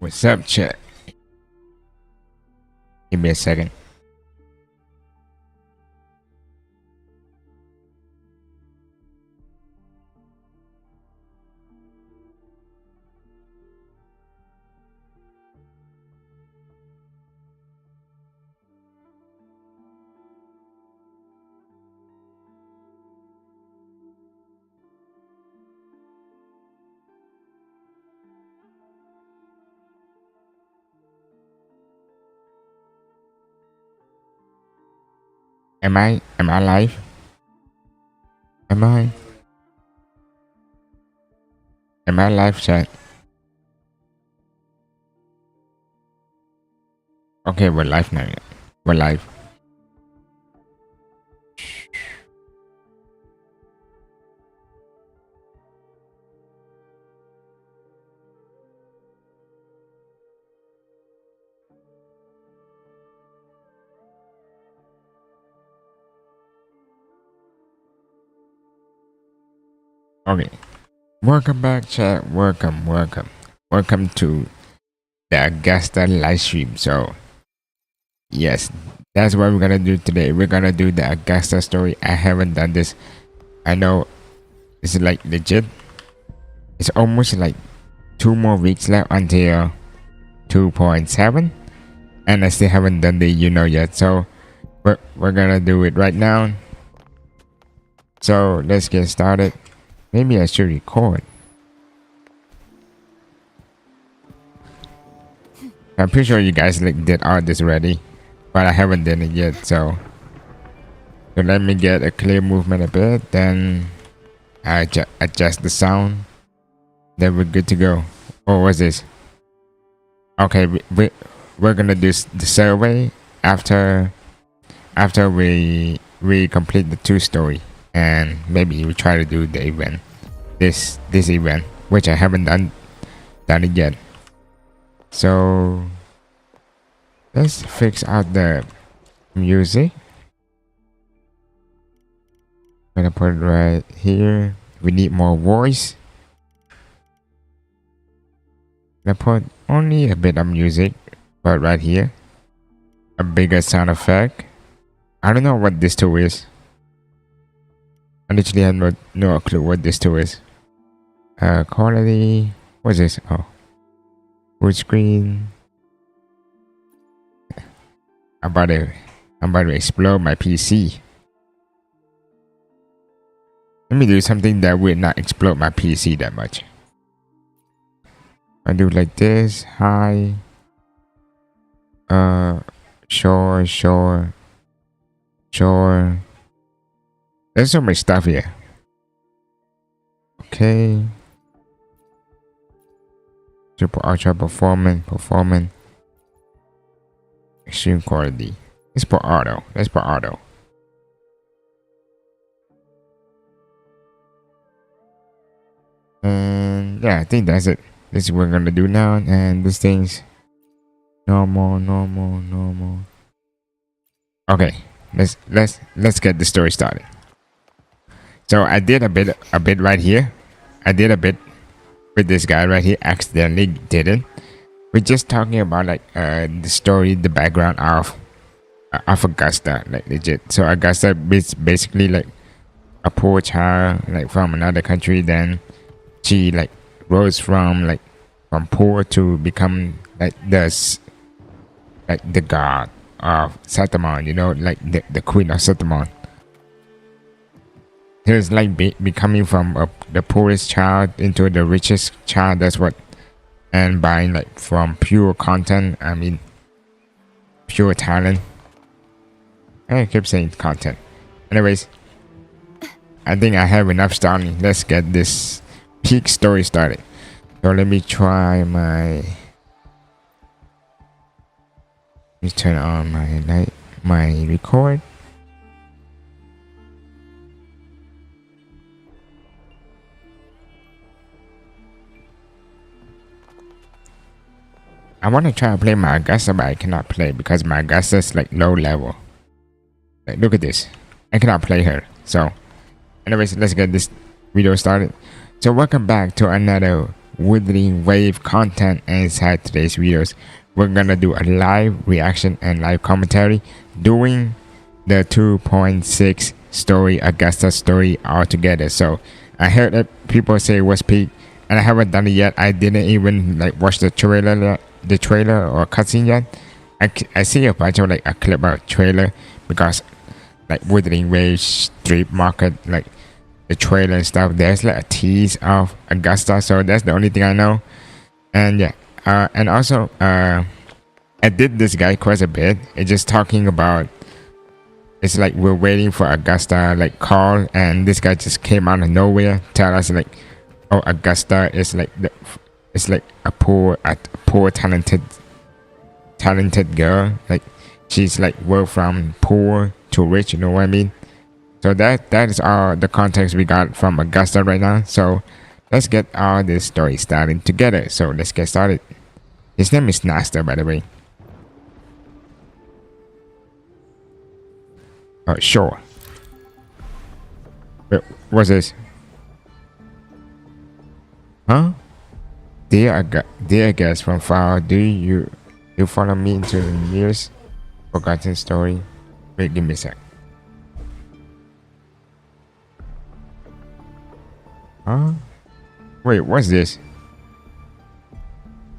What's up, chat? Give me a second. Am I live? Am I live, chat? Okay, we're live now. We're live. Okay. Welcome back, chat. Welcome to the Augusta live stream. So, yes, that's what we're gonna do today. We're gonna do the Augusta story. I haven't done this. I know it's like legit. It's almost like 2 more weeks left until 2.7, and I still haven't done the yet. So, we're gonna do it right now. So let's get started. Maybe I should record. I'm pretty sure you guys like did all this already, but I haven't done it yet. So let me get a clear movement a bit. Then I adjust the sound. Then we're good to go. Oh, what's this? Okay, we're gonna do the survey after we complete the 2 story, and maybe we try to do the event. This event, which I haven't done it yet. So let's fix out the music. I'm gonna put it right here. We need more voice. I put only a bit of music, but right here, a bigger sound effect. I don't know what this tool is. I literally have no clue what this tool is. Quality. What's this? Oh, full screen. I'm about to explode my PC. Let me do something that will not explode my PC that much. I do like this. High. Sure. There's so much stuff here. Okay. Super ultra performance. Extreme quality. Let's put auto. And yeah, I think that's it. This is what we're gonna do now. And this thing's normal. Okay, let's get the story started. So I did a bit right here. I did a bit with this guy right here. Accidentally didn't. We're just talking about like the story, the background of Augusta, like legit. So Augusta is basically like a poor child, like from another country. Then she like rose from poor to become like the god of Satamon, like the queen of Satamon. He was like becoming from the poorest child into the richest child. That's what, and buying like from pure content. I mean, pure talent. I keep saying content. Anyways, I think I have enough starting. Let's get this peak story started. So let me try my. Let me turn on my record. I want to try to play my Augusta, but I cannot play because my Augusta is like low level. Like, look at this. I cannot play her. So, anyways, let's get this video started. So, welcome back to another Wuthering Wave content inside today's videos. We're gonna do a live reaction and live commentary doing the 2.6 story, Augusta story all together. So I heard that people say it was peak, and I haven't done it yet. I didn't even like watch the trailer or cutscene yet. I see a bunch of like a clip of trailer because like Wuthering Wave Street Market, like the trailer and stuff, there's like a tease of Augusta, so that's the only thing I know. And yeah, and also I did this guy quite a bit. It's just talking about, it's like we're waiting for Augusta like call, and this guy just came out of nowhere, tell us like, oh, Augusta is like it's like a poor talented girl, like she's like work from poor to rich, you know what I mean? So that is all the context we got from Augusta right now. So let's get all this story started together. So let's get started. His name is Nasta, by the way. Oh, sure. Wait, what's this? Huh? Dear guest from far, do you follow me into the years forgotten story? Wait, give me a sec. Huh? Wait, what's this?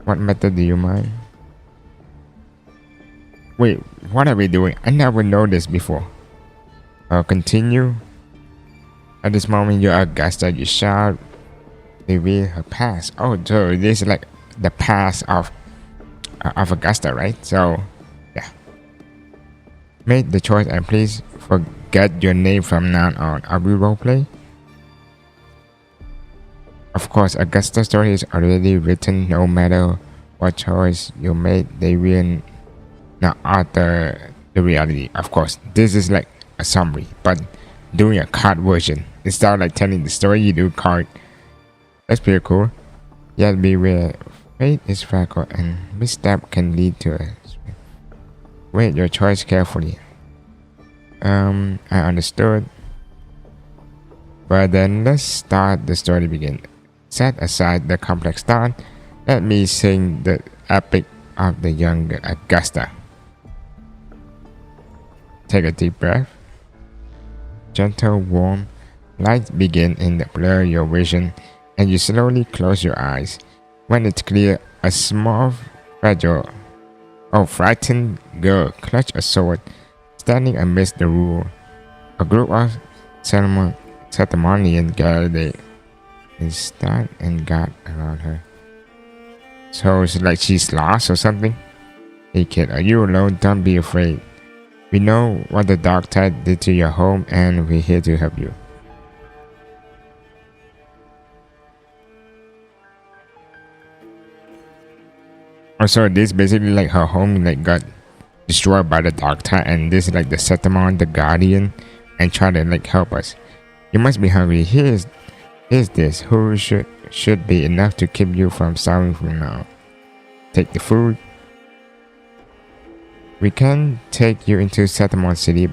What method do you mind? Wait, what are we doing? I never noticed before. Continue. At this moment, you are Augusta. You shall reveal her past. Oh, so this is like the past of Augusta, right? So, yeah. Make the choice and please forget your name from now on. Are we roleplay? Of course, Augusta's story is already written. No matter what choice you made, they will not alter the reality. Of course, this is like a summary, but doing a card version. Instead of like telling the story, you do card. That's pretty cool. Yet beware, fate is fragile and misstep can lead to a... Weigh your choice carefully. I understood. But then let's start the story to begin. Set aside the complex thought. Let me sing the epic of the young Augusta. Take a deep breath. Gentle, warm lights begin in the blur your vision, and you slowly close your eyes. When it's clear, a small, frightened girl clutches a sword, standing amidst the rule. A group of Satamanian gathered and start and guard around her. So it's like she's lost or something. Hey kid, are you alone? Don't be afraid. We know what the dark tide did to your home, and we're here to help you. Also, this basically like her home like got destroyed by the dark tide, and this is like the Setamon, the guardian, and try to like help us. You must be hungry. Here's this. Who should be enough to keep you from starving from now. Take the food. We can take you into Setamon City.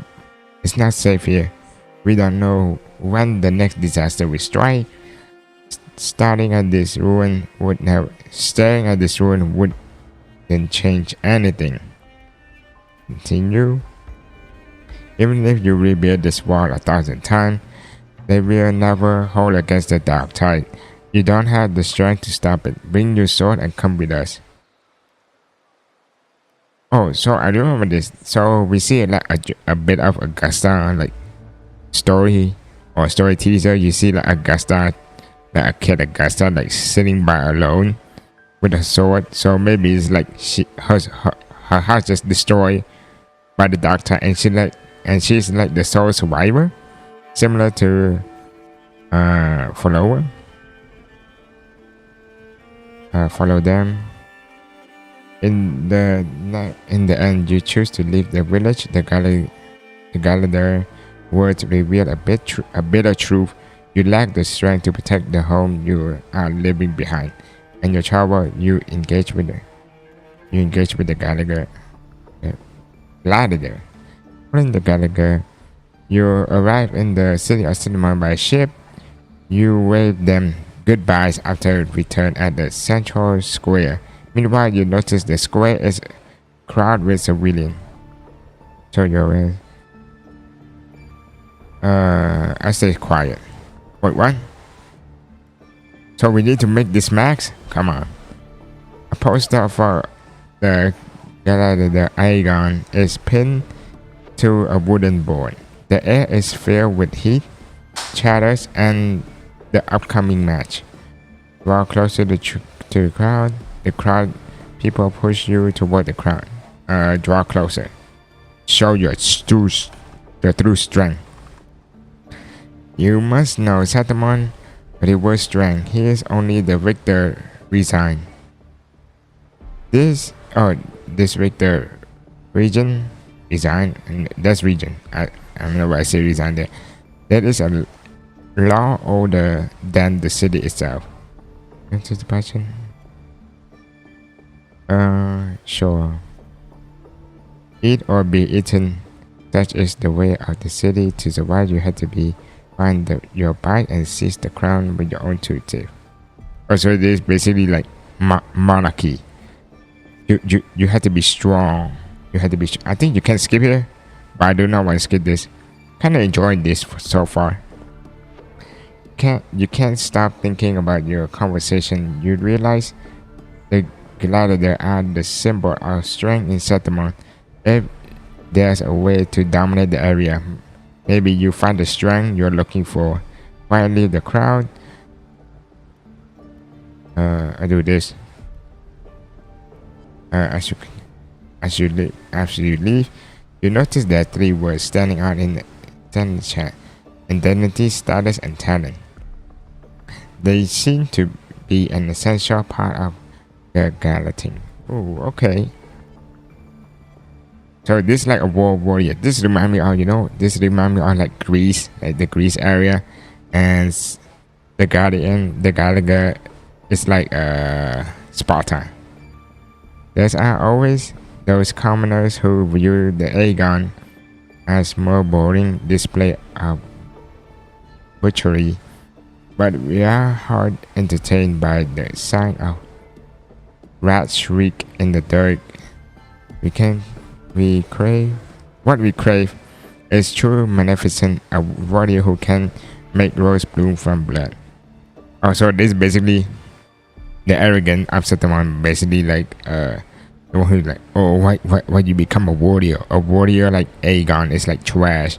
It's not safe here. We don't know when the next disaster will strike. Staring at this ruin wouldn't change anything. Continue. Even if you rebuild this wall 1,000 times, they will never hold against the dark tide. You don't have the strength to stop it. Bring your sword and come with us. Oh, so I remember this. So we see like a bit of Augusta like story or story teaser. You see like Augusta, like a kid Augusta like sitting by alone with a sword. So maybe it's like her house just destroyed by the dark tide, and she's like the sole survivor, similar to follow them. In the end, you choose to leave the village. The Gallagher words reveal a bitter truth. You lack the strength to protect the home you are leaving behind. And your trouble, you engage with the Gallagher. Following the Gallagher, you arrive in the city of Cinnamon by ship. You wave them goodbyes after return at the central square. Meanwhile, you notice the square is crowded with civilians. So you're I stay quiet. Wait, what? So we need to make this max? Come on. A poster for the Aegon is pinned to a wooden board. The air is filled with heat, chatters, and the upcoming match. Draw closer to the crowd. The crowd people push you toward the crowd. Draw closer. Show your the true strength. You must know Satamon, but it was strength. He is only the victor resign. This victor region resign, and that's region. I don't know why I say resign there. That is a law older than the city itself. Anticipation. Sure. Eat or be eaten. Such is the way of the city. To survive, you have to find your bite and seize the crown with your own two teeth. Also, it is basically like monarchy. You have to be strong. You have to be. I think you can skip here, but I do not want to skip this. Kind of enjoying this so far. You can't stop thinking about your conversation. You realize the gladiator are the symbol of strength in Satamon. If there's a way to dominate the area, maybe you find the strength you're looking for. Why leave the crowd? I do this. As you leave, you notice that three words standing out in the chat: identity, status, and talent. They seem to be an essential part of the galaxy. Oh, okay. So this is like a war warrior. This reminds me of like Greece, like the Greece area, and the Gallagher is like Sparta. There are always those commoners who view the Aegon as more boring display of butchery, but we are hard entertained by the sight of rats shriek in the dirt. What we crave is true magnificent, a warrior who can make rose bloom from blood. Also, this is basically the arrogant of Satamon, basically like the one who's like, oh, why you become a warrior? A warrior like Aegon is like trash,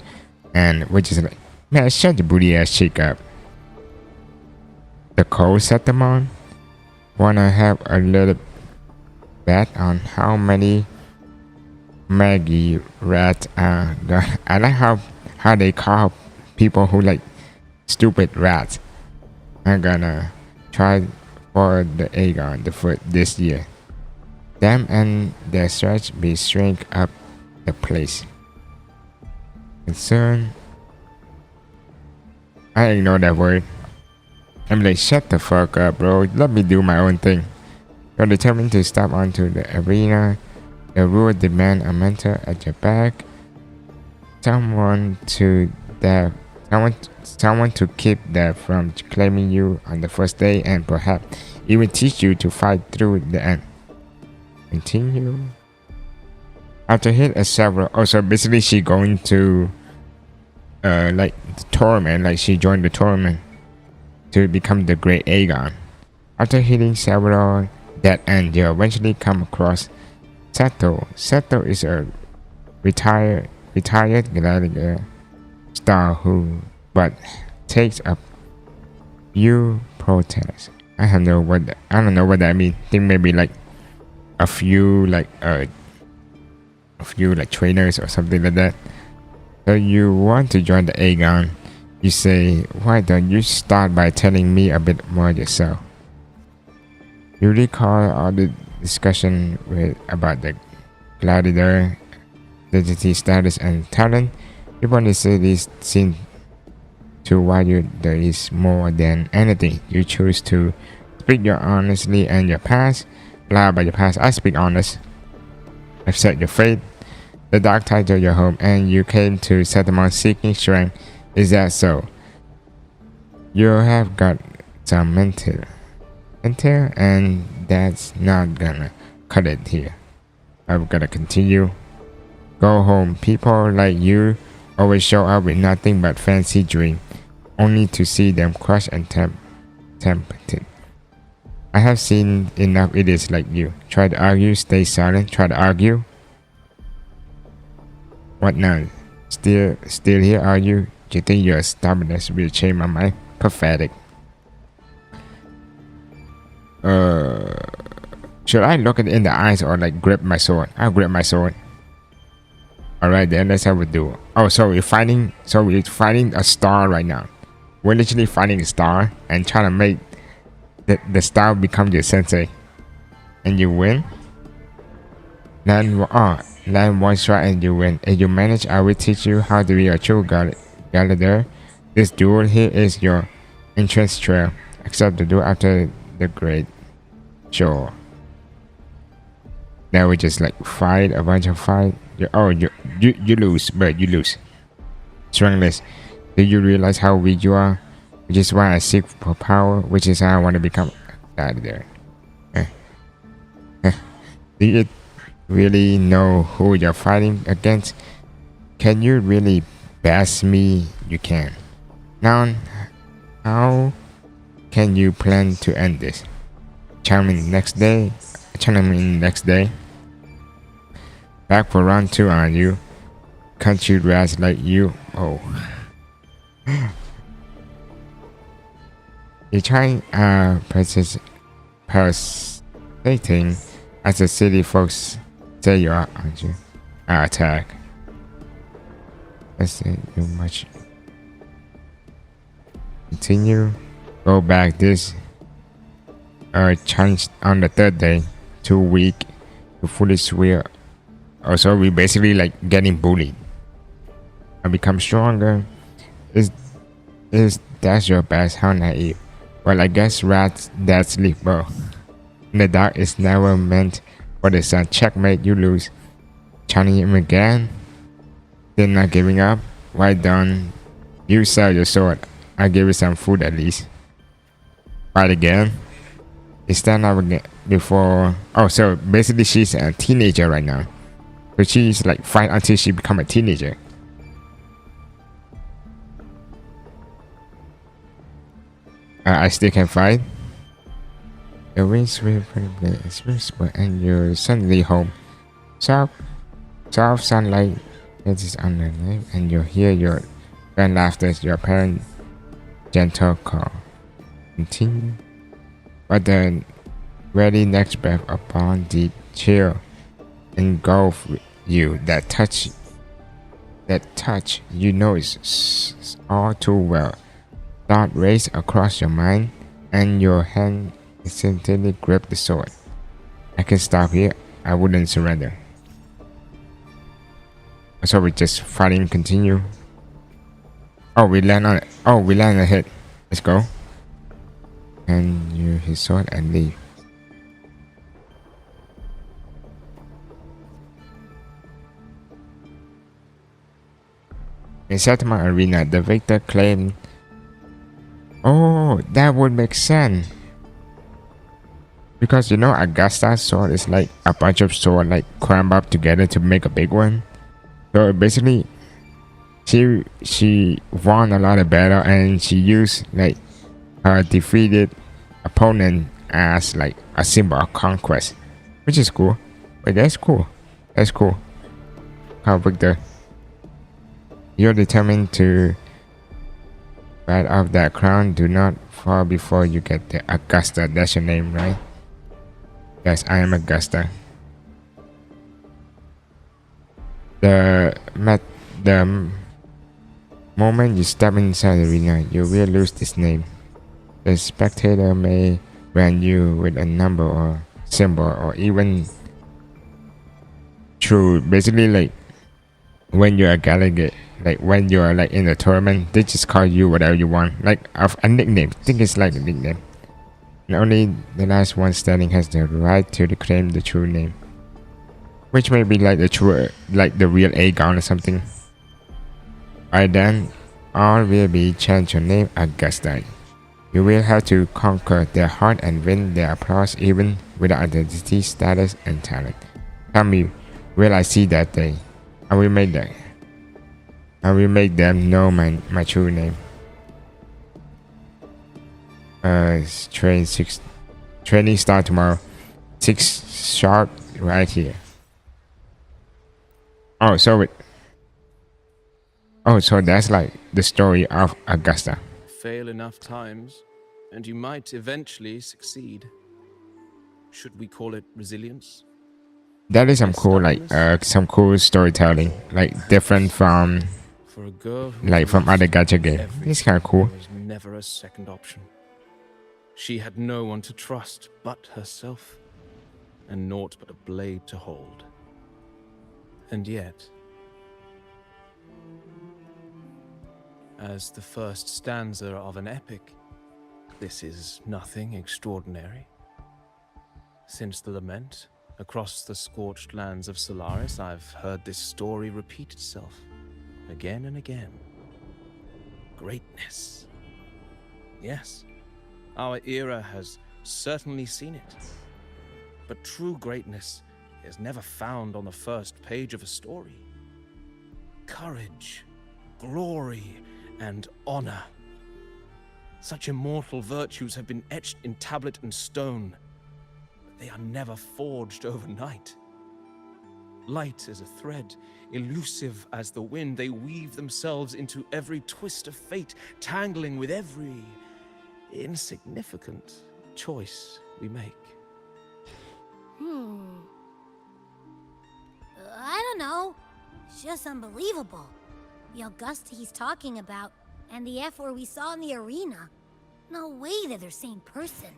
and which is like, man, shut your booty ass chick up. The cold Satamon wanna have a little bet on how many Maggie rats are. I like how they call people who like stupid rats. I'm gonna try for the Aegon the foot this year. Them and their stretch be shrink up the place. Concern. I ignore that word. I'm like, shut the fuck up, bro. Let me do my own thing. You're determined to step onto the arena. The rule demand a mentor at your back. Someone to keep that from claiming you on the first day, and perhaps even teach you to fight through the end. Continue. After hit a several. Also, basically, she going to like the tournament. Like she joined the tournament to become the Great Aegon. After hitting several dead ends, you eventually come across Seto. Seto is a retired gladiator star who but takes up few protests. I don't know what that means. I think maybe like a few like trainers or something like that. So you want to join the Aegon. You say, why don't you start by telling me a bit more yourself? You recall all the discussion about the gladiator, identity, status, and talent. People in the city seem to value there is more than anything. You choose to speak your honestly and your past. Blah about your past. I speak honest. I've set your fate. The dark title your home, and you came to Satamon seeking strength. Is that so? You have got some mental, and that's not gonna cut it here. I'm gonna continue. Go home. People like you always show up with nothing but fancy dream, only to see them crushed and tempted. I have seen enough idiots like you. Try to argue, stay silent. Try to argue. What now? Still here, are you? Do you think your stubbornness will change my mind? Pathetic. Should I look it in the eyes or like grip my sword? I'll grip my sword. Alright then, that's how we do. Oh, so we're fighting a star right now. We're literally fighting a star and trying to make the star become your sensei. And you win. Land one shot and you win. If you manage, I will teach you how to be a true gladiator. This duel here is your entrance trail. Accept the duel after the great show. Now we just like fight a bunch of fight. You lose, but you lose. Strongless. Do you realize how weak you are? Which is why I seek for power, which is how I want to become gladiator. Do you really know who you're fighting against? Can you really bash me? You can. Now, how can you plan to end this? Challenge next day. Back for round 2 on you. Country rats like you. Oh. You try parasitating as the city folks say you are, aren't you? Attack. Let's say too much. Continue. Go back this. Challenge on the 3rd day. Too weak to fully swear. Also, we basically like getting bullied. I become stronger. Is that your best? How naive. Well, I guess rats that sleep well. In the dark is never meant for the sun. Checkmate, you lose. Challenge him again. They're not giving up. Why don't you sell your sword? I'll give you some food at least. Fight again. Is that not again before? Oh, so basically she's a teenager right now. So she's like fight until she become a teenager. I still can fight. The winds will whisper and you're suddenly home. Soft sunlight is on the night and you hear your grand laughter, your parent gentle call. Continue. But the very next breath upon deep chill engulf you. That touch you know is all too well. Thought race across your mind and your hand instantly grip the sword. I can stop here. I wouldn't surrender. So we just fighting continue. Oh, we land on it. Oh, we land a hit. Let's go. And you his sword and leave. In Settlement Arena, the victor claimed. Oh, that would make sense. Because you know, Augusta's sword is like a bunch of swords like crammed up together to make a big one. So basically, she won a lot of battle and she used like her defeated opponent as like a symbol of conquest, which is cool. But that's cool. That's cool. How victor? You're determined to fight off that crown. Do not fall before you get the Augusta. That's your name, right? Yes, I am Augusta. The moment you step inside the arena, you will lose this name. The spectator may brand you with a number or symbol or even through basically like when you're a delegate, like when you're like in a tournament, they just call you whatever you want, like a nickname. I think it's like a nickname. And only the last one standing has the right to claim the true name, which may be like the true, like the real Aegon or something. By then, all will be changed your name Augusta. You will have to conquer their heart and win their applause even without identity, status, and talent. Tell me, will I see that day? I will make that. I will make them know my true name. Training start tomorrow. 6 sharp right here. Oh, so that's like the story of Augusta. Fail enough times, and you might eventually succeed. Should we call it resilience? That is some cool, like some cool storytelling, like different from For a girl who like from other gacha game. It's kind of cool. there was never a second option. She had no one to trust but herself, and naught but a blade to hold. And yet, as the first stanza of an epic, this is nothing extraordinary. Since the lament, across the scorched lands of Solaris, I've heard this story repeat itself, again and again. Greatness. Yes, our era has certainly seen it. But true greatness is never found on the first page of a story. Courage, glory, and honor. Such immortal virtues have been etched in tablet and stone, but they are never forged overnight. Light as a thread, elusive as the wind, they weave themselves into every twist of fate, tangling with every insignificant choice we make. I don't know. It's just unbelievable. The Augusta he's talking about, and the F-word we saw in the arena. No way they're the same person.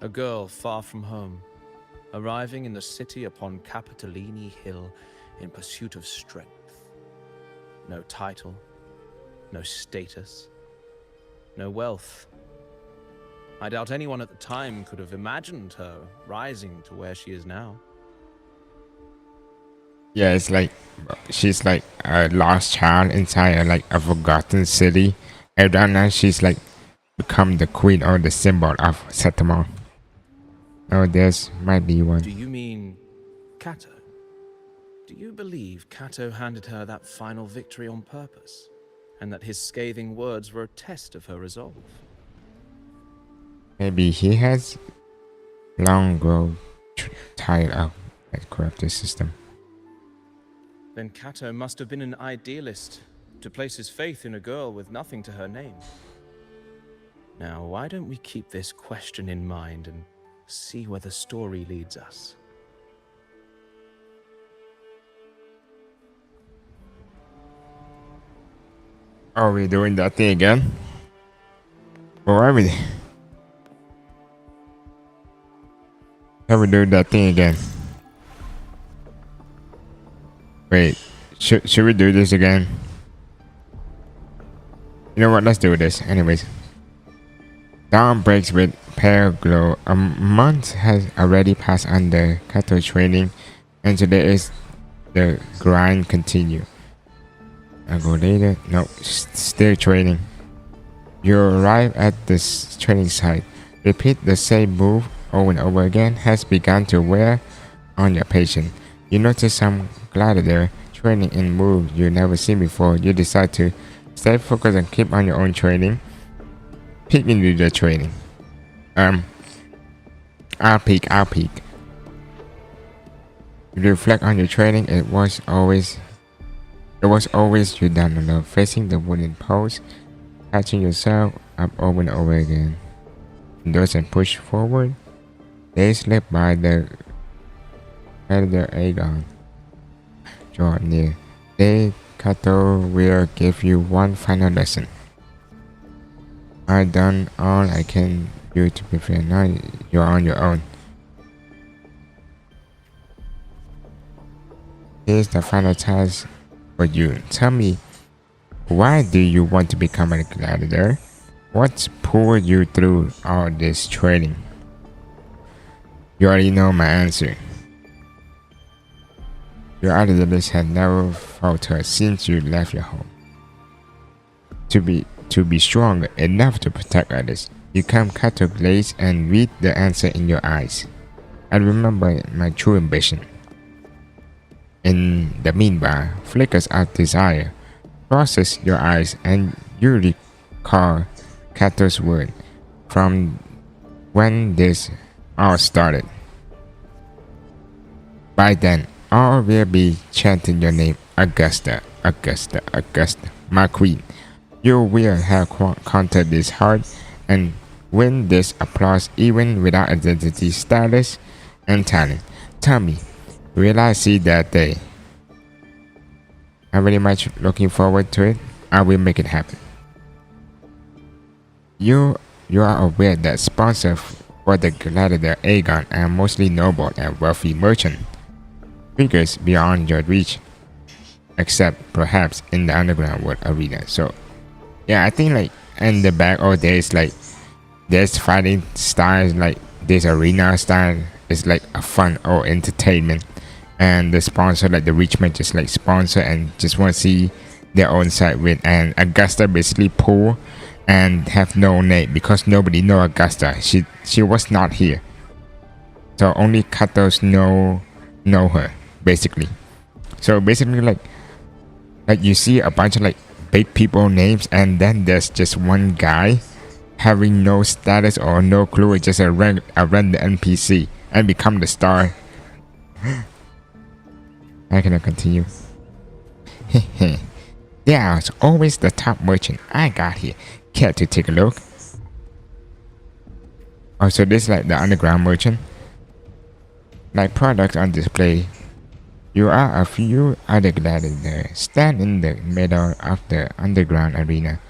A girl far from home, arriving in the city upon Capitolini Hill in pursuit of strength. No title, no status, no wealth. I doubt anyone at the time could have imagined her rising to where she is now. Yeah, it's like she's like a lost child inside a forgotten city, and right now she's like become the queen or the symbol of Satamon. Oh, there's might be one. Do you mean Kato? Do you believe Kato handed her that final victory on purpose, and that his scathing words were a test of her resolve? Maybe he has long grown tired of that corrupted system. Then Kato must have been an idealist to place his faith in a girl with nothing to her name. Now, why don't we keep this question in mind and see where the story leads us? Are we doing that thing again? Or are we? Are we doing that thing again? Wait, should we do this again? You know what? Let's do this. Anyways, dawn breaks with pale glow. A month has already passed under Kato training, and today is the grind continue. I go later. No, still training. You arrive at this training site. Repeat the same move over and over again has begun to wear on your patient. You notice some gladiator training in moves you never seen before. You decide to stay focused and keep on your own training. Peek into the training. I'll peek. You reflect on your training. It was always you down below, facing the wooden post, catching yourself up over and over again. Endorse and push forward. They slip by the editor Aegon. Draw near. They Kato will give you one final lesson. I've done all I can do to prepare. Now you're on your own. Here's the final task for you. Tell me, why do you want to become a gladiator? What's pulled you through all this training? You already know my answer. Your idealist had never faltered since you left your home. To to be strong enough to protect others. You come cut to glaze and read the answer in your eyes. I remember my true ambition. In the meanwhile, flickers of desire crosses your eyes and you recall Kato's word from when this all started. By then, all will be chanting your name, Augusta, Augusta, Augusta, my queen. You will have conquered this heart and win this applause even without identity, status, and talent. Tell me, will I see that day? I'm very much looking forward to it. I will make it happen. You are aware that sponsors for the gladiator Aegon are mostly noble and wealthy merchant. Figures beyond your reach, except perhaps in the underground world arena. So, yeah, I think like in the back old days, like there's fighting styles, like this arena style is like a fun or entertainment, and the sponsor, like the rich man, just like sponsor and just want to see their own side win. And Augusta basically poor and have no name because nobody know Augusta. She was not here, so only Katos know her basically. So basically like you see a bunch of like big people names and then there's just one guy having no status or no clue. It's just a random NPC and become the star. I cannot continue. Yeah, it's always the top merchant I got here. Care to take a look? Oh, so this is like the underground merchant. Like products on display. You are a few other gladiators stand in the middle of the underground arena.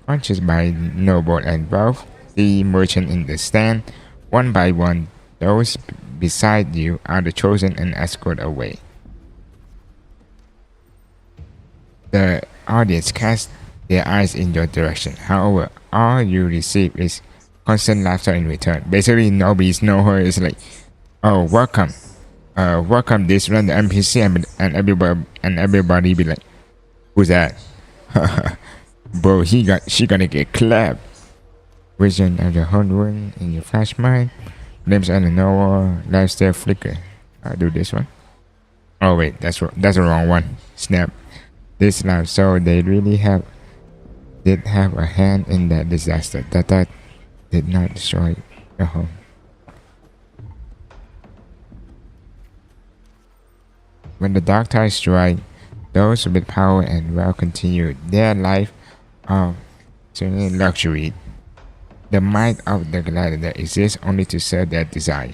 Conscious by noble and wealth, the merchant in the stand, one by one, those beside you are the chosen and escorted away. The audience cast their eyes in your direction. However, all you receive is constant laughter in return. Basically, nobody's know her. It's like, oh, welcome. Welcome this random NPC and everybody be like, who's that? Bro, she gonna get clapped. Vision of the whole world in your flash mind. Names and the novel lifestyle flicker. I'll do this one. Oh wait, that's the wrong one. Snap. This life, so they really did have a hand in that disaster. That did not destroy the home. When the dark tides strike, those with power and wealth continue their life of luxury. The might of the gladiator exists only to serve their desire.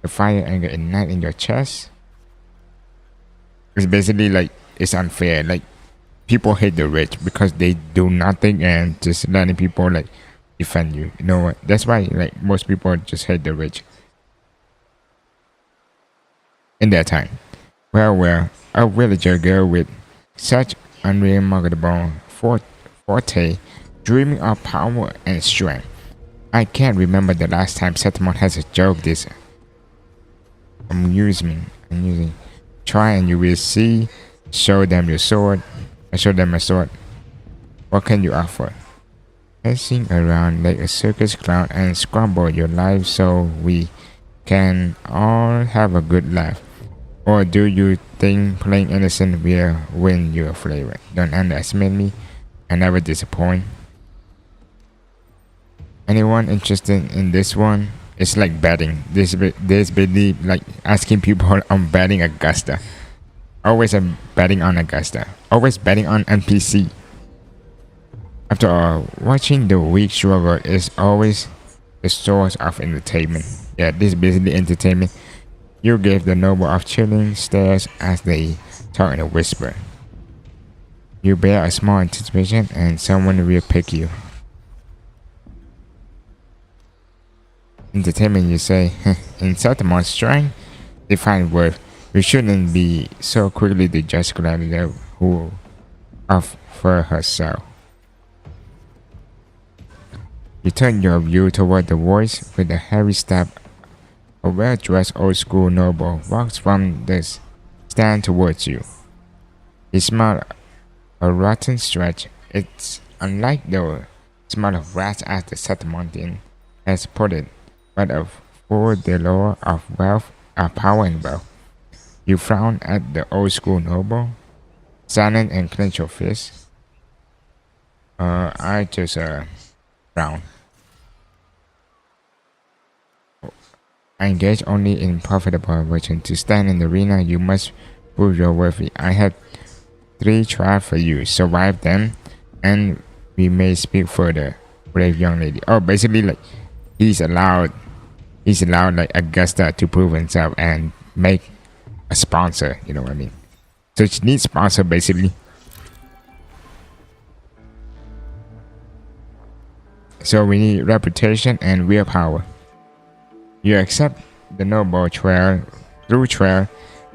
The fire anger ignite in your chest. It's basically like it's unfair. Like people hate the rich because they do nothing and just letting people like defend you. You know what? That's why like most people just hate the rich. In that time. Well, a villager girl with such unremarkable forte, dreaming of power and strength. I can't remember the last time Setamon has a joke this amusing. Try and you will see. Show them your sword. I show them my sword. What can you offer? Passing around like a circus clown and scramble your life so we can all have a good laugh. Or do you think playing innocent will win your flavor? Don't underestimate me. I never disappoint. Anyone interested in this one? It's like betting. This really like asking people on betting Augusta. Always a betting on Augusta. Always betting on NPC. After all, watching the weak struggle is always the source of entertainment. Yeah, this is basically entertainment. You gave the noble of chilling stares as they talk in a whisper. You bear a small anticipation and someone will pick you. Entertainment, you say. In Satamon's strength, define worth. You shouldn't be so quickly to judge gladiator who offer herself. You turn your view toward the voice with a heavy step. A well-dressed old-school noble walks from the stand towards you. He smiled a rotten stretch. It's unlike the smell of rats as the Setamontian has put it, but of full allure of wealth, power and wealth. You frown at the old school noble, silent and clench your fist. I just frown. I engage only in profitable version. To stand in the arena, you must prove you're worthy. I have 3 trials for you. Survive them, and we may speak further. Brave young lady. Oh, basically, like he's allowed like Augusta to prove himself and make a sponsor. You know what I mean? So she needs sponsor basically. So we need reputation and willpower. You accept the noble trail. Through trail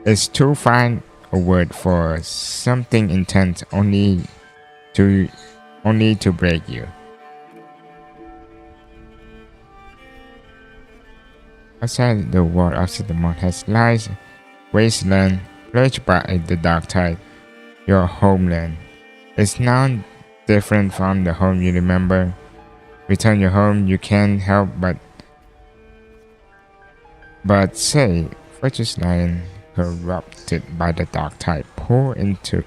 is to find a word for something intense only to break you. Outside the wall of Cinnamon has lies wasteland pledged by the dark tide. Your homeland is now different from the home you remember. Return your home, you can't help but say, Fortress Lion, corrupted by the dark tide, pull into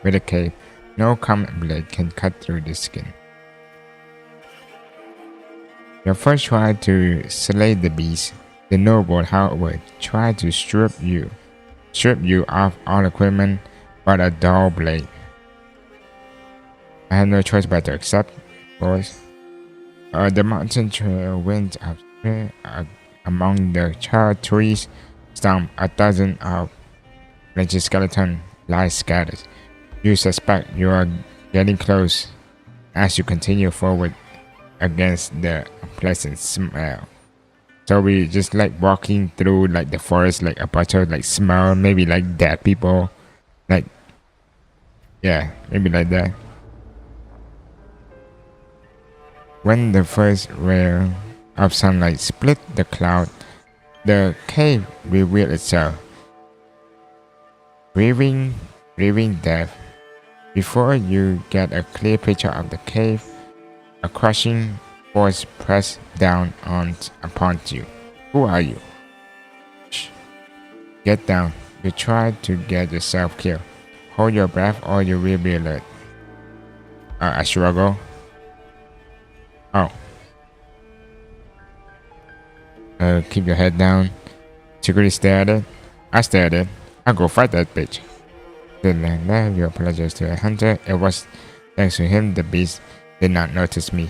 with a cave. No common blade can cut through the skin. Your first try to slay the beast, the noble, however, tried to strip you of all equipment but a dull blade. I had no choice but to accept, boys. The mountain trail went up among the charred trees. Stump a dozen of wretched skeleton lie scattered. You suspect you are getting close as you continue forward against the unpleasant smell. So we just like walking through like the forest, like a bunch of like smell, maybe like dead people, like yeah, maybe like that. When the first ray of sunlight split the cloud, the cave revealed itself, breathing death. Before you get a clear picture of the cave, a crushing force pressed down upon you. Who are you? Shh. Get down. You try to get yourself killed. Hold your breath or you will be alert. I struggle. Oh. Keep your head down. Security stare at it. I stare at it. I'll go fight that bitch. Then you apologize to a hunter. It was thanks to him the beast did not notice me.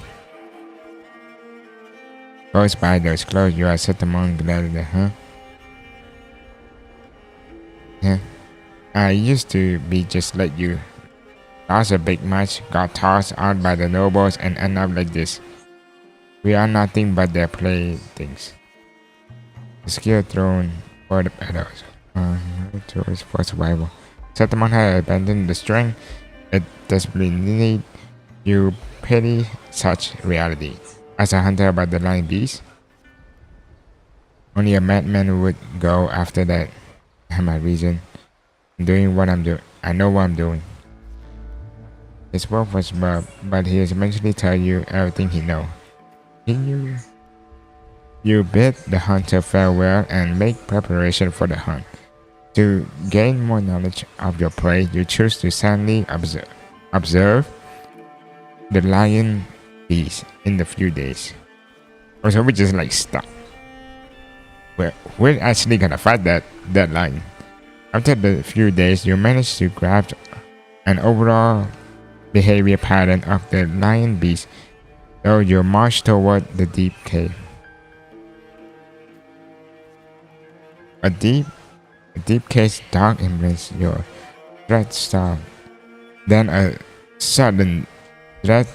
Close by those clothes you are set among gladiator, huh? Yeah. I used to be just like you. Lost a big match, got tossed out by the nobles and end up like this. We are nothing but their playthings. The skill thrown for the battles. Towards for survival. Settlement had abandoned the strength it desperately needed. You pity such reality. As a hunter about the lion beast, only a madman would go after that. I have my reason. I'm doing what I'm doing. I know what I'm doing. His wolf was Bob, but he will eventually tell you everything he knows. You bid the hunter farewell and make preparation for the hunt. To gain more knowledge of your prey, you choose to silently observe the lion beast in the few days. Or so we just like stuck. We're actually gonna fight that lion. After the few days, you manage to grasp an overall behavior pattern of the lion beast, though you march toward the deep cave. A deep cave's dark embrace your threat stop. Then a sudden threat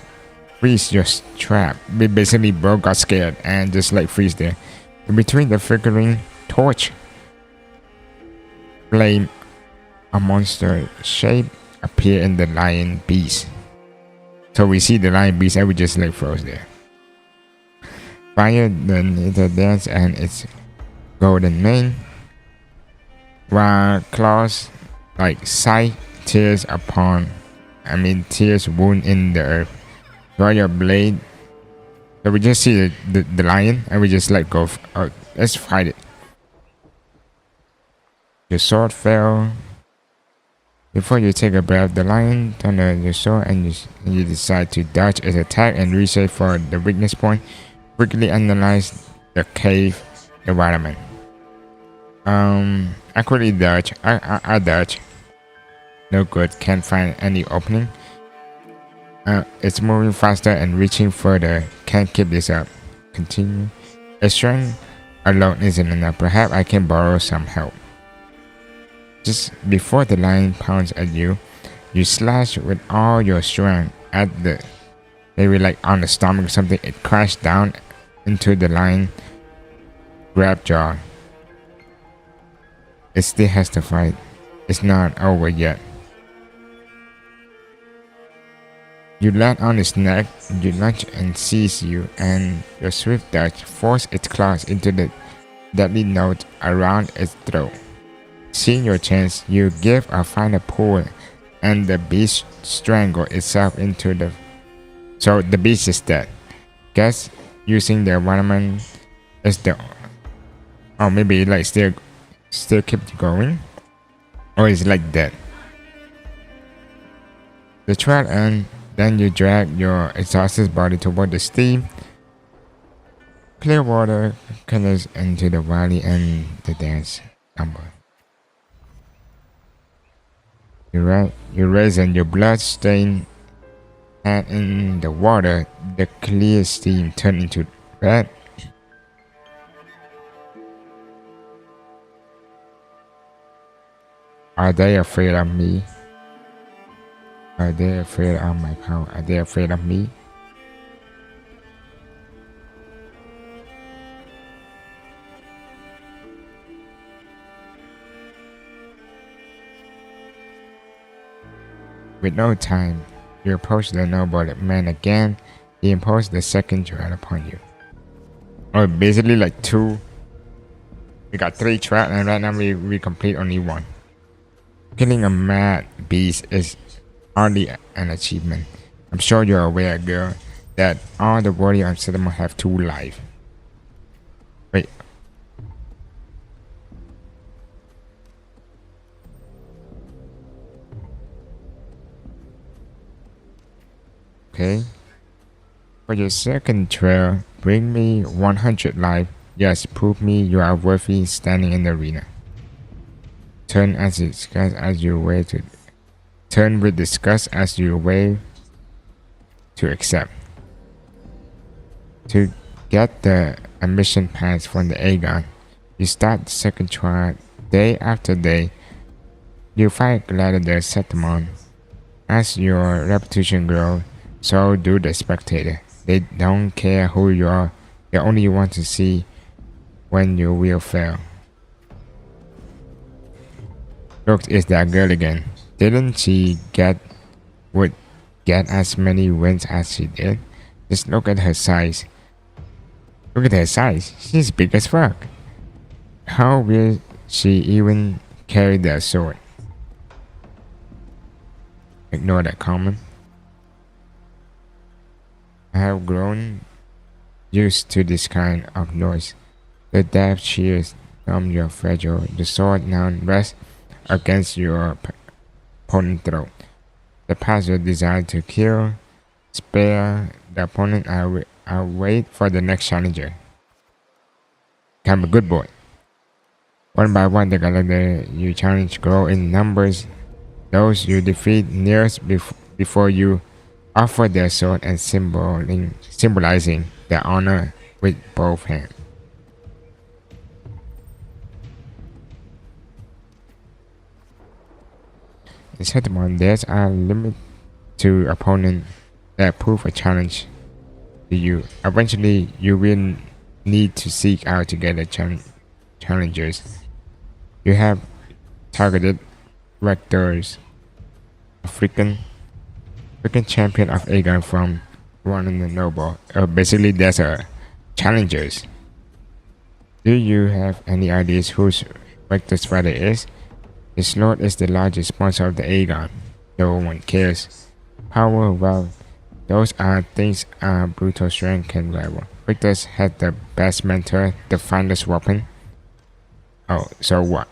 freeze your trap. We basically both got scared and just like freeze there. In between the flickering torch flame, a monster shape appear in the lion beast. So we see the lion beast and we just like froze there. Fire then the dance and its golden mane, while claws like sight tears upon tears wound in the earth. Draw your blade. So we just see the lion and we just let go. Let's fight it. Your sword fell. Before you take a breath, the lion turned your sword and you decide to dodge its attack and reset for the weakness point. Quickly analyze the cave environment. I quickly dodge. I dodge. No good. Can't find any opening. It's moving faster and reaching further. Can't keep this up. Continue. A strength alone isn't enough. Perhaps I can borrow some help. Just before the lion pounds at you, you slash with all your strength at maybe like on the stomach or something. It crashed down into the lion grab jaw. It still has to fight. It's not over yet. You land on its neck, you lunge and seize you, and your swift dodge force its claws into the deadly note around its throat. Seeing your chance, you give a final pull, and the beast strangles itself into the. So the beast is dead. Guess using the environment is the. Or maybe like still keep going, or is like dead. The trial ends. Then you drag your exhausted body toward the stream. Clear water connects into the valley and the dance number. You raise and your blood stain and in the water, the clear steam turns into red. Are they afraid of me? Are they afraid of my power? Are they afraid of me? With no time, you approach the noble man again. He imposed the second trial upon you. Oh, basically like two. We got 3 trials and right now we complete only 1. Killing a mad beast is hardly an achievement. I'm sure you're aware, girl, that all the warriors on settlement have 2 lives. Wait. Okay. For your second trial, bring me 100 life. Yes, prove me you are worthy standing in the arena. Turn with disgust as you wave to accept. To get the admission pass from the Aegon, you start the second trial day after day. You fight gladiator settlement. As your reputation grows, so do the spectator. They don't care who you are. They only want to see when you will fail. Look, it's that girl again. Didn't she would get as many wins as she did? Just look at her size. Look at her size. She's big as fuck. How will she even carry that sword? Ignore that comment. I have grown used to this kind of noise. The death shears from your fragile. The sword now rests against your opponent's throat. The pass was designed to kill, spare the opponent. I'll wait for the next challenger. I'm a good boy. One by one, the gallery you challenge grow in numbers. Those you defeat nearest before you offer their sword and symbolizing their honor with both hands. In settlement, there's a limit to opponents that prove a challenge to you. Eventually, you will need to seek out together challengers. You have targeted rectors, African champion of Aegon from one in the noble. Basically, there's a challengers. Do you have any ideas whose rector's father is? His lord is the largest sponsor of the Aegon. No one cares. power, well, those are things brutal strength can rival. Victor's had the best mentor, the finest weapon. Oh, so what?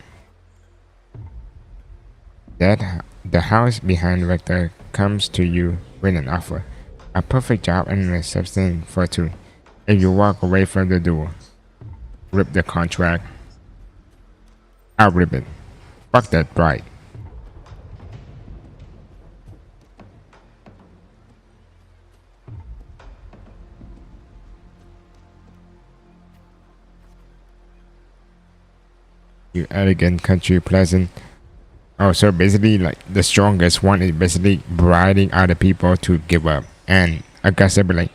That the house behind Victor comes to you with an offer. A perfect job and a substance for two. If you walk away from the door, rip the contract. I'll rip it. Fuck that bride. You elegant country pleasant. Oh, so basically, like the strongest one is basically bribing other people to give up, and Augusta be like,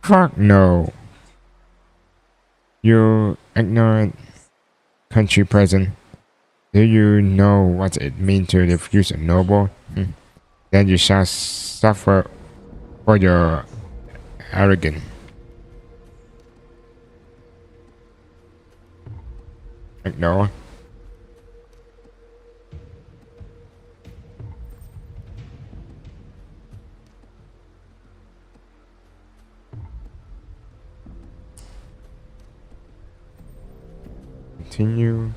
"Fuck no, you ignorant country peasant. Do you know what it means to refuse a noble? Then you shall suffer for your arrogance." Like no. Continue.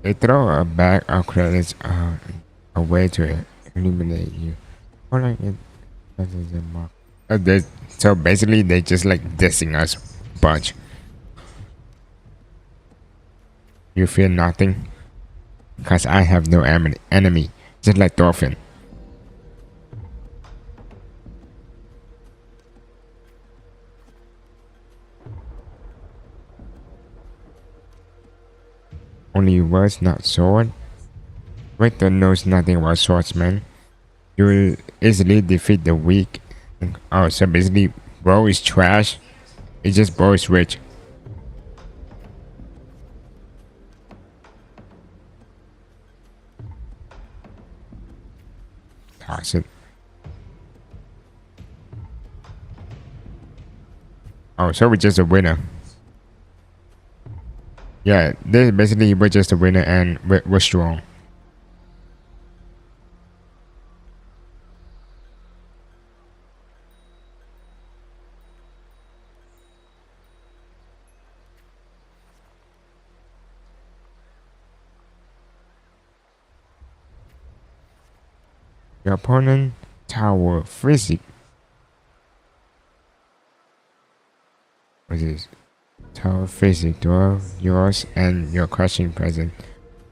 They throw a bag of credits a way to eliminate you. Or like it doesn't mark. So basically, they just like dissing us bunch. You feel nothing, cause I have no enemy, just like Dolphin. Only words, not sword. Victor knows nothing about swordsmen. You will easily defeat the weak. Oh, so basically, bro is trash. It's just bro is rich. Toss it. Oh, so we're just a winner. Yeah, they basically we're just a winner and we're strong. Your opponent tower physic. What is this? Tower physic dwarf yours and your crushing present.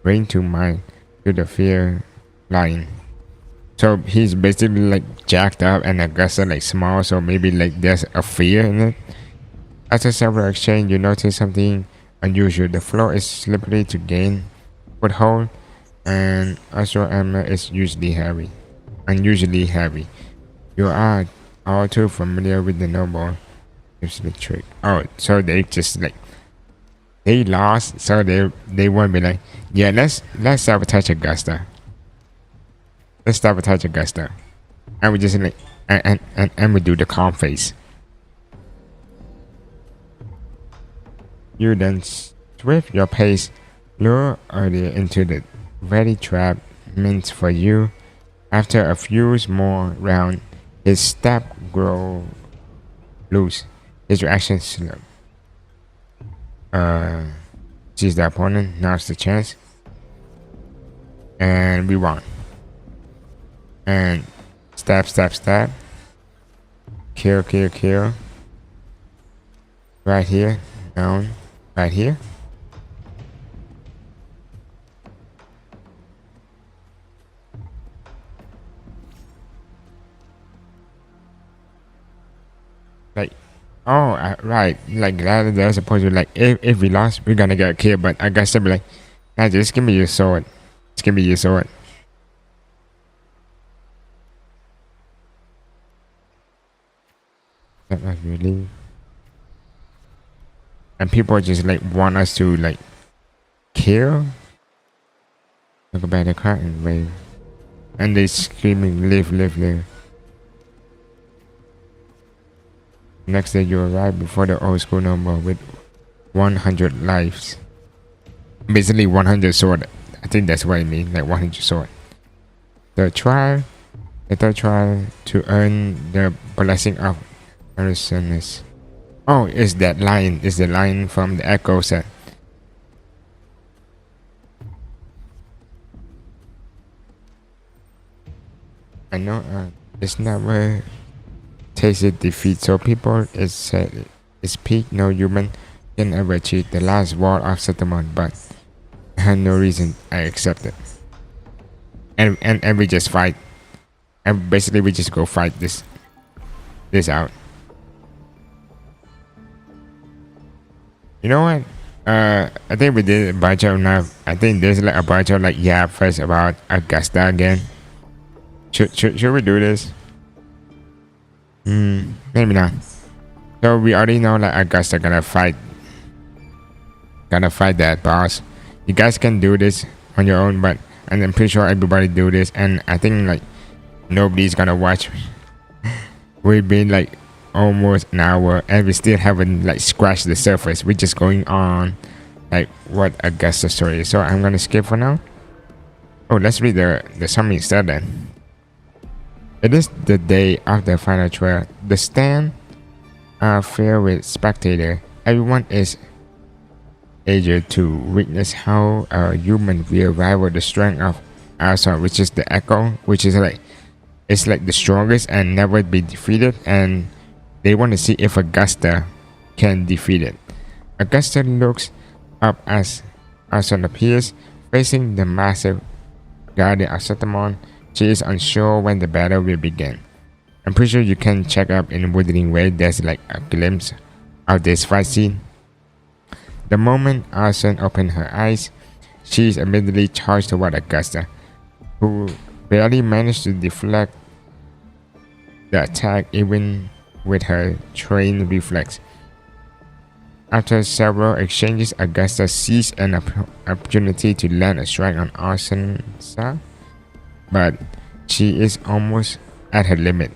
Bring to mind to the fear line. So he's basically like jacked up and Augusta like small, so maybe like there's a fear in it. After several exchange, you notice something unusual. The floor is slippery to gain foothold, and also armor is unusually heavy. You are all too familiar with the noble. Here's the trick. Oh, so they just like they lost, so they won't be like, yeah, let's sabotage Augusta. Let's sabotage Augusta, and we just like and we do the calm face. You then swift your pace, lure earlier into the ready trap meant for you. After a few more rounds, his step grow loose. His reaction slow. Sees the opponent, now's the chance. And we won. And stab. Kill. Right here. Down. Right here. Like, oh, right. Like that, they're supposed to like, if we lost, we're gonna get killed. But I guess they'll be like, nah, just give me your sword. Just give me your sword. That was really. And people just like want us to like kill. Look about the car and wave. And they screaming, live. Next day you arrive before the old school number with 100 lives. Basically 100 sword. I think that's what I mean, like 100 sword. The trial Let us try to earn the blessing of Arsonus. Oh, is that line? Is the line from the Echo set? I know it's never tasted defeat, so people is said is peak. No human can ever achieve the last wall of settlement, but I had no reason. I accept it, and we just fight. And basically, we just go fight this out. You know what? I think we did a bunch of now. I think there's like a bunch of like first about Augusta again. Should we do this? Maybe not. So we already know like Augusta gonna fight that boss. You guys can do this on your own, but and I'm pretty sure everybody do this, and I think like nobody's gonna watch. We've been like almost an hour and we still haven't like scratched the surface. We're just going on like what Augusta's story is. So I'm gonna skip for now. Oh, let's read the summary instead then. It is the day of the final trial. The stand are filled with spectators. Everyone is eager to witness how a human will rival the strength of Alson, which is the Echo, which is like it's like the strongest and never be defeated, and they want to see if Augusta can defeat it. Augusta looks up as Alson appears, facing the massive guardian of Setamon. She is unsure when the battle will begin. I'm pretty sure you can check up in Wuthering Way. There's like a glimpse of this fight scene. The moment Alson opened her eyes, she is immediately charged toward Augusta, who barely managed to deflect the attack even with her trained reflex. After several exchanges, Augusta seized an opportunity to land a strike on Arsensa, but she is almost at her limit.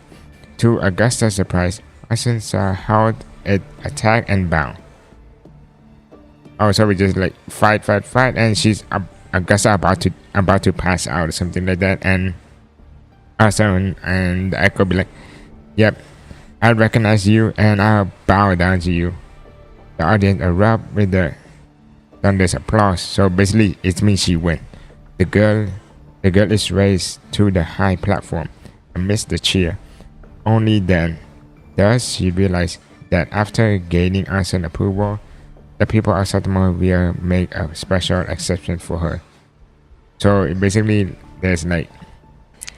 To Augusta's surprise, Arsensa held it attack and bound. Oh, so we just like fight, and she's Augusta about to pass out or something like that, and Arsen and the Echo be like, "Yep, I recognize you, and I'll bow down to you." The audience erupt with the thunderous applause. So basically, it means she win. The girl is raised to the high platform amidst the cheer. Only then does she realize that after gaining Arsen's approval, the people of Satamon will make a special exception for her. So basically, there's like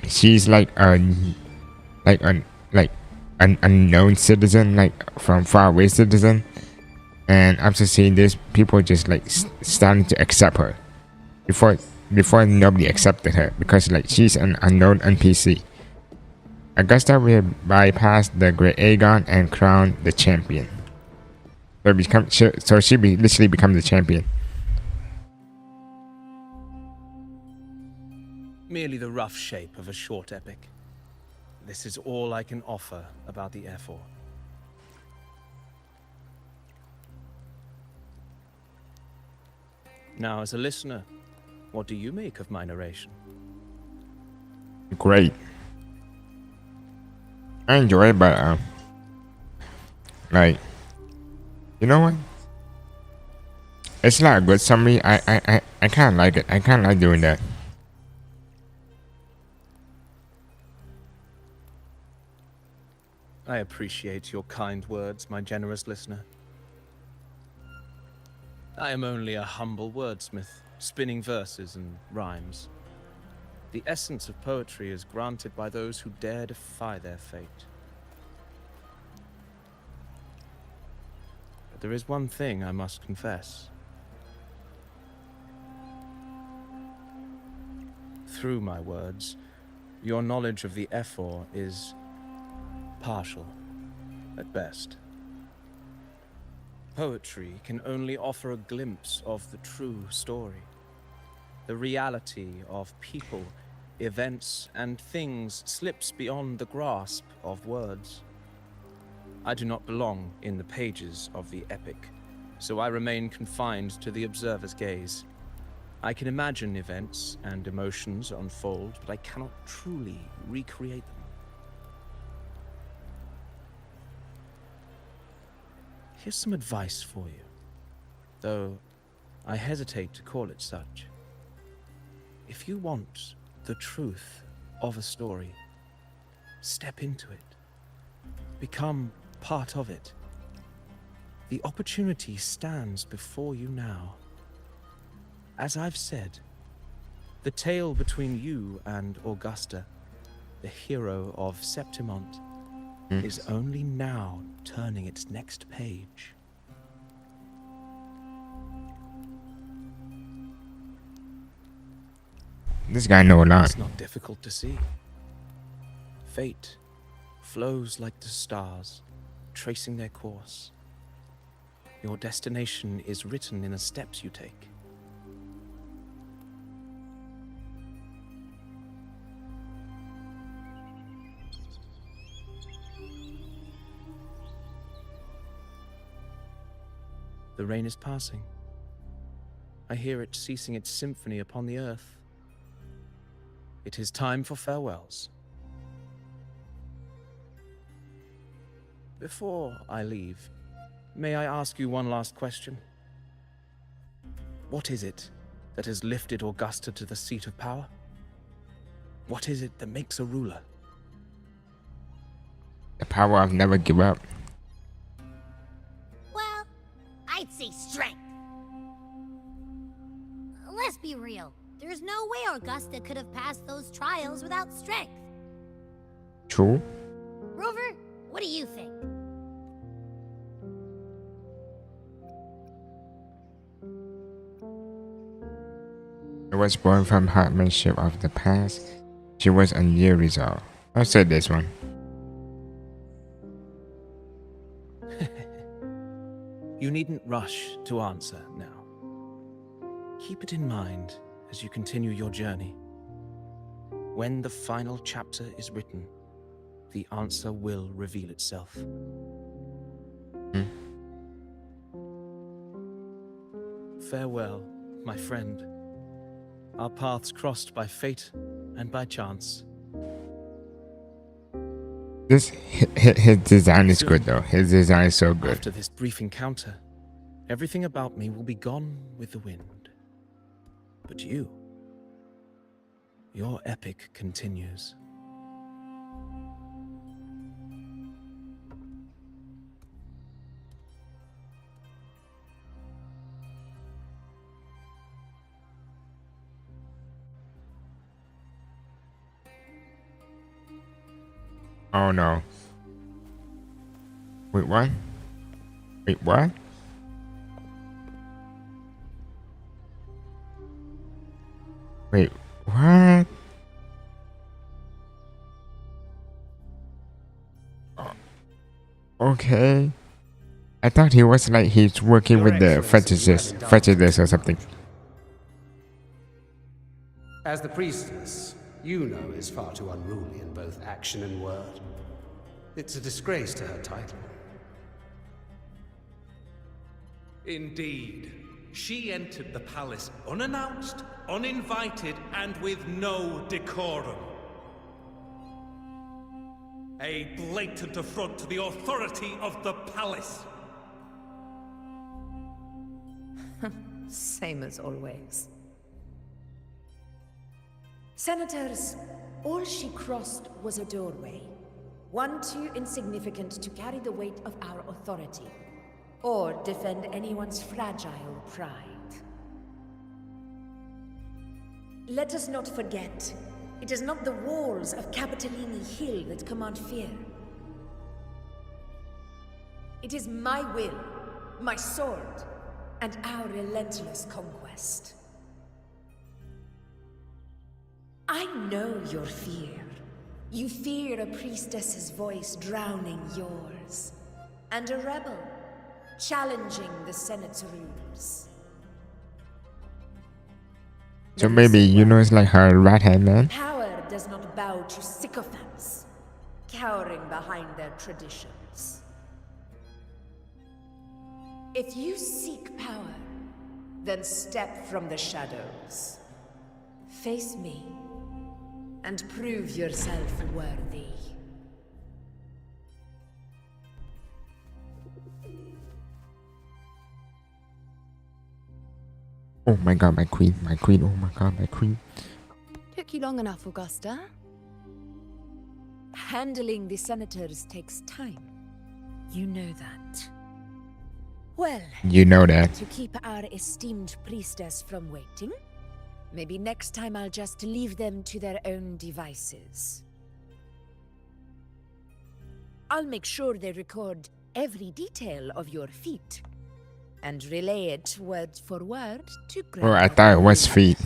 she's like an unknown citizen, like from far away citizen, and after seeing this, people just like starting to accept her. Before nobody accepted her because like she's an unknown NPC. Augusta will bypass the Great Aegon and crown the champion. So she literally become the champion. Merely the rough shape of a short epic. This is all I can offer about the F4. Now, as a listener, what do you make of my narration? Great. I enjoy it, but like, you know what? It's not a good summary. I kind of like it. I kind of like doing that. I appreciate your kind words, my generous listener. I am only a humble wordsmith, spinning verses and rhymes. The essence of poetry is granted by those who dare defy their fate. But there is one thing I must confess. Through my words, your knowledge of the F4 is partial, at best. Poetry can only offer a glimpse of the true story, the reality of people, events, and things slips beyond the grasp of words. I do not belong in the pages of the epic, so I remain confined to the observer's gaze. I can imagine events and emotions unfold, but I cannot truly recreate them. Here's some advice for you, though I hesitate to call it such. If you want the truth of a story, step into it. Become part of it. The opportunity stands before you now. As I've said, the tale between you and Augusta, the hero of Septimont, is only now turning its next page. This guy know a lot. It's not difficult to see. Fate flows like the stars, tracing their course. Your destination is written in the steps you take. The rain is passing. I hear it ceasing its symphony upon the earth. It is time for farewells. Before I leave, may I ask you one last question? What is it that has lifted Augusta to the seat of power? What is it that makes a ruler? The power of never give up. Well, I'd say strength. Let's be real. There's no way Augusta could have passed those trials without strength. True. Rover, what do you think? It was born from hardmanship of the past. She was a year resolve. I'll say this one. You needn't rush to answer now. Keep it in mind as you continue your journey. When the final chapter is written, the answer will reveal itself. Farewell, my friend. Our paths crossed by fate and by chance. His design is good though. His design is so good. After this brief encounter, everything about me will be gone with the wind. But you, your epic continues. Oh no. Wait, what? Wait, what? Wait, what? Okay. I thought he was like he's working Your with the Excellency, fetishist or something. As the priestess, you know is far too unruly in both action and word. It's a disgrace to her title. Indeed. She entered the palace unannounced, uninvited, and with no decorum. A blatant affront to the authority of the palace. Same as always. Senators, all she crossed was a doorway. One too insignificant to carry the weight of our authority, or defend anyone's fragile pride. Let us not forget, it is not the walls of Capitolini Hill that command fear. It is my will, my sword, and our relentless conquest. I know your fear. You fear a priestess's voice drowning yours, and a rebel challenging the Senate's rules. So maybe you know it's like her right hand man. Power does not bow to sycophants, cowering behind their traditions. If you seek power, Then step from the shadows. Face me, and prove yourself worthy. Oh my god, my queen, my queen, oh my god, my queen. Took you long enough, Augusta. Handling the senators takes time. You know that. Well, You know that. to keep our esteemed priestess from waiting, maybe next time I'll just leave them to their own devices. I'll make sure they record every detail of your feat and relay it word for word to Oh, I thought it was feet.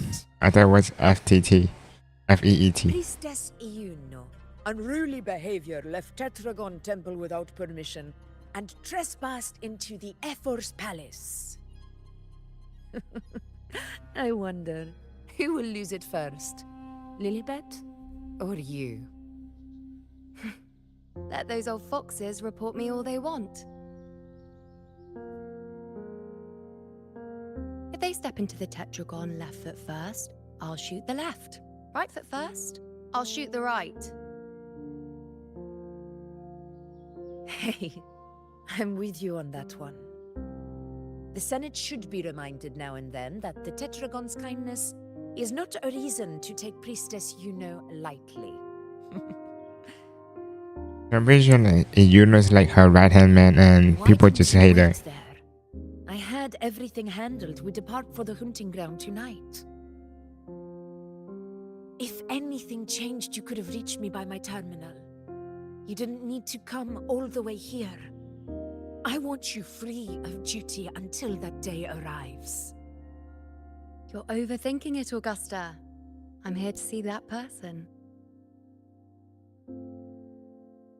I thought it was FTT. FEET. Priestess Iuno. Unruly behavior left Tetragon Temple without permission and trespassed into the Ephor's palace. I wonder, who will lose it first? Lilibet or you? Let those old foxes report me all they want. If they step into the tetragon left foot first, I'll shoot the left. Right foot first, I'll shoot the right. Hey, I'm with you on that one. The Senate should be reminded now and then that the Tetragon's kindness is not a reason to take Priestess Yuno lightly. I'm pretty sure like, Yuno's like her right hand man and Why people didn't just you hate her. wait there? I had everything handled. We depart for the hunting ground tonight. If anything changed, you could have reached me by my terminal. You didn't need to come all the way here. I want you free of duty until that day arrives. You're overthinking it, Augusta. I'm here to see that person.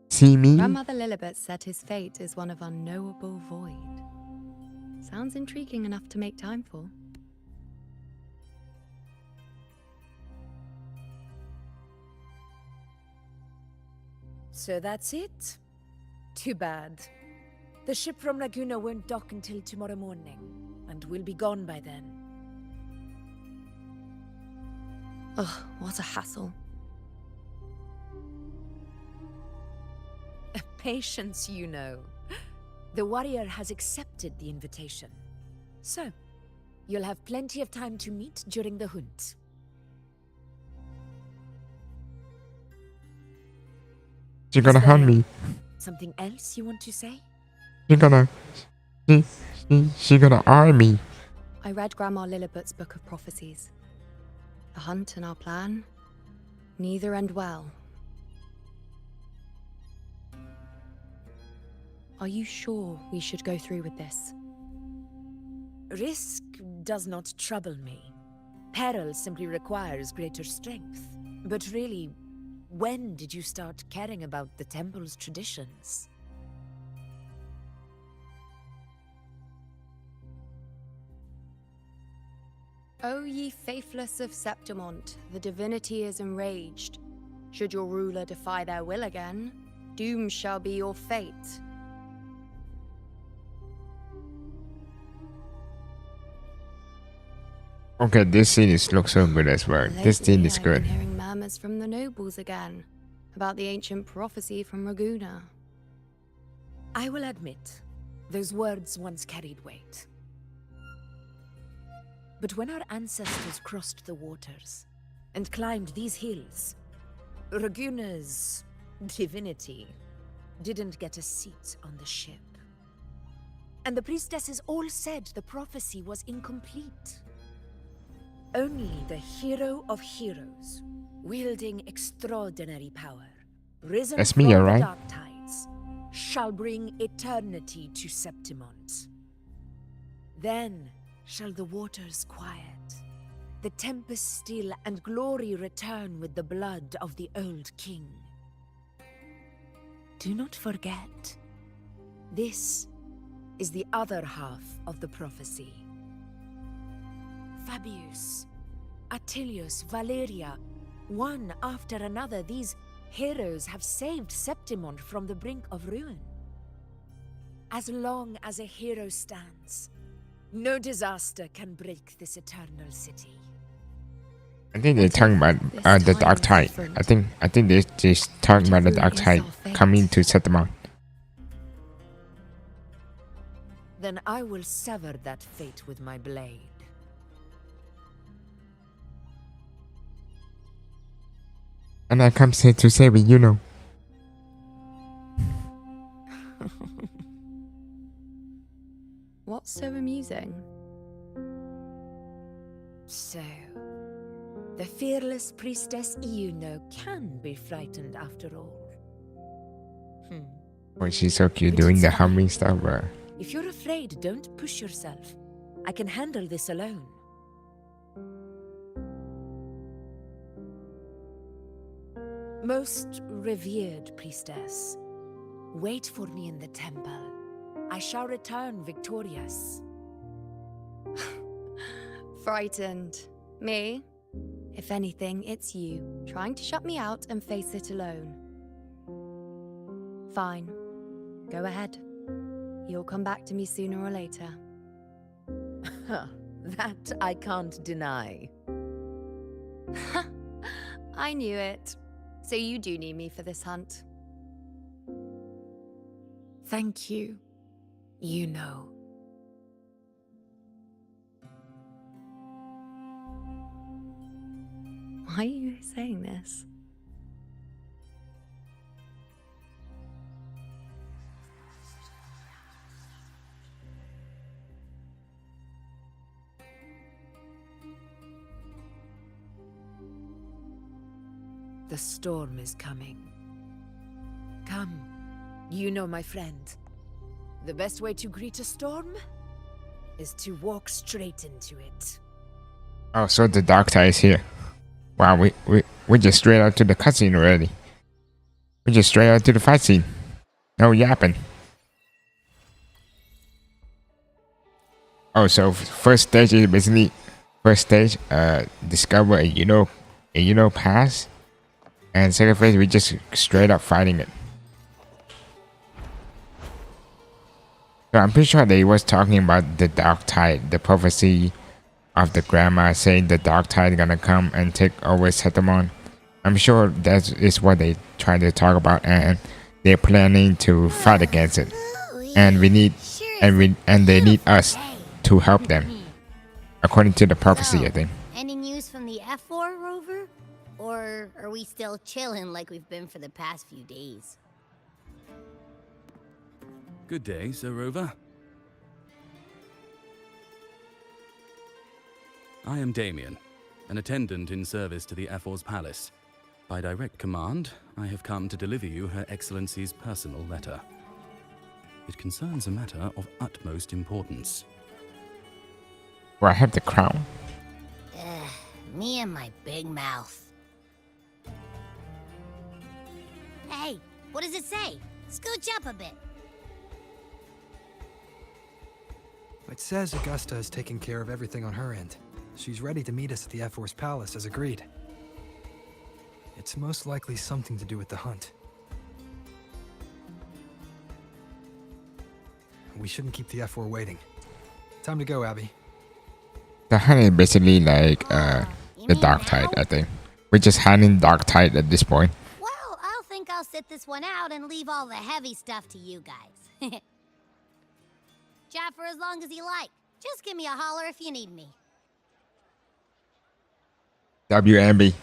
See me? Grandmother Lilibet said his fate is one of unknowable void. Sounds intriguing enough to make time for. So that's it? Too bad. The ship from Laguna won't dock until tomorrow morning, and we'll be gone by then. Ugh, what a hassle. Patience, you know. The warrior has accepted the invitation. So, you'll have plenty of time to meet during the hunt. She's gonna hunt me. Something else you want to say? She's gonna... She gonna arm me. I read Grandma Lilibet's book of prophecies. The hunt and our plan, neither end well. Are you sure we should go through with this? Risk does not trouble me. Peril simply requires greater strength. But really, when did you start caring about the temple's traditions? O ye faithless of Septimont, the divinity is enraged. Should your ruler defy their will again, doom shall be your fate. Okay, this scene looks so good as well. This scene is I've been good. hearing murmurs from the nobles again about the ancient prophecy from Raguna. I will admit, those words once carried weight. But when our ancestors crossed the waters and climbed these hills, Raguna's divinity didn't get a seat on the ship. And the priestesses all said the prophecy was incomplete. Only the hero of heroes, wielding extraordinary power, risen That's from me, the alright? dark tides, shall bring eternity to Septimont. Then shall the waters quiet, the tempest still, and glory return with the blood of the old king. Do not forget, this is the other half of the prophecy. Fabius, Attilius, Valeria, one after another, these heroes have saved Septimont from the brink of ruin. As long as a hero stands, No disaster can break this eternal city. I think they're talking about the dark tide. I think they're just talking about the dark tide coming to Septimon. Then I will sever that fate with my blade. And I come here to save it, you know. What's so amusing? So, the fearless priestess Yuno can be frightened after all. Oh, she's so cute doing the humming stuff. If you're afraid, don't push yourself. I can handle this alone. Most revered priestess, wait for me in the temple. I shall return victorious. Frightened. Me? If anything, it's you, trying to shut me out and face it alone. Fine. Go ahead. You'll come back to me sooner or later. That I can't deny. I knew it. So you do need me for this hunt. Thank you. You know. Why are you saying this? The storm is coming. Come, you know my friend. The best way to greet a storm is to walk straight into it. Oh, so the dark tide is here. Wow, we just straight out to the cutscene already. We just straight out to the fight scene. No yapping. Oh, so first stage is basically discover a pass, and second phase we just straight up fighting it. So I'm pretty sure they was talking about the dark tide, the prophecy of the grandma saying the dark tide gonna come and take over Septimon. I'm sure that is what they trying to talk about, and they're planning to fight against it. And we need, and they need us to help them, according to the prophecy, I think. Any news from the F4 rover? Or are we still chilling like we've been for the past few days? Good day, Sir Rover. I am Damien, an attendant in service to the F4's palace. By direct command, I have come to deliver you Her Excellency's personal letter. It concerns a matter of utmost importance. Where I have the crown. Me and my big mouth. Hey, what does it say? Scooch up a bit. It says Augusta is taking care of everything on her end. She's ready to meet us at the F4's palace as agreed. It's most likely something to do with the hunt. We shouldn't keep the F4 waiting. Time to go, Abby. The hunt is basically like the dark tide, I think. We're just hunting dark tide at this point. Well, I'll think I'll sit this one out and leave all the heavy stuff to you guys. Chat for as long as you like. Just give me a holler if you need me. WMB.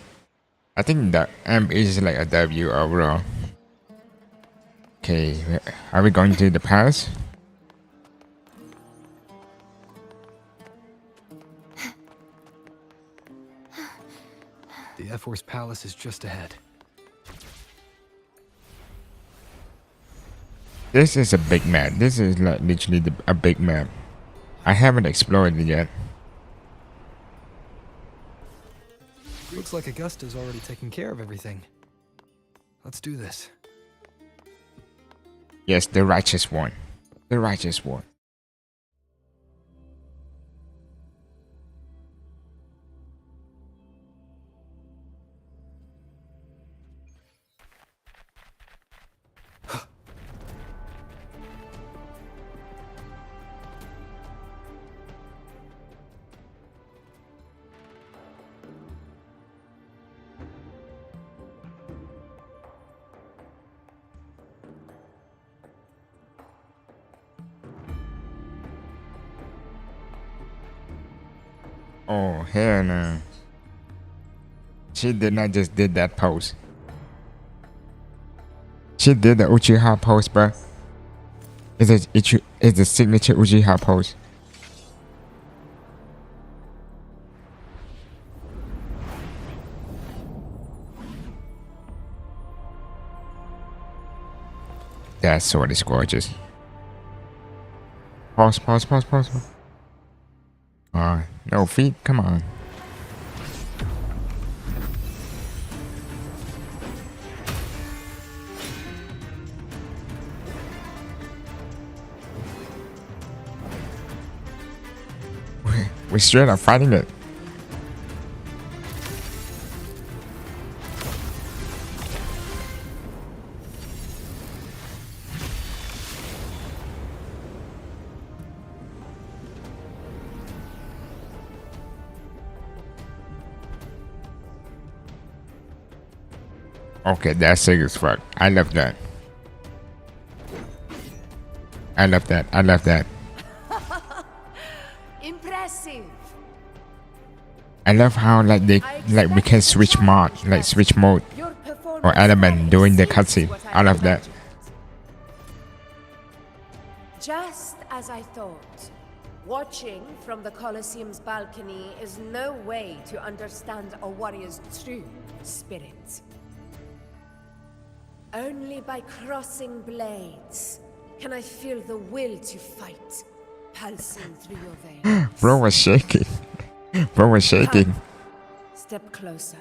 I think the M is like a W overall. Okay, are we going to the palace? The F4's palace is just ahead. This is a big map. This is like literally a big map. I haven't explored it yet. Looks like Augusta's already taken care of everything. Let's do this. Yes, the righteous one. The righteous one. Oh, hell no. She did not just did that pose. She did the Uchiha pose, bro. It's a signature Uchiha pose. That sword is gorgeous. Pause. No feet, come on. We're straight up fighting it. Okay, that's sick as fuck. I love that. I love that. Impressive. I love how like we can switch mode or element during the cutscene. I love that. Just as I thought. Watching from the Colosseum's balcony is no way to understand a warrior's true spirit. Only by crossing blades can I feel the will to fight pulsing through your veins. Bro was shaking. Come, step closer.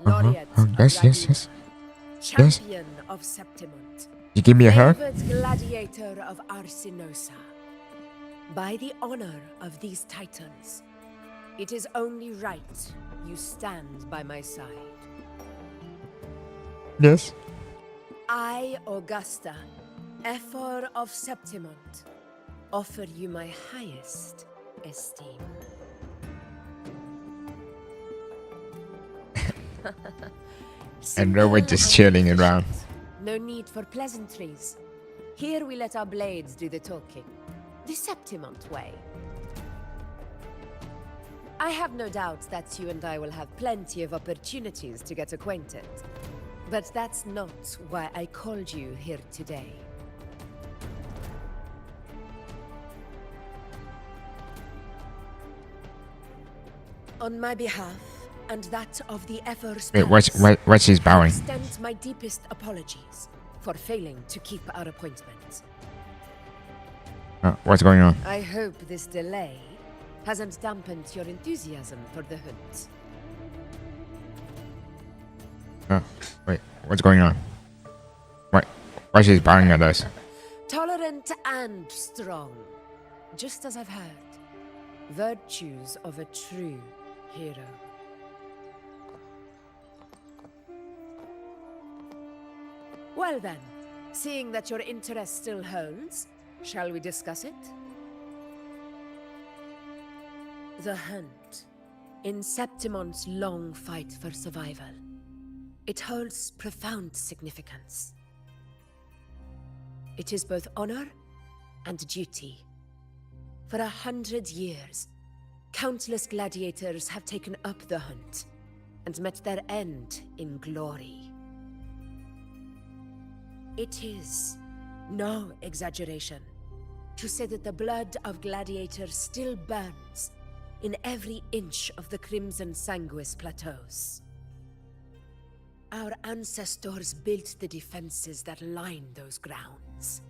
Laureate Yes. Champion of Septimont. You give me a hug? Favored gladiator of Arsinosa. By the honor of these titans, it is only right you stand by my side. Yes. I, Augusta, Ephor of Septimont, offer you my highest esteem. And now we're just chilling around. No need for pleasantries. Here we let our blades do the talking. The Septimont way. I have no doubt that you and I will have plenty of opportunities to get acquainted. But that's not why I called you here today. On my behalf, and that of the Ephor's Wait, what's she's bowing? I extend my deepest apologies for failing to keep our appointment. What's going on? I hope this delay hasn't dampened your enthusiasm for the hunt. Wait, what's going on? Why she's bowing at us? Tolerant and strong, just as I've heard. Virtues of a true hero. Well then, seeing that your interest still holds, shall we discuss it? The hunt. In Septimont's long fight for survival. It holds profound significance. It is both honor and duty. For 100 years, countless gladiators have taken up the hunt and met their end in glory. It is no exaggeration to say that the blood of gladiators still burns in every inch of the Crimson Sanguis plateaus. Our ancestors built the defenses that line those grounds.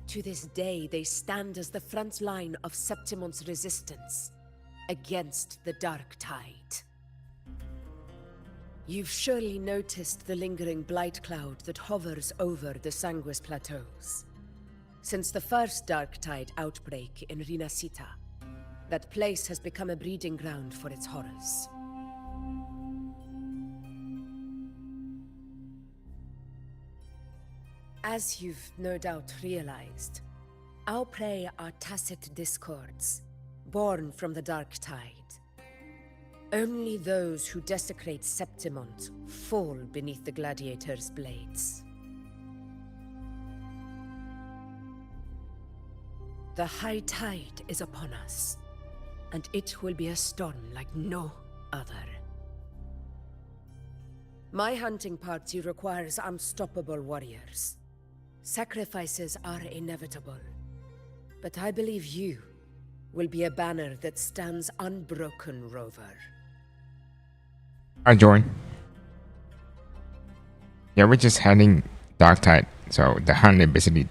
To this day, they stand as the front line of Septimont's resistance against the Dark Tide. You've surely noticed the lingering blight cloud that hovers over the Sanguis plateaus. Since the first Dark Tide outbreak in Rinasita, that place has become a breeding ground for its horrors. As you've no doubt realized, our prey are tacit discords, born from the Dark Tide. Only those who desecrate Septimont fall beneath the gladiators' blades. The high tide is upon us, and it will be a storm like no other. My hunting party requires unstoppable warriors. Sacrifices are inevitable, but I believe you will be a banner that stands unbroken, Rover. I join. Yeah, we're just heading dark tide. So the hunt is basically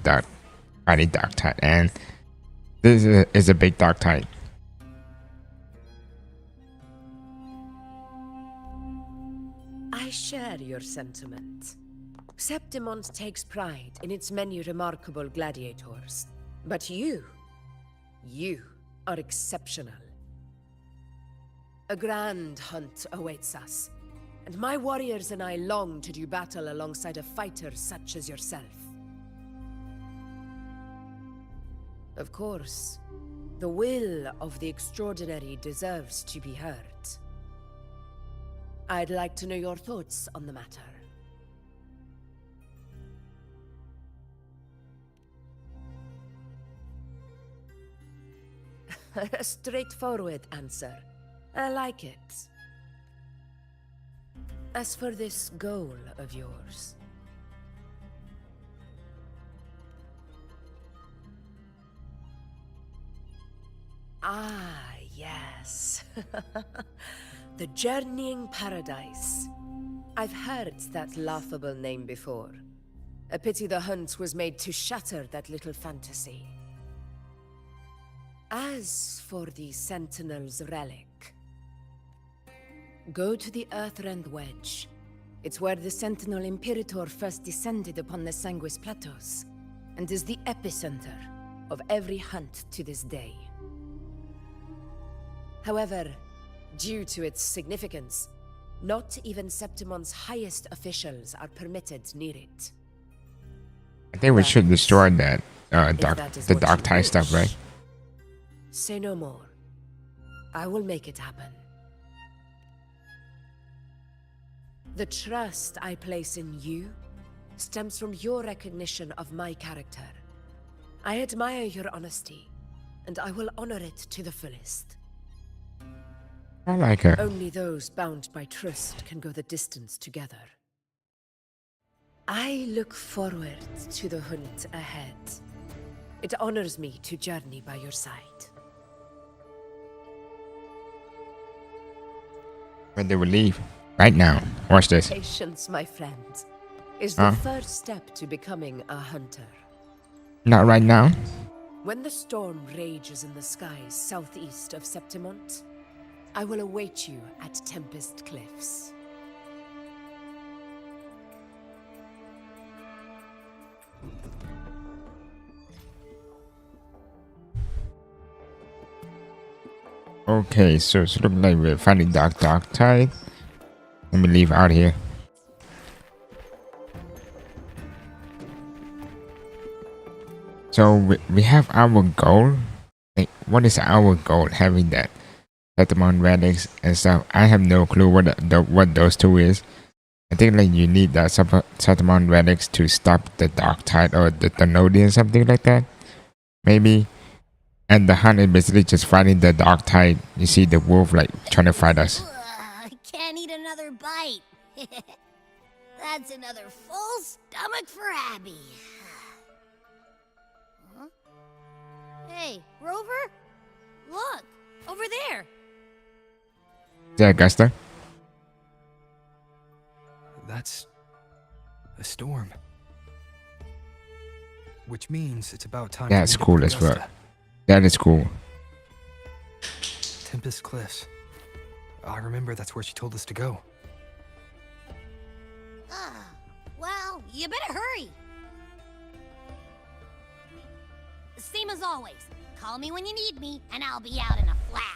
fighting dark tide, and this is a big dark tide. I share your sentiment. Septimont takes pride in its many remarkable gladiators. But you are exceptional. A grand hunt awaits us, and my warriors and I long to do battle alongside a fighter such as yourself. Of course, the will of the extraordinary deserves to be heard. I'd like to know your thoughts on the matter. A straightforward answer. I like it. As for this goal of yours... Ah, yes. The Journeying Paradise. I've heard that laughable name before. A pity the hunt was made to shatter that little fantasy. As for the Sentinel's relic, go to the Earthrend Wedge. It's where the Sentinel Imperator first descended upon the Sanguis Plateaus, and is the epicenter of every hunt to this day. However, due to its significance, not even Septimont's highest officials are permitted near it. I think we should destroy that the dark tide stuff, right? Say no more. I will make it happen. The trust I place in you stems from your recognition of my character. I admire your honesty, and I will honor it to the fullest. I like her. Only those bound by trust can go the distance together. I look forward to the hunt ahead. It honors me to journey by your side. When they will leave. Right now. Watch this. Patience, my friend, is the first step to becoming a hunter. Not right now. When the storm rages in the skies southeast of Septimont, I will await you at Tempest Cliffs. Okay, so it looks like we're finding dark tide. Let me leave out here. So we have our goal. Like, what is our goal? Having that Septimont relics and stuff. I have no clue what those two is. I think like you need that Septimont relics to stop the dark tide or the Thenodian, something like that. Maybe. And the hunt is basically just fighting the dark tide. You see the wolf like trying to fight us. I can't eat another bite. That's another full stomach for Abby. Huh? Hey, Rover? Look, over there. Is that Augusta? That's a storm. Which means it's about time. That's cool as well. That is cool. Tempest Cliffs. I remember that's where she told us to go. Well, you better hurry. Same as always. Call me when you need me, and I'll be out in a flash.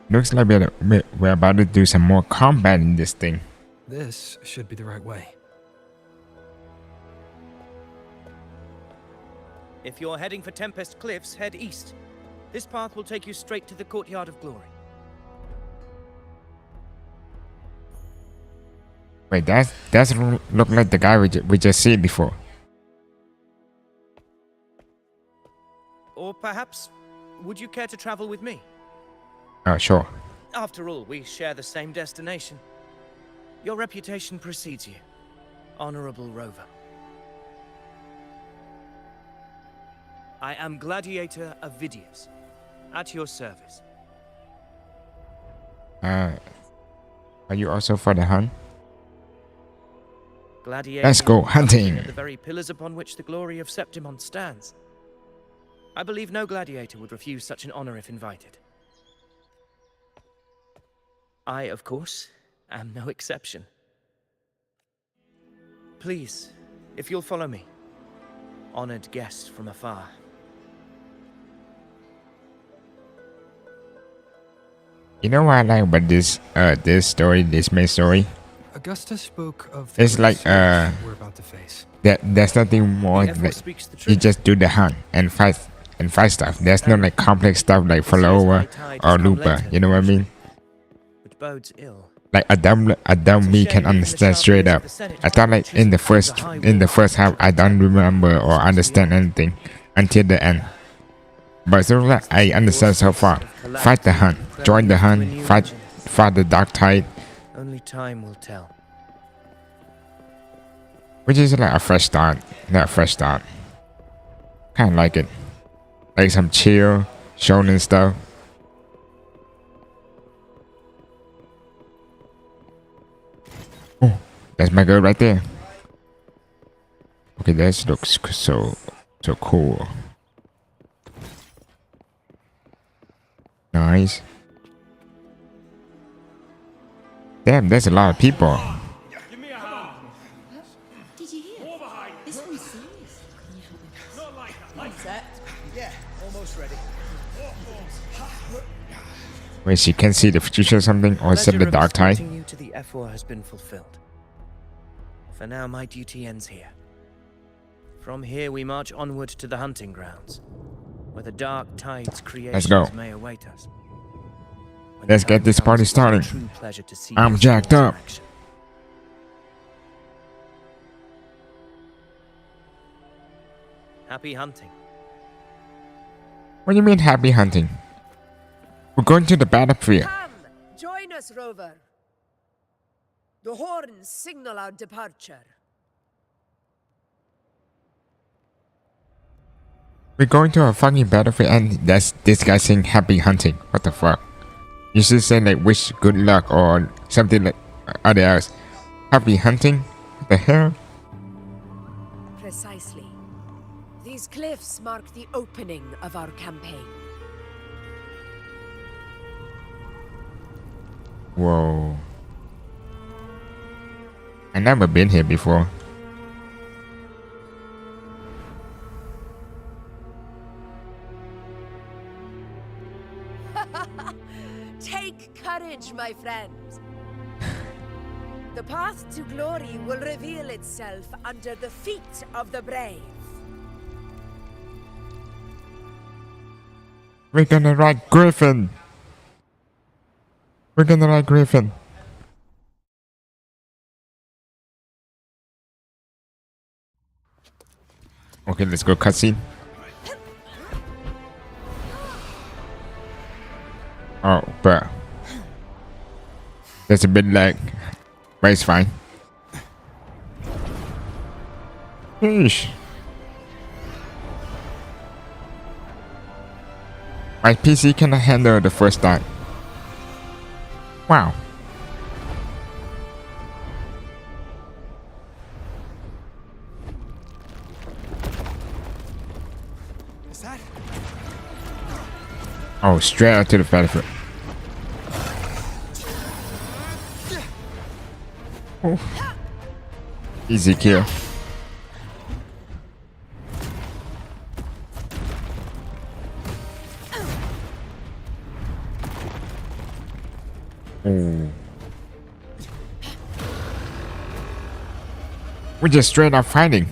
Looks like we're about to do some more combat in this thing. This should be the right way. If you're heading for Tempest Cliffs, head east. This path will take you straight to the Courtyard of Glory. Wait, that's look like the guy we just seen before. Or perhaps, would you care to travel with me? Oh, sure. After all, we share the same destination. Your reputation precedes you, Honorable Rover. I am Gladiator Avidius, at your service. Are you also for the hunt? Gladiator, Let's go hunting. at the very pillars upon which the glory of Septimon stands. I believe no gladiator would refuse such an honor if invited. I, of course, am no exception. Please, if you'll follow me, honored guest from afar. You know what I like about this this main story? Augusta spoke of It's like we're about to face. there's nothing more The F4 like speaks the you truth. just do the hunt and fight stuff. There's no like complex stuff like follow over or looper. You know what I mean? Which bodes ill. Like a dumb me can understand straight up. I thought like in the first half I don't remember or understand anything until the end. But so like I understand so far. Fight the hunt, join the hunt, fight the dark tide, Only time will tell. which is like a fresh start. Not a fresh start. Kinda like it. Like some chill, shonen stuff. Oh, that's my girl right there. Okay, that looks so cool. Nice. Damn, there's a lot of people. Did you hear? This one's serious. Yeah, almost ready. Wait, she can see the future or something, or is it the dark tide? You to the F4 has been fulfilled. For now, my duty ends here. From here, we march onward to the hunting grounds, where the dark tide's creations go. may await us. When Let's the get time this party comes, it's a started. true pleasure to see I'm your jacked souls in up. action. Happy hunting. What do you mean happy hunting? We're going to the battlefield. Come, join us, Rover. The horns signal our departure. We're going to a fucking battlefield and that's this guy saying happy hunting. What the fuck? You should say like wish good luck or something like other else. Happy hunting? What the hell? Precisely. These cliffs mark the opening of our campaign. Whoa. I never been here before. Take courage, my friends. The path to glory will reveal itself under the feet of the brave. We're gonna ride Griffin. We're gonna ride Griffin. Okay, let's go cutscene. Oh, but there's a bit lag, but it's fine. Sheesh. My PC cannot handle the first start. Wow. Is that? Oh, straight out to the battlefield. Oh. Easy kill. Oh. We're just straight up fighting.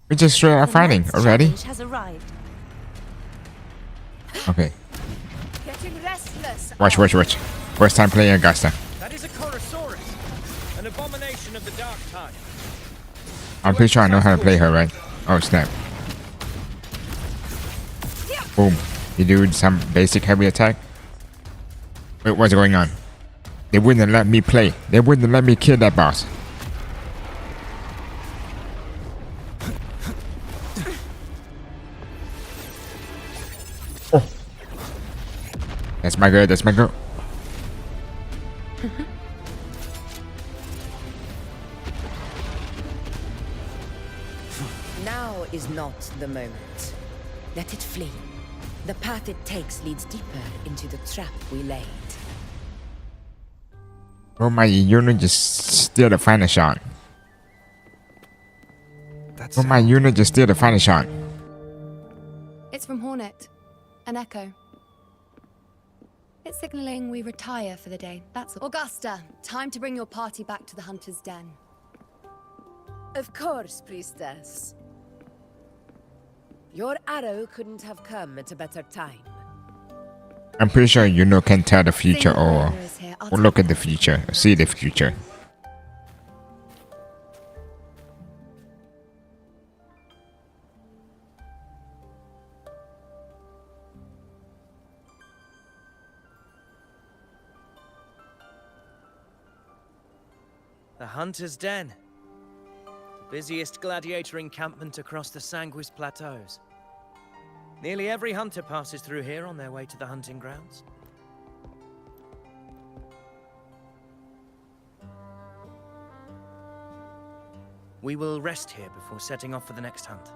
We just straight out fighting Knight's already. challenge has arrived. Okay. Getting restless. Watch. First time playing Augusta. That is a Chorosaurus, an abomination of the dark tide. I'm pretty sure I know how to play her, right? Oh snap. Boom. You do some basic heavy attack. Wait, what's going on? They wouldn't let me play. They wouldn't let me kill that boss. Oh. That's my girl, that's my girl. Now is not the moment. Let it flee. The path it takes leads deeper into the trap we laid. Oh my unit just steal the final shot. That's Oh my unit just steal the final shot. It's from Hornet. An echo. It's signaling we retire for the day. That's all. Augusta, time to bring your party back to the Hunter's Den. Of course, priestess. Your arrow couldn't have come at a better time. I'm pretty sure you can tell the future or Singer is here. I'll look at the future, see the future. The Hunter's Den. The busiest gladiator encampment across the Sanguis Plateaus. Nearly every hunter passes through here on their way to the hunting grounds. We will rest here before setting off for the next hunt.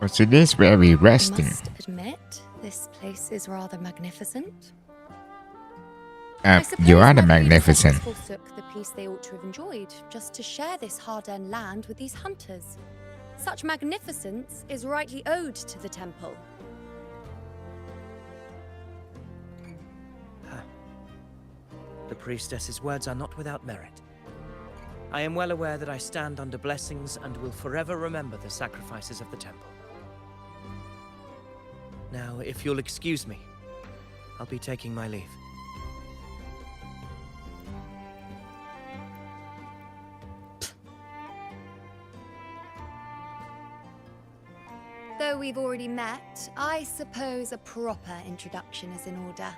Oh, so this where we resting. I must admit, this place is rather magnificent. I suppose You are the my magnificent. predecessors forsook the peace they ought to have enjoyed, just to share this hard-earned land with these hunters. Such magnificence is rightly owed to the temple. The priestess's words are not without merit. I am well aware that I stand under blessings and will forever remember the sacrifices of the temple. Now, if you'll excuse me, I'll be taking my leave. Though we've already met, I suppose a proper introduction is in order.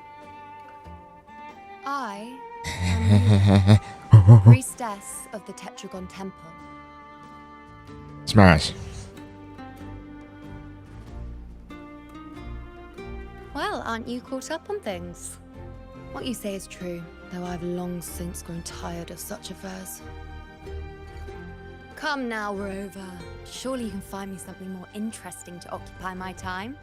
I am priestess of the Tetragon Temple. Smash. Well, aren't you caught up on things? What you say is true, though I've long since grown tired of such affairs. Come now, Rover. Surely you can find me something more interesting to occupy my time.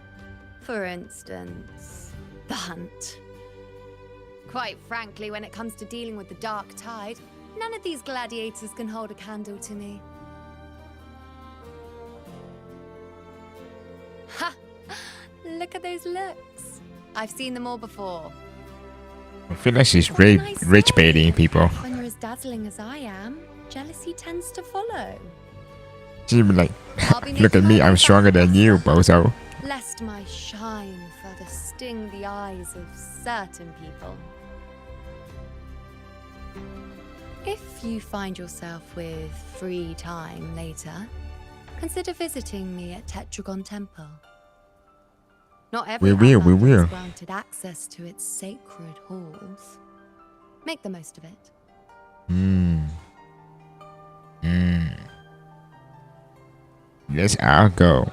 For instance, the hunt. Quite frankly, when it comes to dealing with the dark tide, none of these gladiators can hold a candle to me. Ha! Look at those looks. I've seen them all before. I feel like she's What can I rich say? baiting people. When you're as dazzling as I am, jealousy tends to follow. She'd be like, I'll be look at me, I'm stronger than you, bozo. Lest my shine further sting the eyes of certain people. If you find yourself with free time later, consider visiting me at Tetragon Temple. Not every We will. outlander is granted access to its sacred halls. Make the most of it. Yes, I'll go.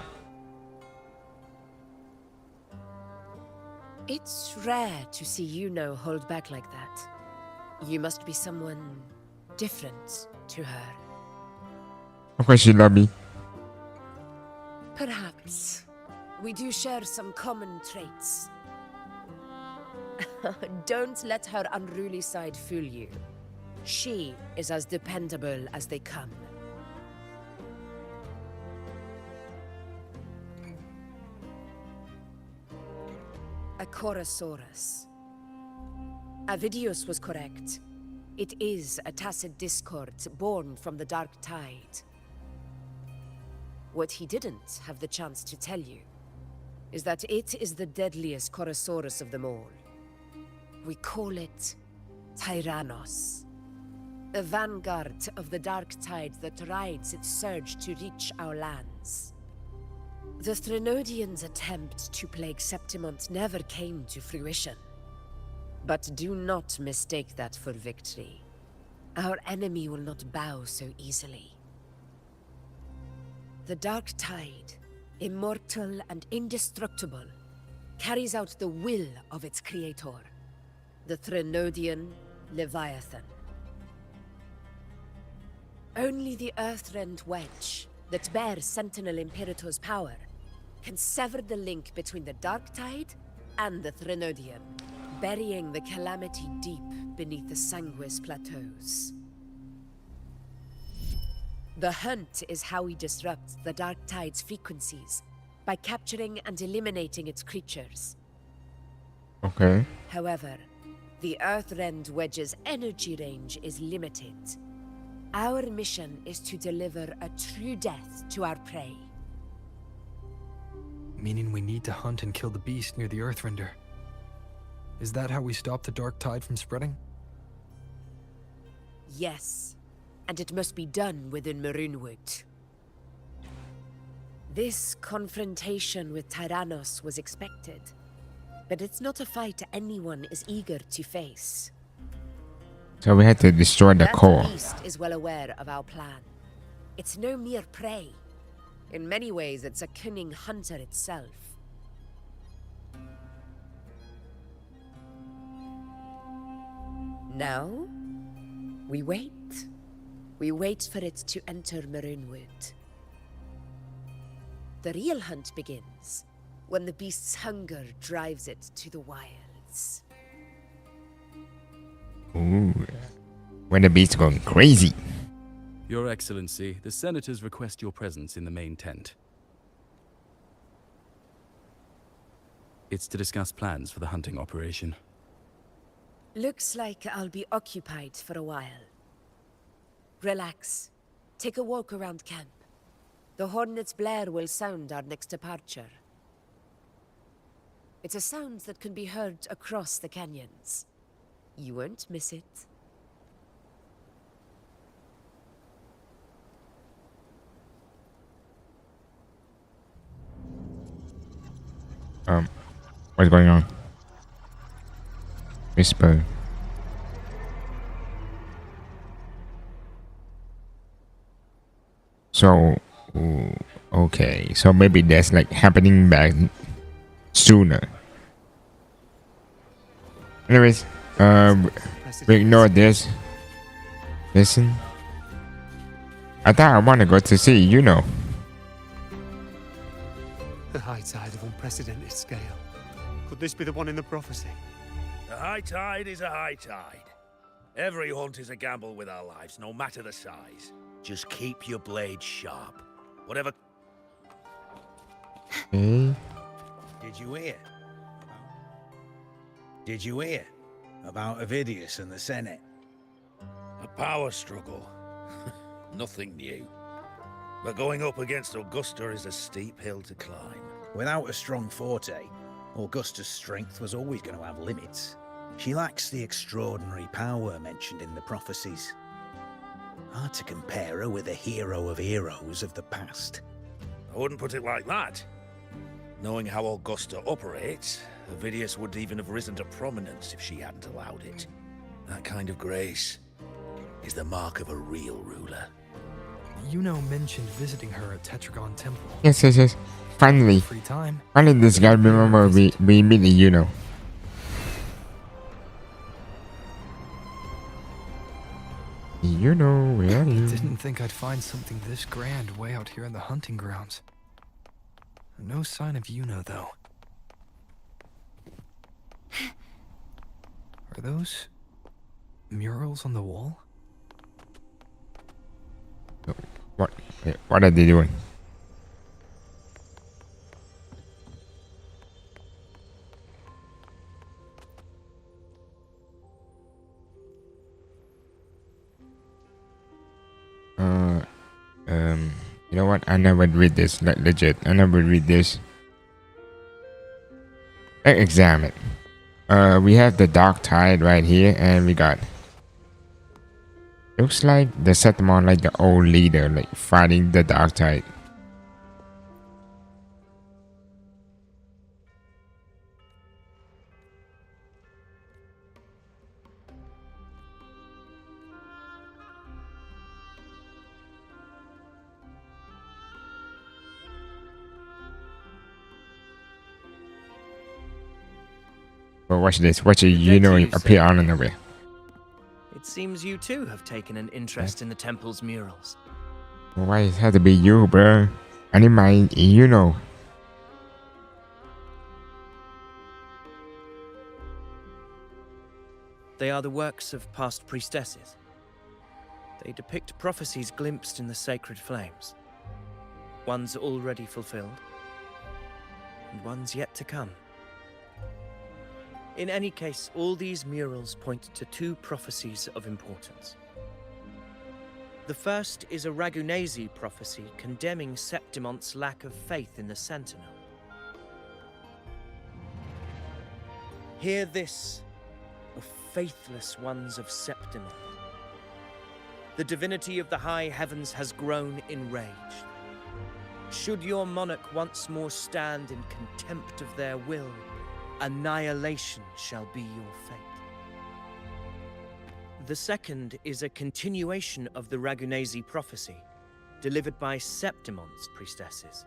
It's rare to see Yuno hold back like that. You must be someone different to her. Of course she love me. Perhaps. We do share some common traits. Don't let her unruly side fool you. She is as dependable as they come. A Chorosaurus. Avidius was correct. It is a tacit discord born from the dark tide. What he didn't have the chance to tell you is that it is the deadliest Chorosaurus of them all. We call it Tyrannos, a vanguard of the dark tide that rides its surge to reach our lands. The Threnodians' attempt to plague Septimont never came to fruition. But do not mistake that for victory. Our enemy will not bow so easily. The dark tide, immortal and indestructible, carries out the will of its creator, the Threnodian Leviathan. Only the Earthrend Wedge, that bears Sentinel Imperator's power, can sever the link between the dark tide and the Threnodian, burying the calamity deep beneath the Sanguis plateaus. The hunt is how we disrupt the dark tide's frequencies, by capturing and eliminating its creatures. Okay. However, the Earthrend Wedge's energy range is limited. Our mission is to deliver a true death to our prey. Meaning we need to hunt and kill the beast near the Earthrender. Is that how we stop the dark tide from spreading? Yes, and it must be done within Maroonwood. This confrontation with Tyrannos was expected, but it's not a fight anyone is eager to face. So we had to destroy the That core. beast is well aware of our plan. It's no mere prey. In many ways, it's a cunning hunter itself. Now, we wait. We wait for it to enter Maroonwood. The real hunt begins when the beast's hunger drives it to the wilds. Ooh. When the beast's going crazy. Your Excellency, the Senators request your presence in the main tent. It's to discuss plans for the hunting operation. Looks like I'll be occupied for a while. Relax. Take a walk around camp. The hornet's blare will sound our next departure. It's a sound that can be heard across the canyons. You won't miss it. What's going on? Whisper. So, okay. So maybe that's like happening back sooner. Anyways, we ignore this. Listen. I thought I want to go to see, you know. The high tide of unprecedented scale. Could this be the one in the prophecy? A high tide is a high tide. Every hunt is a gamble with our lives, no matter the size. Just keep your blade sharp. Whatever... Okay. Did you hear? Did you hear about Avidius and the Senate? A power struggle. Nothing new. But going up against Augusta is a steep hill to climb. Without a strong forte, Augusta's strength was always going to have limits. She lacks the extraordinary power mentioned in the prophecies. Hard to compare her with a hero of heroes of the past. I wouldn't put it like that. Knowing how Augusta operates, Avidius would even have risen to prominence if she hadn't allowed it. That kind of grace is the mark of a real ruler. Yuno mentioned visiting her at Tetragon Temple. Yes. Finally. Free time. Finally, this guy remember we meet, you know. You know, where are you? Didn't think I'd find something this grand way out here in the hunting grounds. No sign of Yuno, though. Are those murals on the wall? What are they doing? You know what? I never read this. Like legit, I never read this. Let's examine. We have the Dark Tide right here, and we got. Looks like the Septimon, like the old leader, like fighting the Dark Tide. But watch this. Watch it. You know, appear on and away. It seems you too have taken an interest in the temple's murals. Why it had to be you, bro? I need my, you know. They are the works of past priestesses. They depict prophecies glimpsed in the sacred flames. Ones already fulfilled, and ones yet to come. In any case, all these murals point to two prophecies of importance. The first is a Ragunasi prophecy condemning Septimont's lack of faith in the Sentinel. Hear this, O faithless ones of Septimont. The divinity of the high heavens has grown enraged. Should your monarch once more stand in contempt of their will, annihilation shall be your fate. The second is a continuation of the Ragunasi prophecy, delivered by Septimont's priestesses.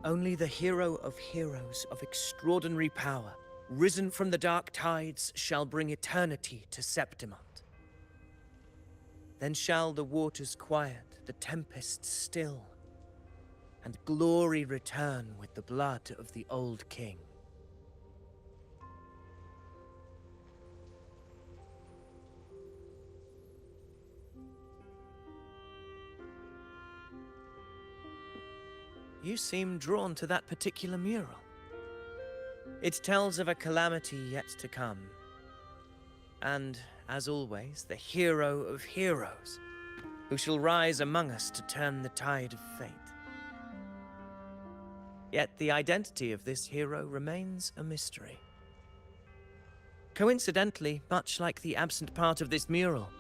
Only the hero of heroes of extraordinary power, risen from the dark tides, shall bring eternity to Septimont. Then shall the waters quiet, the tempest still, and glory return with the blood of the old king. You seem drawn to that particular mural. It tells of a calamity yet to come. And, as always, the hero of heroes, who shall rise among us to turn the tide of fate. Yet the identity of this hero remains a mystery. Coincidentally, much like the absent part of this mural,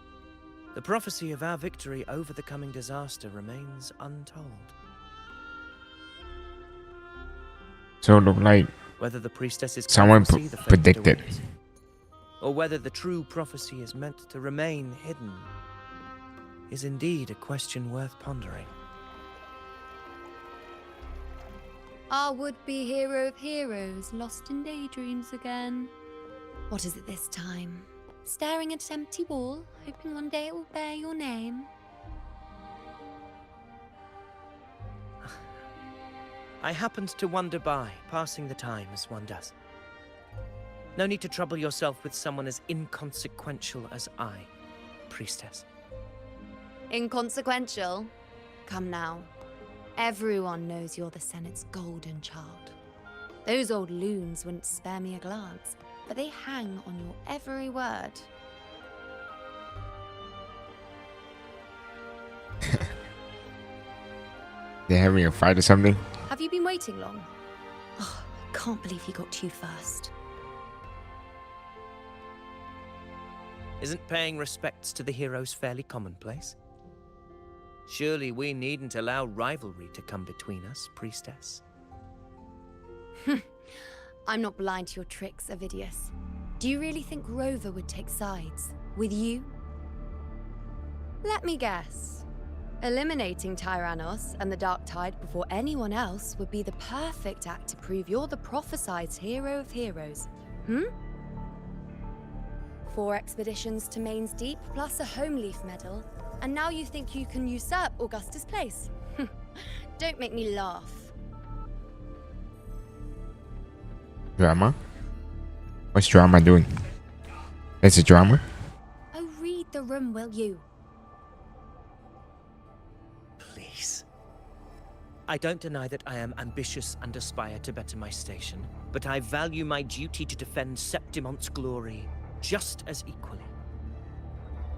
the prophecy of our victory over the coming disaster remains untold. So it looked like whether the priestesses someone predicted, or whether the true prophecy is meant to remain hidden, is indeed a question worth pondering. Our would-be hero of heroes lost in daydreams again. What is it this time? Staring at an empty wall, hoping one day it will bear your name? I happened to wander by, passing the time as one does. No need to trouble yourself with someone as inconsequential as I, priestess. Inconsequential? Come now. Everyone knows you're the Senate's golden child. Those old loons wouldn't spare me a glance, but they hang on your every word. They're having a fight or something? Have you been waiting long? Oh, I can't believe you got to you first. Isn't paying respects to the heroes fairly commonplace? Surely we needn't allow rivalry to come between us, priestess. I'm not blind to your tricks, Avidius. Do you really think Rover would take sides with you? Let me guess. Eliminating Tyrannos and the Dark Tide before anyone else would be the perfect act to prove you're the prophesied hero of heroes. 4 expeditions to Main's Deep, plus a Home Leaf medal, and now you think you can usurp Augusta's place? Don't make me laugh. Drama? What's drama doing? It's a drama? Oh, read the room, will you? Please. I don't deny that I am ambitious and aspire to better my station, but I value my duty to defend Septimont's glory just as equally.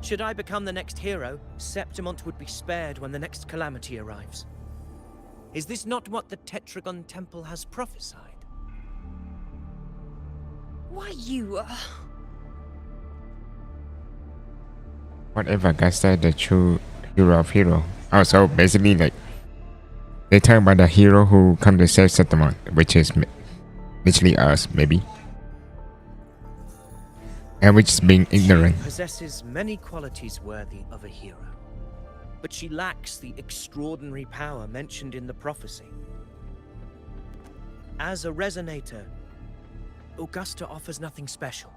Should I become the next hero, Septimont would be spared when the next calamity arrives. Is this not what the Tetragon Temple has prophesied? Why you... What if Augusta the true hero of hero? Oh, so basically, like, they talk about the hero who come to save Septimont, which is literally us, maybe. And which is being ignorant. She possesses many qualities worthy of a hero, but she lacks the extraordinary power mentioned in the prophecy. As a resonator, Augusta offers nothing special.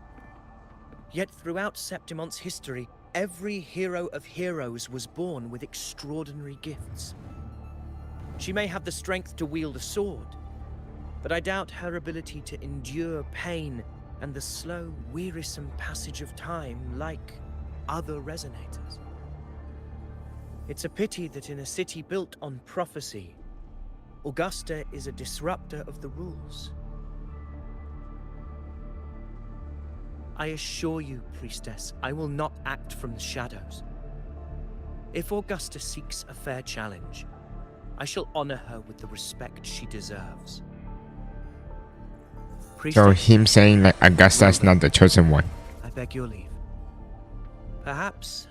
Yet throughout Septimont's history, every hero of heroes was born with extraordinary gifts. She may have the strength to wield a sword, but I doubt her ability to endure pain and the slow, wearisome passage of time like other resonators. It's a pity that in a city built on prophecy, Augusta is a disruptor of the rules. I assure you, Priestess, I will not act from the shadows. If Augusta seeks a fair challenge, I shall honor her with the respect she deserves. So him saying like Augusta is not the chosen one. I beg your leave. Perhaps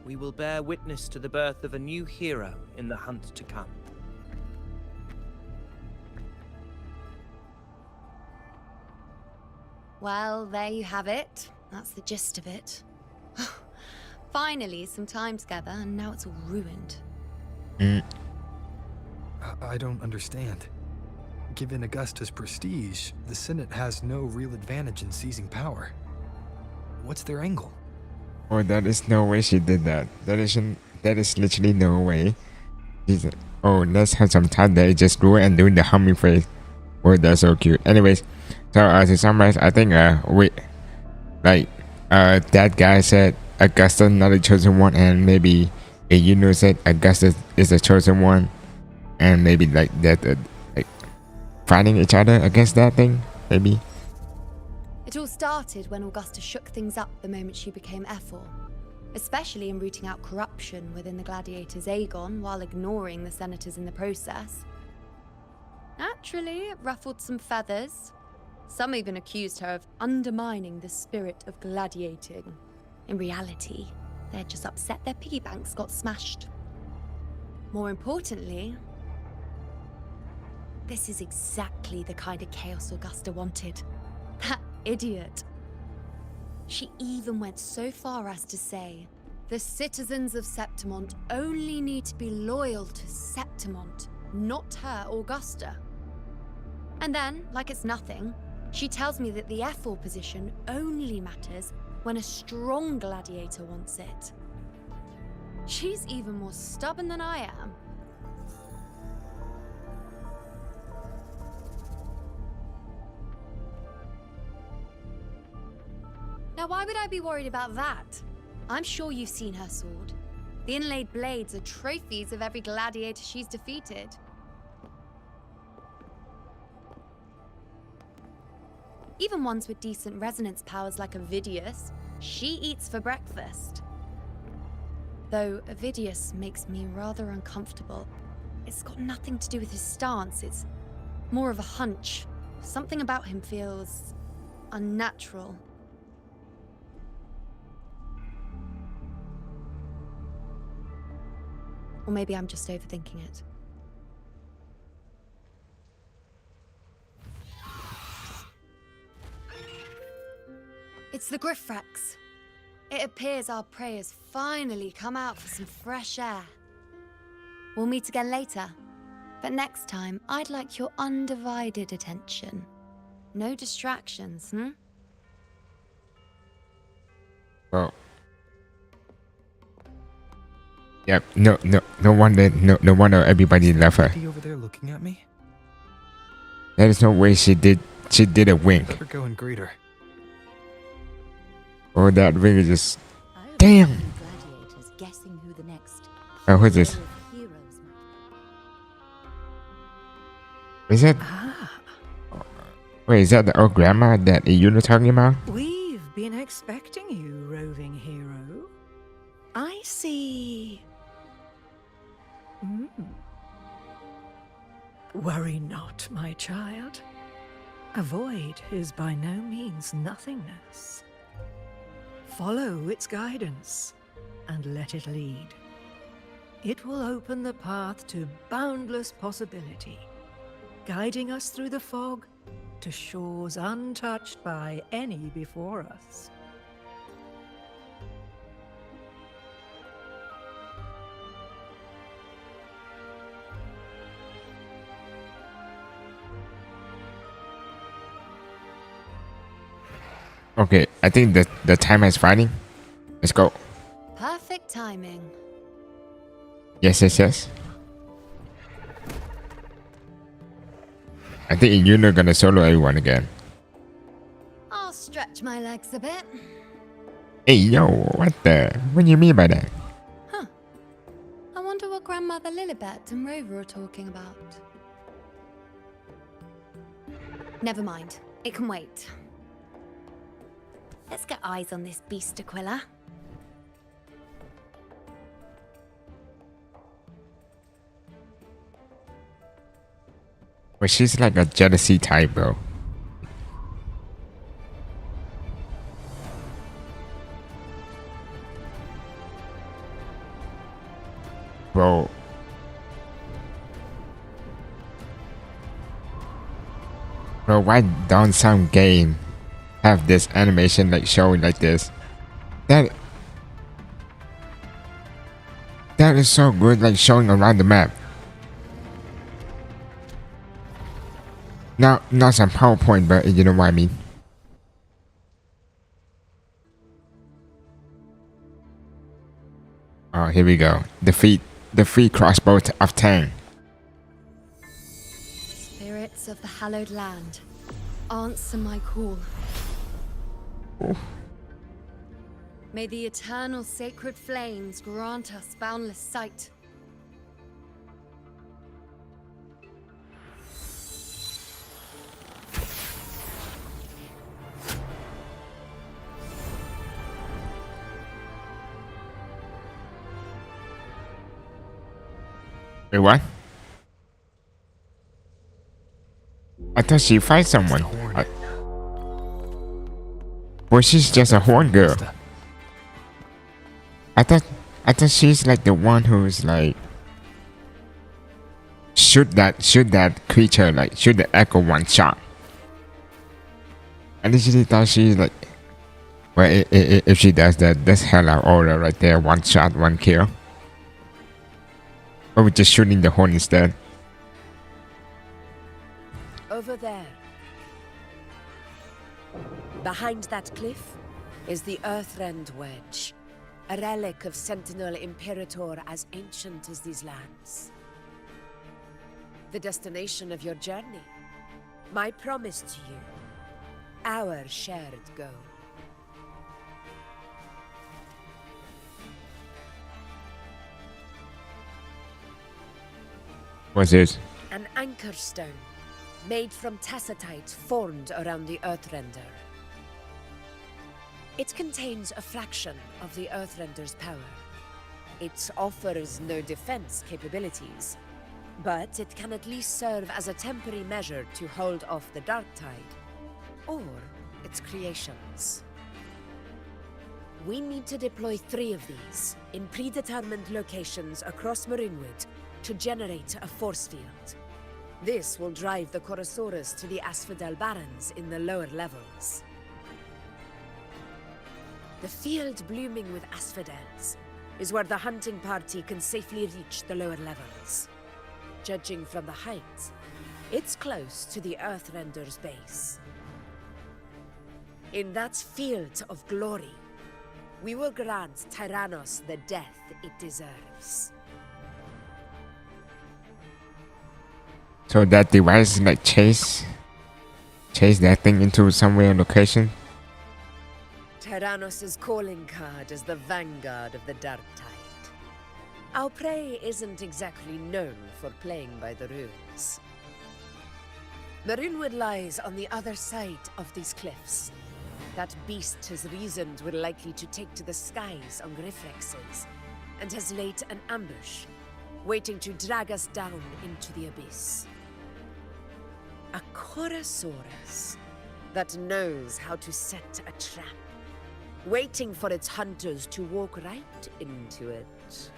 we will bear witness to the birth of a new hero in the hunt to come. Well, there you have it. That's the gist of it. Finally, some time together, and now it's all ruined. I don't understand. Given Augusta's prestige, the Senate has no real advantage in seizing power. What's their angle? Oh, that is no way she did that. That is literally no way. Oh, let's have some time there. Just do it and doing the humming face. Oh, that's so cute. Anyways, so to summarize, I think that guy said Augusta not the chosen one, and maybe Yuno said Augusta is the chosen one, and maybe like that. Fighting each other against that thing, maybe. It all started when Augusta shook things up the moment she became Ephor, especially in rooting out corruption within the gladiators' Aegon while ignoring the senators in the process. Naturally, it ruffled some feathers. Some even accused her of undermining the spirit of gladiating. In reality, they're just upset their piggy banks got smashed. More importantly, this is exactly the kind of chaos Augusta wanted. That idiot. She even went so far as to say, the citizens of Septimont only need to be loyal to Septimont, not her, Augusta. And then, like it's nothing, she tells me that the Ephor position only matters when a strong gladiator wants it. She's even more stubborn than I am. Now, why would I be worried about that? I'm sure you've seen her sword. The inlaid blades are trophies of every gladiator she's defeated. Even ones with decent resonance powers like Avidius, she eats for breakfast. Though Avidius makes me rather uncomfortable. It's got nothing to do with his stance, it's more of a hunch. Something about him feels unnatural. Or maybe I'm just overthinking it. It's the Griffrex. It appears our prey has finally come out for some fresh air. We'll meet again later. But next time, I'd like your undivided attention. No distractions, Well. Yep. No wonder everybody left her. Over there looking at me? There is no way she did a wink. Better go and greet her. Oh, that ring is just damn. Gladiators guessing who the next Oh, who's this? heroes Is that? Wait, is that the old grandma that Yuno talking about? We've been expecting you, roving hero. see. Worry not, my child. A void is by no means nothingness. Follow its guidance and let it lead. It will open the path to boundless possibility, guiding us through the fog to shores untouched by any before us. Okay, I think the time is fighting. Let's go. Perfect timing. Yes. I think you're not gonna solo everyone again. I'll stretch my legs a bit. Hey, yo, what do you mean by that? Huh. I wonder what Grandmother Lilibet and Rover are talking about. Never mind. It can wait. Let's get eyes on this beast Aquila. But she's like a jealousy type, bro. Bro. Bro, why don't some game have this animation like showing like this? That is so good, like showing around the map. Now, not some PowerPoint, but you know what I mean. Oh, here we go. Defeat the free crossbow of Tang. Spirits of the hallowed land, answer my call. Oof. May the eternal sacred flames grant us boundless sight. Wait, what? I thought she fight someone. Well, she's just a horn girl. I thought she's like the one who's like shoot that creature, like shoot the echo one shot. I literally thought she's like, well, if she does that, that's hella aura right there. One shot, one kill. Or we're just shooting the horn instead. Over there. Behind that cliff is the Earthrend Wedge, a relic of Sentinel Imperator as ancient as these lands. The destination of your journey, my promise to you, our shared goal. What's this? An anchor stone, made from tacitite formed around the Earthrender. It contains a fraction of the Earthrender's power. It offers no defense capabilities, but it can at least serve as a temporary measure to hold off the dark tide, or its creations. We need to deploy 3 of these in predetermined locations across Marinwood to generate a force field. This will drive the Chorosaurus to the Asphodel Barrens in the lower levels. The field blooming with asphodels is where the hunting party can safely reach the lower levels. Judging from the height, it's close to the Earthrender's base. In that field of glory, we will grant Tyrannos the death it deserves. So that device like chase that thing into somewhere location. Tyrannos' calling card is the vanguard of the dark tide. Our prey isn't exactly known for playing by the rules. Marinwood lies on the other side of these cliffs. That beast has reasoned we're likely to take to the skies on Griffrexes, and has laid an ambush, waiting to drag us down into the abyss. A Corasaurus that knows how to set a trap, waiting for its hunters to walk right into it.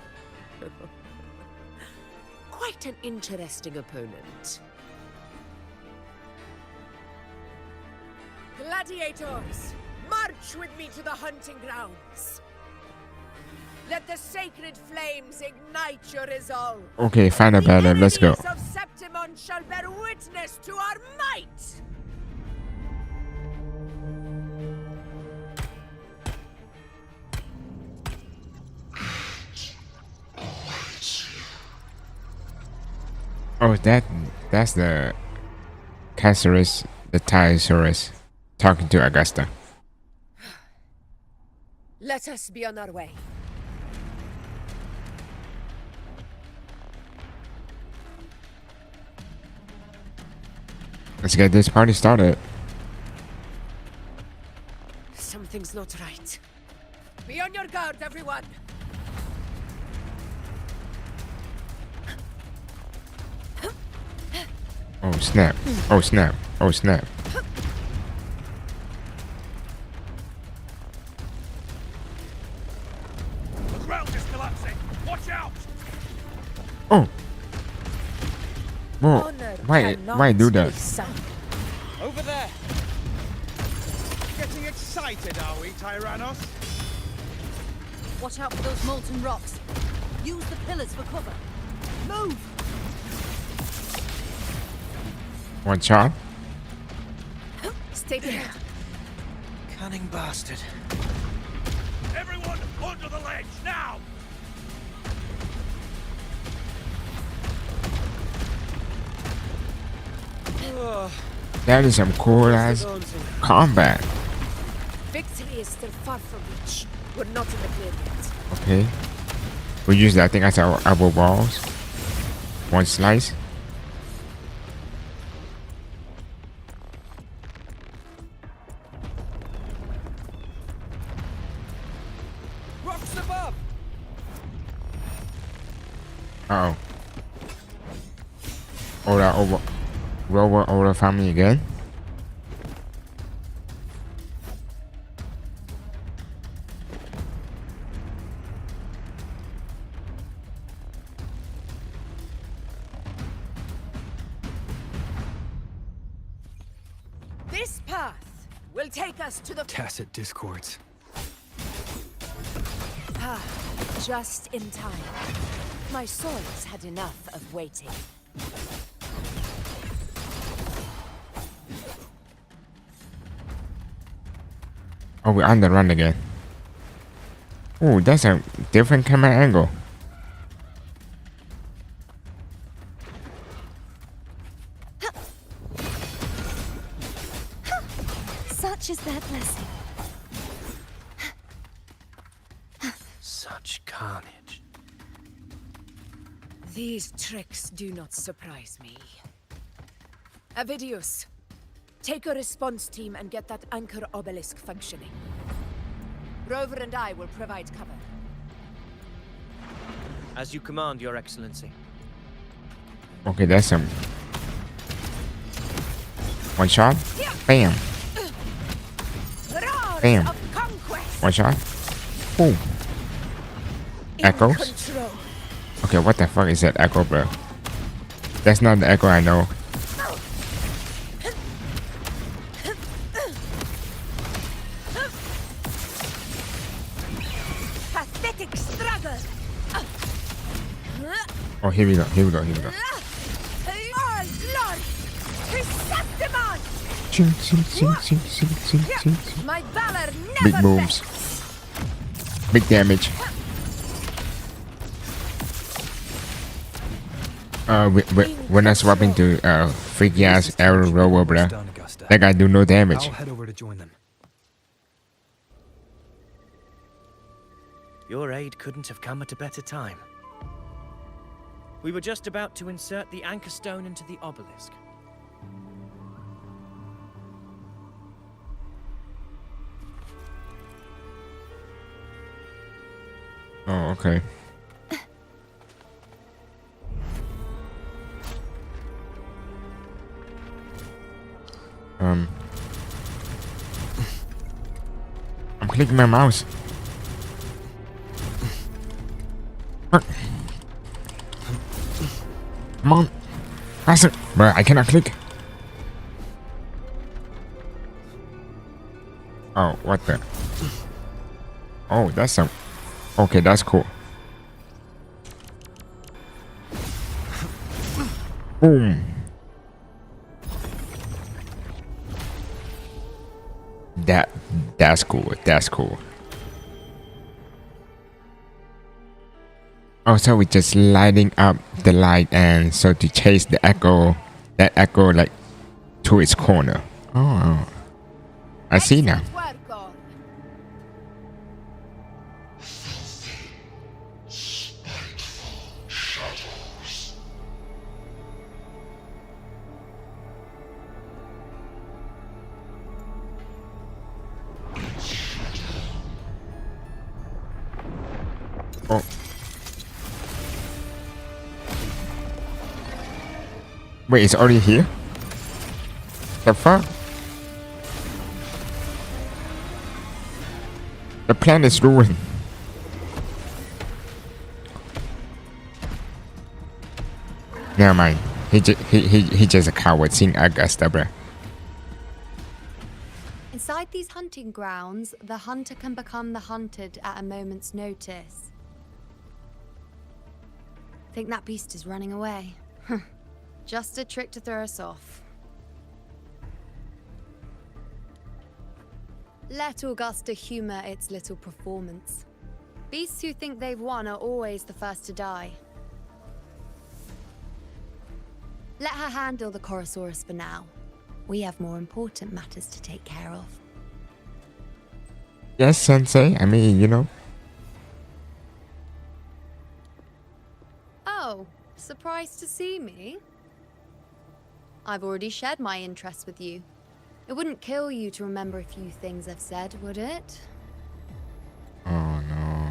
Quite an interesting opponent. Gladiators, march with me to the hunting grounds. Let the sacred flames ignite your resolve. Okay, find a battle. Let's go. The enemies of Septimon shall bear witness to our might. Oh, that's the Casaurus, the Tyrannosaurus, talking to Augusta. Let us be on our way. Let's get this party started. Something's not right. Be on your guard, everyone. Oh snap! Oh snap! Oh snap! The ground is collapsing. Watch out! Oh! Whoa! Why do that? Over there. Getting excited, are we, Tyrannos? Watch out for those molten rocks. Use the pillars for cover. Move! One shot. Stay behind. Cunning bastard. Everyone, onto the ledge, now! That is some cool ass combat. Victory is still far from reach. We're not in the clear yet. Okay. We use that thing as our elbow balls. One slice. Rocks above. Uh oh. Rover found me again. This path will take us to the Tacit discords. Ah, just in time. My swords had enough of waiting. Oh, we're on the run again. Oh, that's a different camera angle. Such is their blessing. Such carnage. These tricks do not surprise me. Avidius, take a response team and get that anchor obelisk functioning. Rover and I will provide cover. As you command, Your Excellency. Okay, that's some. One shot. Bam. Bam. One shot. Boom. Echoes. Okay, what the fuck is that echo, bro? That's not the echo I know. Pathetic struggle. Oh, here we go. Here we go. Here we go. All glory to Septimon! Ching, ching, ching, ching, ching, ching, ching, ching. My valor never Big booms. Big damage. We're not swapping to freaky ass arrow rover, bruh. That guy do no damage. I'll head over to join them. Your aid couldn't have come at a better time. We were just about to insert the anchor stone into the obelisk. Oh, okay. I'm clicking my mouse. Come on. Faster. Bro, I cannot click. Oh, what the? Oh, that's some... Okay, that's cool. Boom. That's cool. That's cool. Also, we're just lighting up the light, and so to chase the echo, that echo like to its corner. Oh, I see now. Oh. Wait, it's already here? The fuck? The plan is ruined. Never mind. He just a coward seeing Augusta, bruh. Inside these hunting grounds, the hunter can become the hunted at a moment's notice. Think that beast is running away? Just a trick to throw us off. Let Augusta humor its little performance. Beasts who think they've won are always the first to die. Let her handle the Chorosaurus for now. We have more important matters to take care of. Yes, Sensei. I mean, you know. Oh, surprised to see me? I've already shared my interest with you. It wouldn't kill you to remember a few things I've said, would it? Oh no.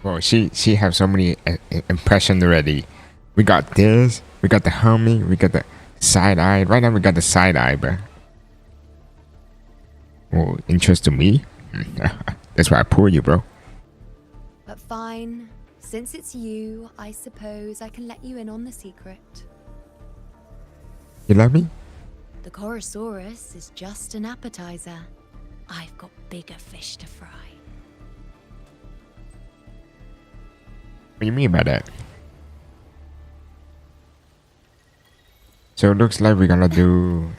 Well, she have so many impressions already. We got this. We got the humming. We got the side eye. Right now we got the side eye, bro. Oh, interest to me? That's why I pull you, bro. But fine. Since it's you, I suppose I can let you in on the secret. You love me? The Chorosaurus is just an appetizer. I've got bigger fish to fry. What do you mean by that? So it looks like we're gonna do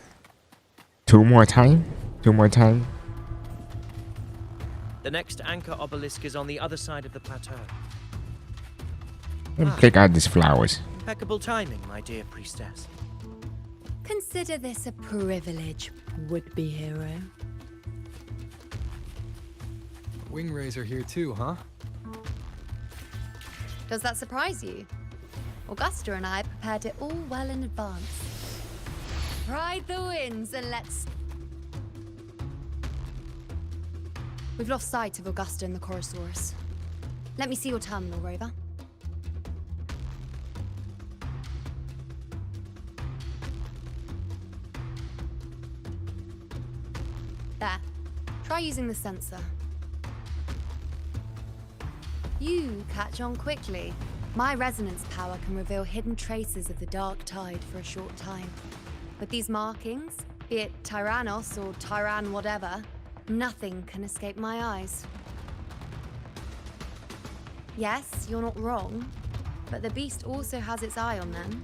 two more time. The next anchor obelisk is on the other side of the plateau. Let me pick out these flowers. Impeccable timing, my dear priestess. Consider this a privilege, would-be hero. Wing rays are here too, huh? Does that surprise you? Augusta and I prepared it all well in advance. Ride the winds and let's... We've lost sight of Augusta and the Chorosaurus. Let me see your terminal, Rover. There. Try using the sensor. You catch on quickly. My resonance power can reveal hidden traces of the Dark Tide for a short time. With these markings, be it Tyrannos or Tyran whatever, nothing can escape my eyes. Yes, you're not wrong, but the beast also has its eye on them.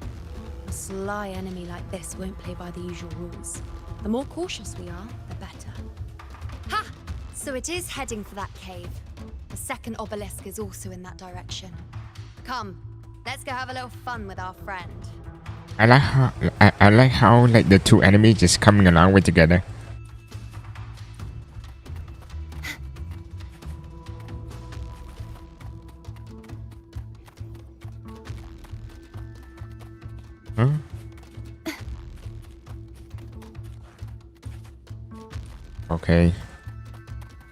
A sly enemy like this won't play by the usual rules. The more cautious we are, the better. Ha! So it is heading for that cave. The second obelisk is also in that direction. Come, let's go have a little fun with our friend. I like how like the two enemies just coming along with together. Huh? Okay.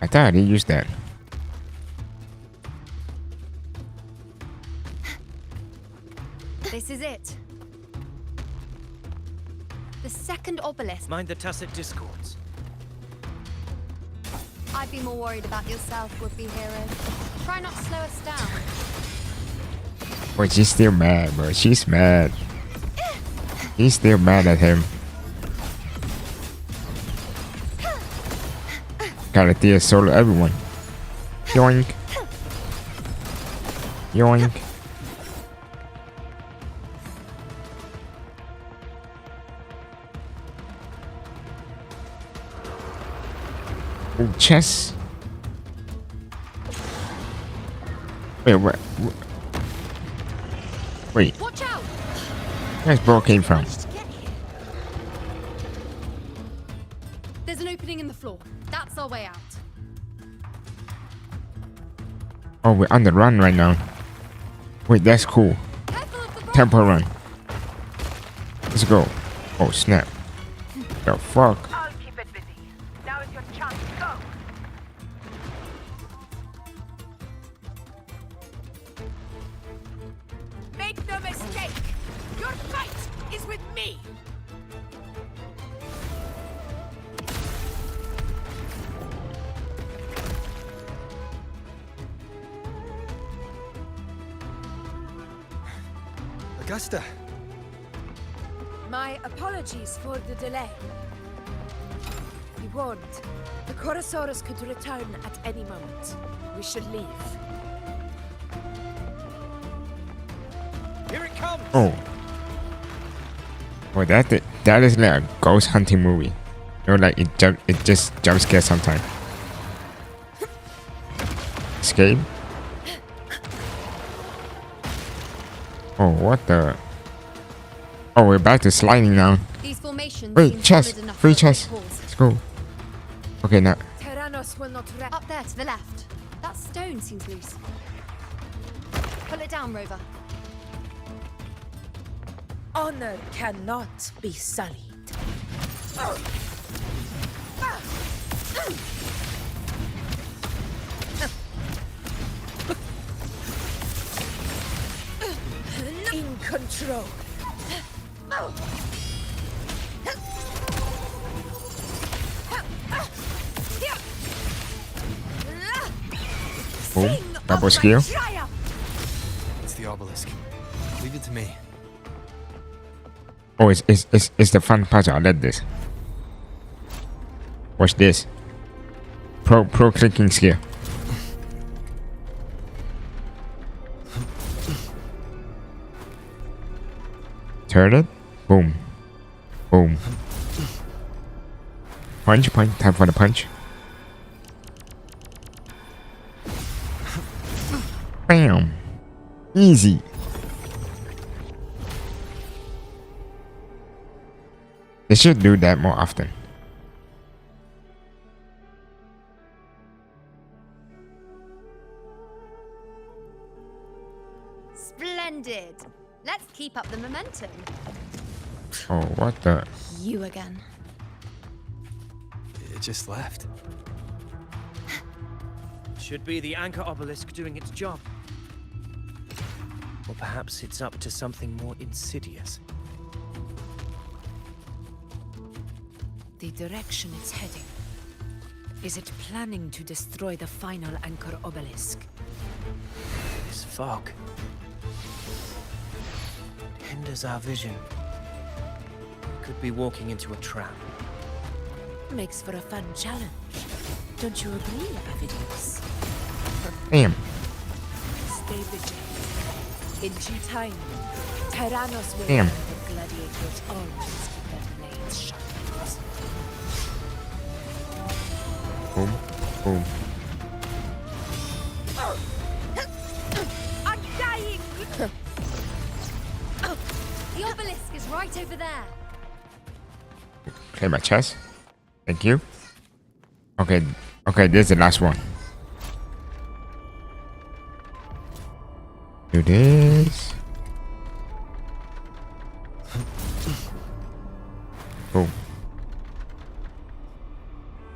I thought I didn't use that. This is it. The second obelisk. Mind the tacit discords. I'd be more worried about yourself, would-be hero. Try not to slow us down. But she's still mad, bro. She's mad. He's still mad at him. Gotta deal solo everyone. Yoink. Yoink. Oh, chess. Wait, what? Wait. Watch out! Where's bro came from? There's an opening in the floor. That's our way out. Oh, we're on the run right now. Wait, that's cool. Temple run. Let's go. Oh, snap. The fuck? I'll keep it busy. Now is your chance. Go. Make no mistake. Your fight is with me. Augusta. My apologies for the delay. Be warned, the Chorosaurus could return at any moment. We should leave. Here it comes. Oh. Well, that is like a ghost hunting movie. You know, like it just jump scares sometimes. Escape. Oh, what the? Oh, we're back to sliding now. These formations Wait, chest. solid enough Free for a quick chest. pause. Let's go. Okay, now. Tyrannos will not rest. Up there to the left. That stone seems loose. Pull it down, Rover. Honor cannot be sullied. In control. Boom. Double skill. It's the obelisk. Leave it to me. Oh, it's the fun puzzle. I like this. Watch this. Pro clicking skill. Turn it. Boom. Boom. Punch. Time for the punch. Bam. Easy. They should do that more often. Splendid. Let's keep up the momentum. Oh, what the? You again. It just left. Should be the anchor obelisk doing its job. Or perhaps it's up to something more insidious. The direction it's heading. Is it planning to destroy the final anchor obelisk? This fog hinders our vision. Could be walking into a trap. Makes for a fun challenge. Don't you agree, Avidius? Bam. Stay vigilant. In due time, Tyrannos will Bam. learn that gladiators always keep their blades sharp. Boom. Boom. I'm dying! The obelisk is right over there. Clear my chest. Thank you. Okay, this is the last one. Do this. Boom.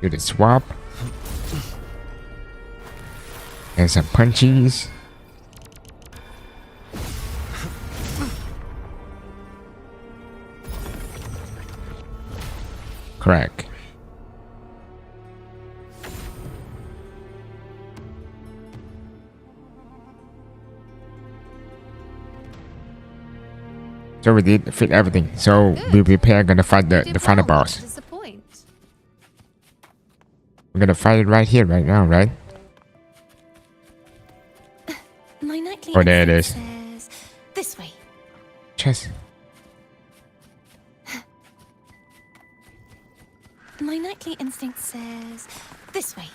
Do the swap. And some punchies. So we did fit everything. So we prepare gonna fight the final boss. Disappoint. We're gonna fight it right here, right now, right? My nightly Oh, there it is. says this way. Chess. My nightly instinct says this way.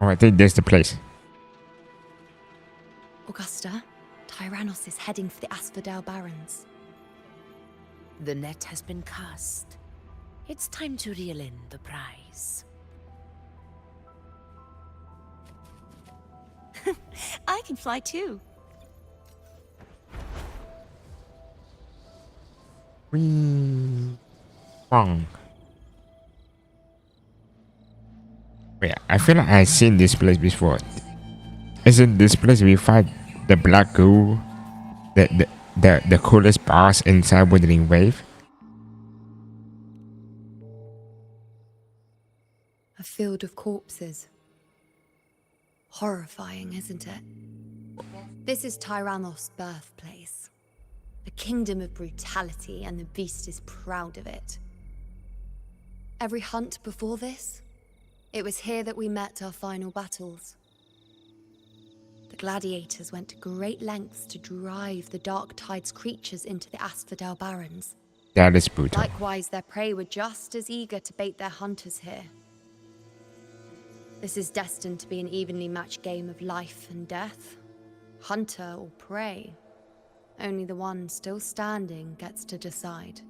Oh, I think there's the place. Augusta, Tyrannos is heading for the Asphodel Barrens. The net has been cast. It's time to reel in the prize. I can fly too. Wee. Wrong. Wait, I feel like I've seen this place before. Isn't this place we fight the black goo, the coolest boss inside Withering Wave? A field of corpses. Horrifying, isn't it? This is Tyrannos' birthplace. A kingdom of brutality, and the beast is proud of it. Every hunt before this, it was here that we met our final battles. The gladiators went to great lengths to drive the Dark Tide's creatures into the Asphodel Barrens. That is brutal. Likewise, their prey were just as eager to bait their hunters here. This is destined to be an evenly matched game of life and death. Hunter or prey. Only the one still standing gets to decide.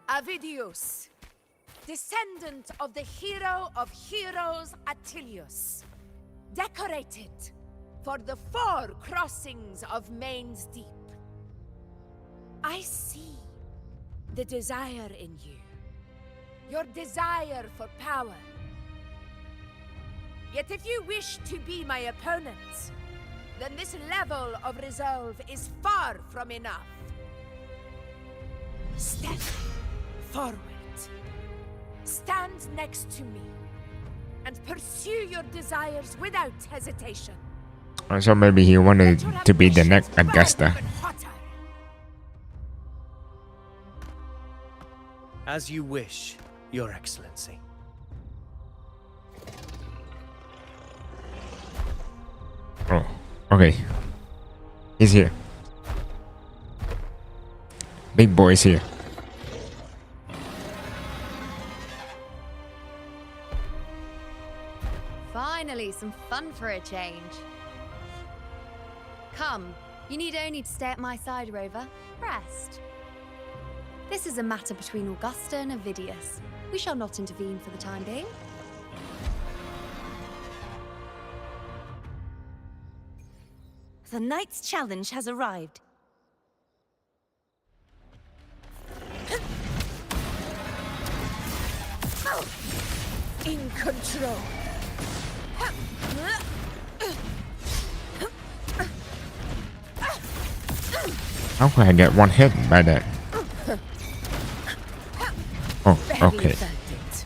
Avidius, descendant of the hero of heroes Attilius, decorated for the 4 crossings of Main's Deep. I see the desire in you, your desire for power. Yet if you wish to be my opponent, then this level of resolve is far from enough. Step forward. Stand next to me and pursue your desires without hesitation. So maybe he wanted to be the next Augusta. As you wish, Your Excellency. Oh, okay. He's here. Big boy is here. Finally, some fun for a change. Come, you need only to stay at my side, Rover. Rest. This is a matter between Augusta and Avidius. We shall not intervene for the time being. The knight's challenge has arrived. In control. How can I get one hit by that? Oh, okay.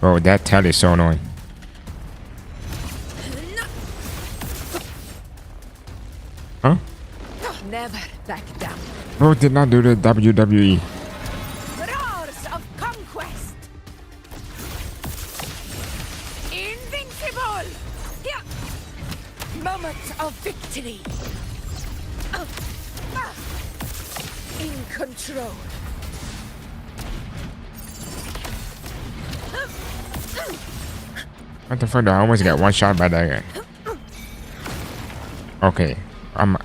Oh, that tail is so annoying. Huh? Never back down. Bro did not do the WWE. Roars of conquest. Invincible. Yeah. Moment of victory. In control. What the fuck? I almost got one shot by that guy. Okay, am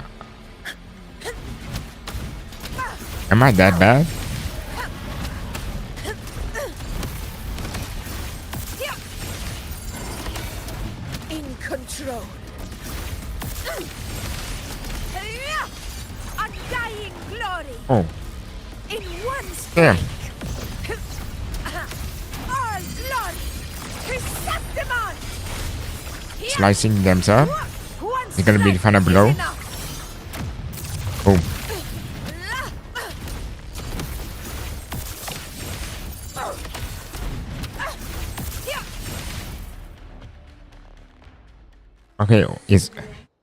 I that bad? In control. Undying glory. Oh, In one damn. all glory to Septimon. Slicing them up. It's gonna be the final blow. Boom. Okay,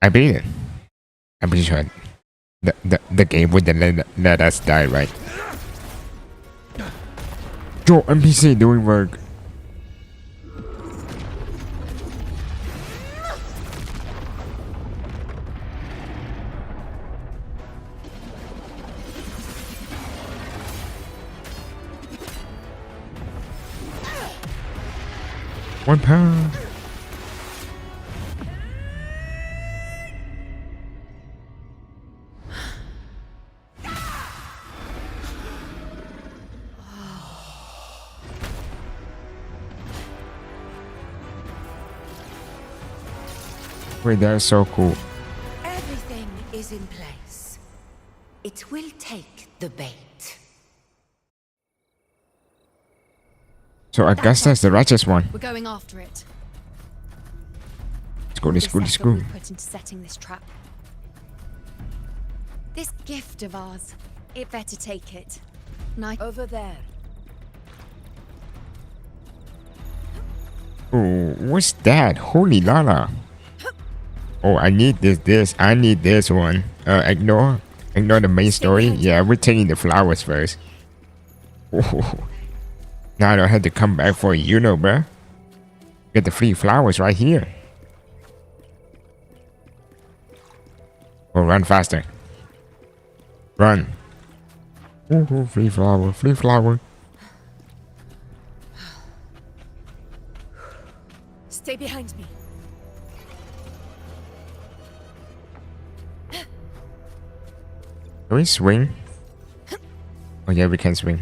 I beat it. I'm pretty sure the game wouldn't let us die, right? Yo, NPC doing work. £1. Wait, that's so cool. Everything is in place. It will take the bait. So Augusta is the righteous one. We're going after it. Let's go, let's go, let's go. Put into setting this trap. This gift of ours, it better take it. Over there. Oh, what's that? Holy lala. Oh, I need this. I need this one. Ignore the main story. Yeah, we're taking the flowers first. Oh, now I don't have to come back for bruh. Get the free flowers right here. Oh, run faster. Run. Oh, free flower, free flower. Stay behind me. Can we swing? Oh yeah, we can swing.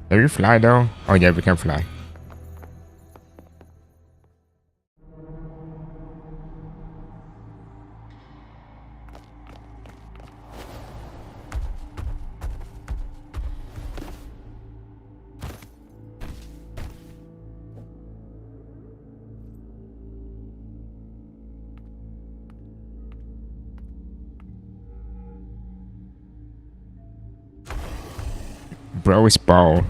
Can we fly though? Oh yeah, we can fly. Bro is ball.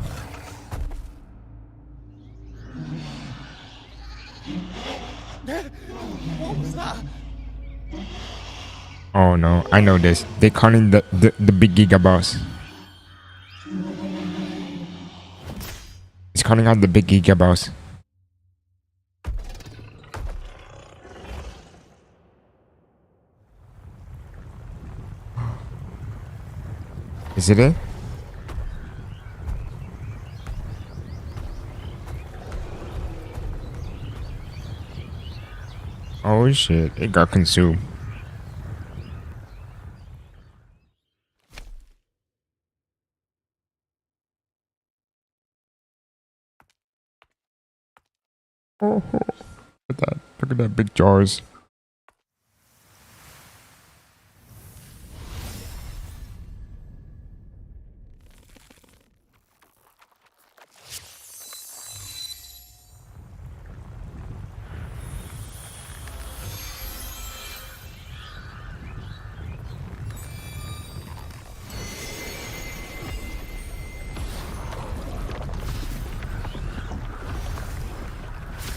What was that? Oh no, I know this. They calling the big Giga boss. It's calling out the big Giga boss. Is it? Oh shit, it got consumed. Oh, look at that big jars.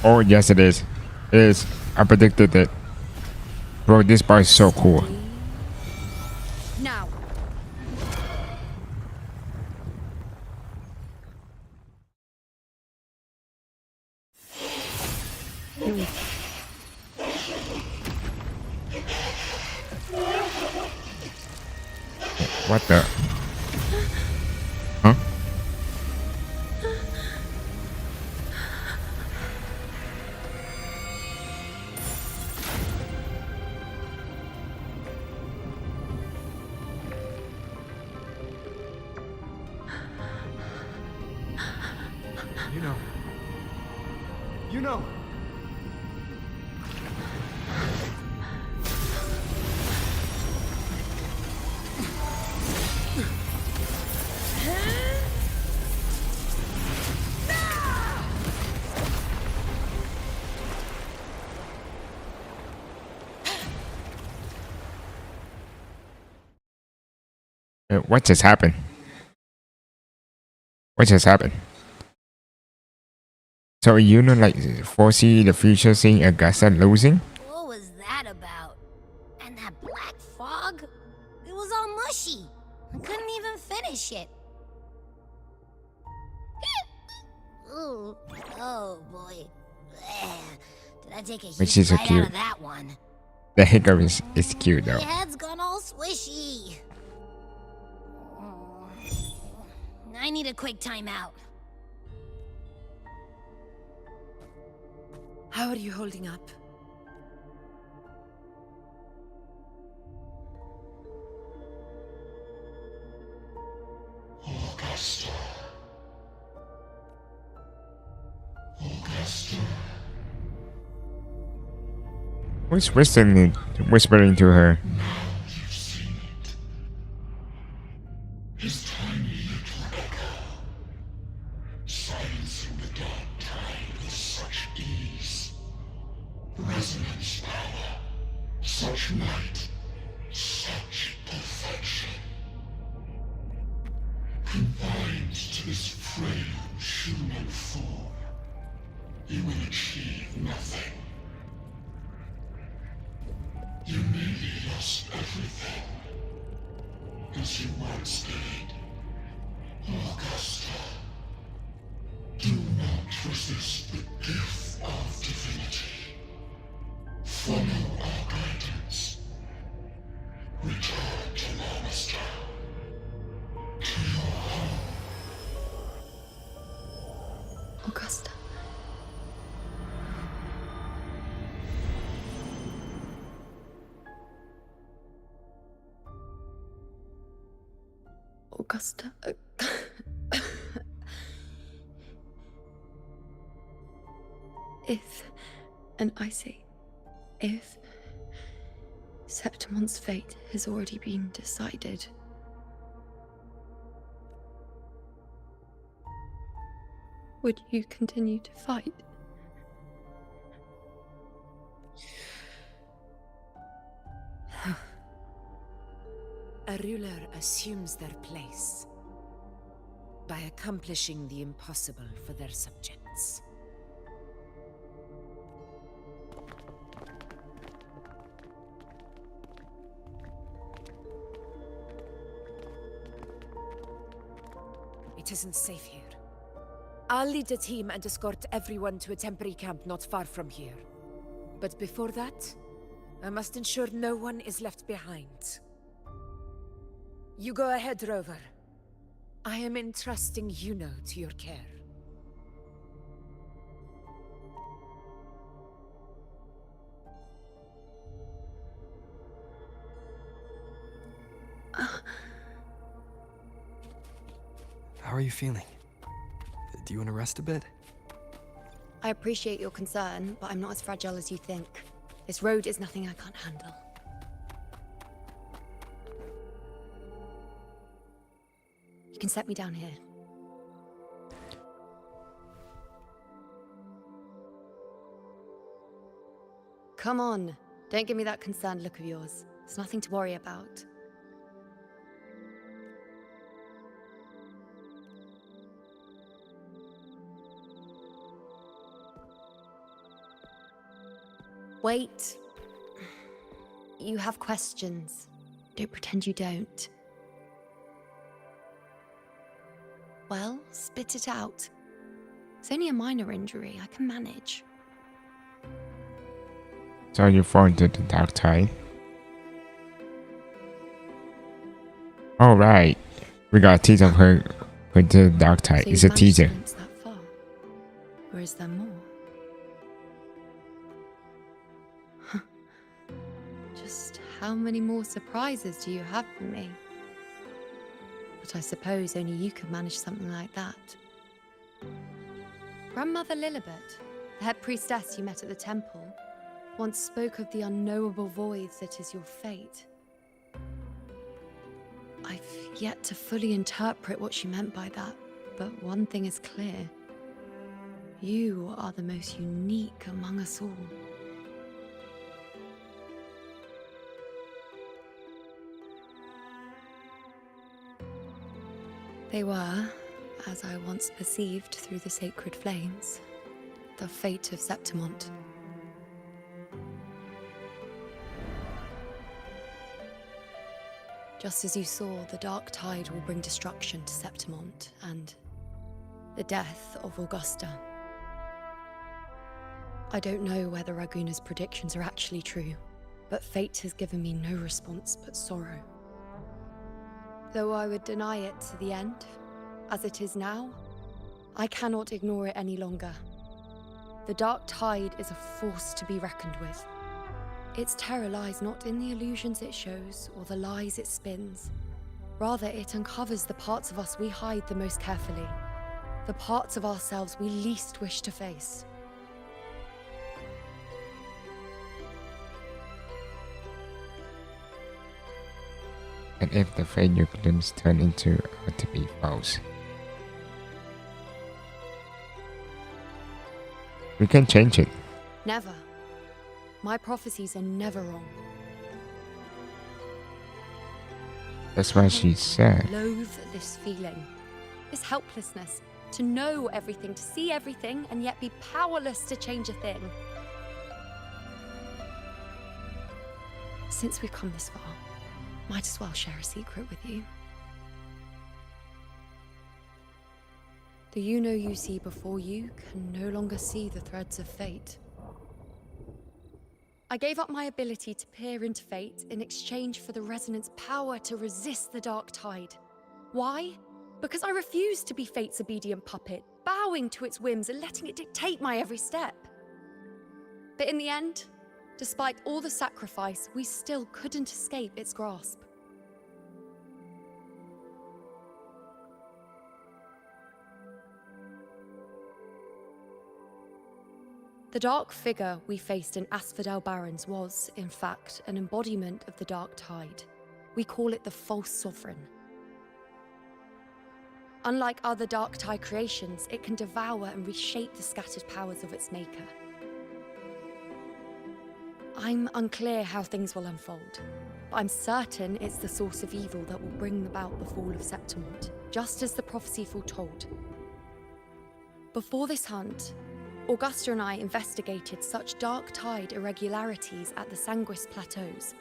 Oh yes, it is. It is. I predicted it. Bro, this bar is so cool. Now. What the? Huh? You know. What just happened? What just happened? So like foresee the future seeing Augusta losing? What was that about? And that black fog? It was all mushy. I couldn't even finish it. Ooh, oh boy. Did I take a Which huge is so bite out cute. of that one? The hiccup is cute My though. head's gone all swishy. I need a quick timeout. How are you holding up? Augusta. Augusta. Who's whispering to her? You've seen it. His tiny little echo, silencing the dark tide with such ease. Resonance power, such might, such perfection. Confined to this frail human form, you will achieve nothing. You nearly lost everything, as you once did. Augusta, do not resist the gift of divinity. Follow our guidance. Return to Augusta. To your home. Augusta. Augusta. If, and I say, if Septimon's fate has already been decided, would you continue to fight? A ruler assumes their place by accomplishing the impossible for their subjects. It isn't safe here. I'll lead a team and escort everyone to a temporary camp not far from here. But before that, I must ensure no one is left behind. You go ahead, Rover. I am entrusting Yuno to your care. How are you feeling? Do you want to rest a bit? I appreciate your concern, but I'm not as fragile as you think. This road is nothing I can't handle. You can set me down here. Come on, don't give me that concerned look of yours. There's nothing to worry about. Wait. You have questions. Don't pretend you don't. Well, spit it out. It's only a minor injury. I can manage. So you fall into the dark tide. All right, we got a teaser of her into the dark tide. So It's you a managed to teaser. glimpse that far? Or is there more? Huh. Just how many more surprises do you have for me? But I suppose only you could manage something like that. Grandmother Lilibet, the head priestess you met at the temple, once spoke of the unknowable void that is your fate. I've yet to fully interpret what she meant by that, but one thing is clear. You are the most unique among us all. They were, as I once perceived through the sacred flames, the fate of Septimont. Just as you saw, the Dark Tide will bring destruction to Septimont and the death of Augusta. I don't know whether Raguna's predictions are actually true, but fate has given me no response but sorrow. Though I would deny it to the end, as it is now, I cannot ignore it any longer. The Dark Tide is a force to be reckoned with. Its terror lies not in the illusions it shows or the lies it spins. Rather, it uncovers the parts of us we hide the most carefully, the parts of ourselves we least wish to face. And if the fate you glimpse turn into out to be false, we can change it. Never. My prophecies are never wrong. That's what she said. Loathe this feeling, this helplessness, to know everything, to see everything, and yet be powerless to change a thing. Since we've come this far, might as well share a secret with you. The you see before you can no longer see the threads of fate. I gave up my ability to peer into fate in exchange for the resonance power to resist the Dark Tide. Why? Because I refused to be fate's obedient puppet, bowing to its whims and letting it dictate my every step. But in the end, despite all the sacrifice, we still couldn't escape its grasp. The dark figure we faced in Asphodel Barrens was, in fact, an embodiment of the Dark Tide. We call it the False Sovereign. Unlike other Dark Tide creations, it can devour and reshape the scattered powers of its maker. I'm unclear how things will unfold, but I'm certain it's the source of evil that will bring about the fall of Septimont, just as the prophecy foretold. Before this hunt, Augusta and I investigated such Dark Tide irregularities at the Sanguis Plateaus.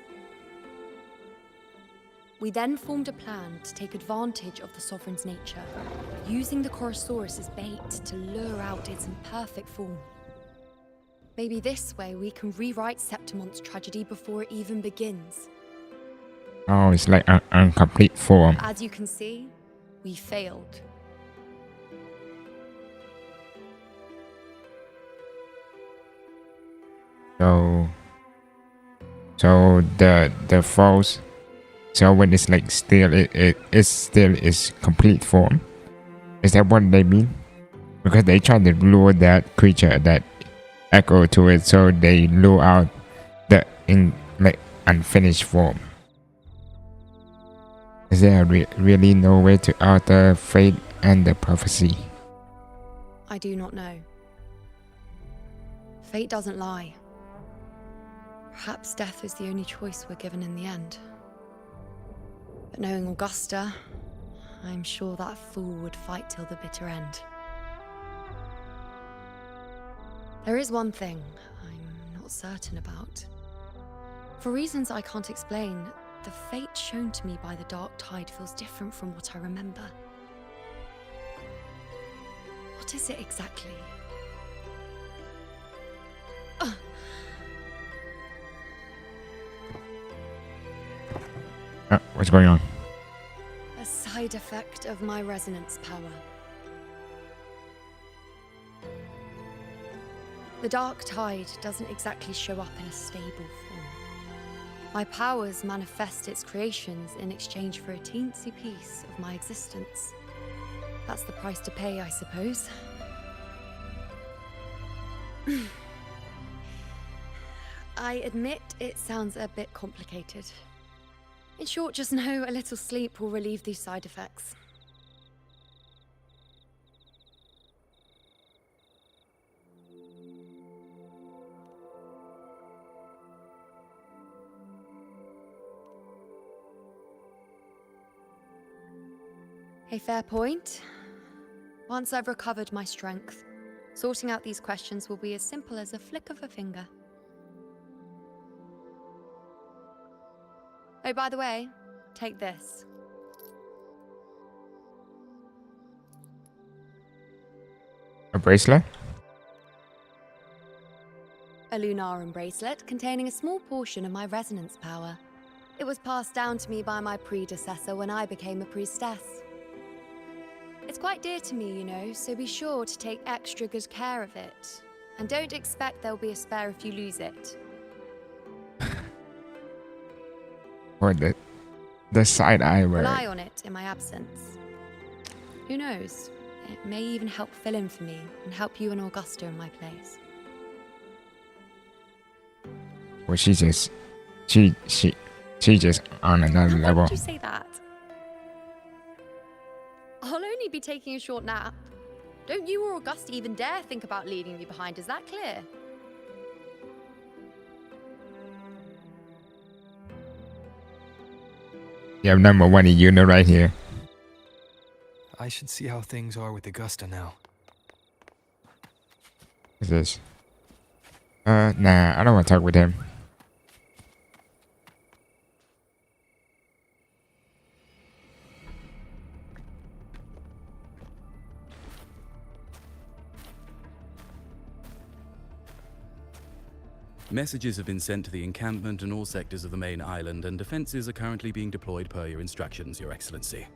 We then formed a plan to take advantage of the Sovereign's nature, using the Chorosaurus as bait to lure out its imperfect form. Maybe this way we can rewrite Septimont's tragedy before it even begins. Oh, it's like an incomplete form. As you can see, we failed. So the false sovereign is like still it still is complete form. Is that what they mean? Because they try to lure that creature, that echo to it, so they lure out the unfinished form. Is there really no way to alter fate and the prophecy? I do not know. Fate doesn't lie. Perhaps death is the only choice we're given in the end. But knowing Augusta, I'm sure that fool would fight till the bitter end. There is one thing I'm not certain about. For reasons I can't explain, the fate shown to me by the Dark Tide feels different from what I remember. What is it exactly? What's going on? A side effect of my resonance power. The Dark Tide doesn't exactly show up in a stable form. My powers manifest its creations in exchange for a teensy piece of my existence. That's the price to pay, I suppose. I admit it sounds a bit complicated. In short, just know a little sleep will relieve these side effects. A fair point. Once I've recovered my strength, sorting out these questions will be as simple as a flick of a finger. Oh, by the way, Take this. A bracelet? A Lunarum bracelet containing a small portion of my resonance power. It was passed down to me by my predecessor when I became a priestess. It's quite dear to me, you know, so be sure to take extra good care of it. And don't expect there'll be a spare if you lose it. Or the side eye where... Rely on it in my absence. Who knows? It may even help fill in for me and help you and Augusta in my place. Well, she just on another Why level. would you say that? I'll only be taking a short nap. Don't you or Augusta even dare think about leaving me behind, is that clear? You have number 1 unit right here. I should see how things are with Augusta now. What's this? Nah, I don't want to talk with him. Messages have been sent to the encampment and all sectors of the main island, and defenses are currently being deployed per your instructions, Your Excellency.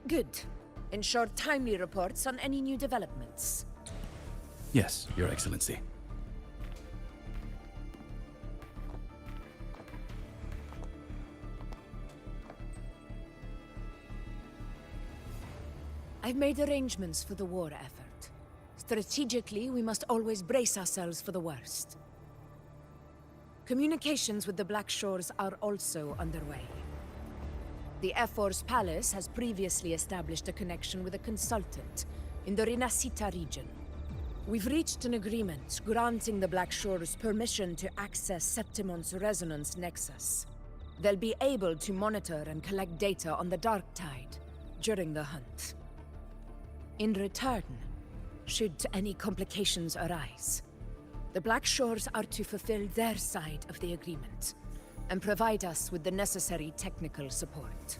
Good. Ensure timely reports on any new developments. Yes, Your Excellency. I've made arrangements for the war effort. Strategically, we must always brace ourselves for the worst. Communications with the Black Shores are also underway. The Ephor's Palace has previously established a connection with a consultant in the Rinascita region. We've reached an agreement granting the Black Shores permission to access Septimon's resonance nexus. They'll be able to monitor and collect data on the Dark Tide during the hunt. In return, should any complications arise, the Black Shores are to fulfill their side of the agreement and provide us with the necessary technical support.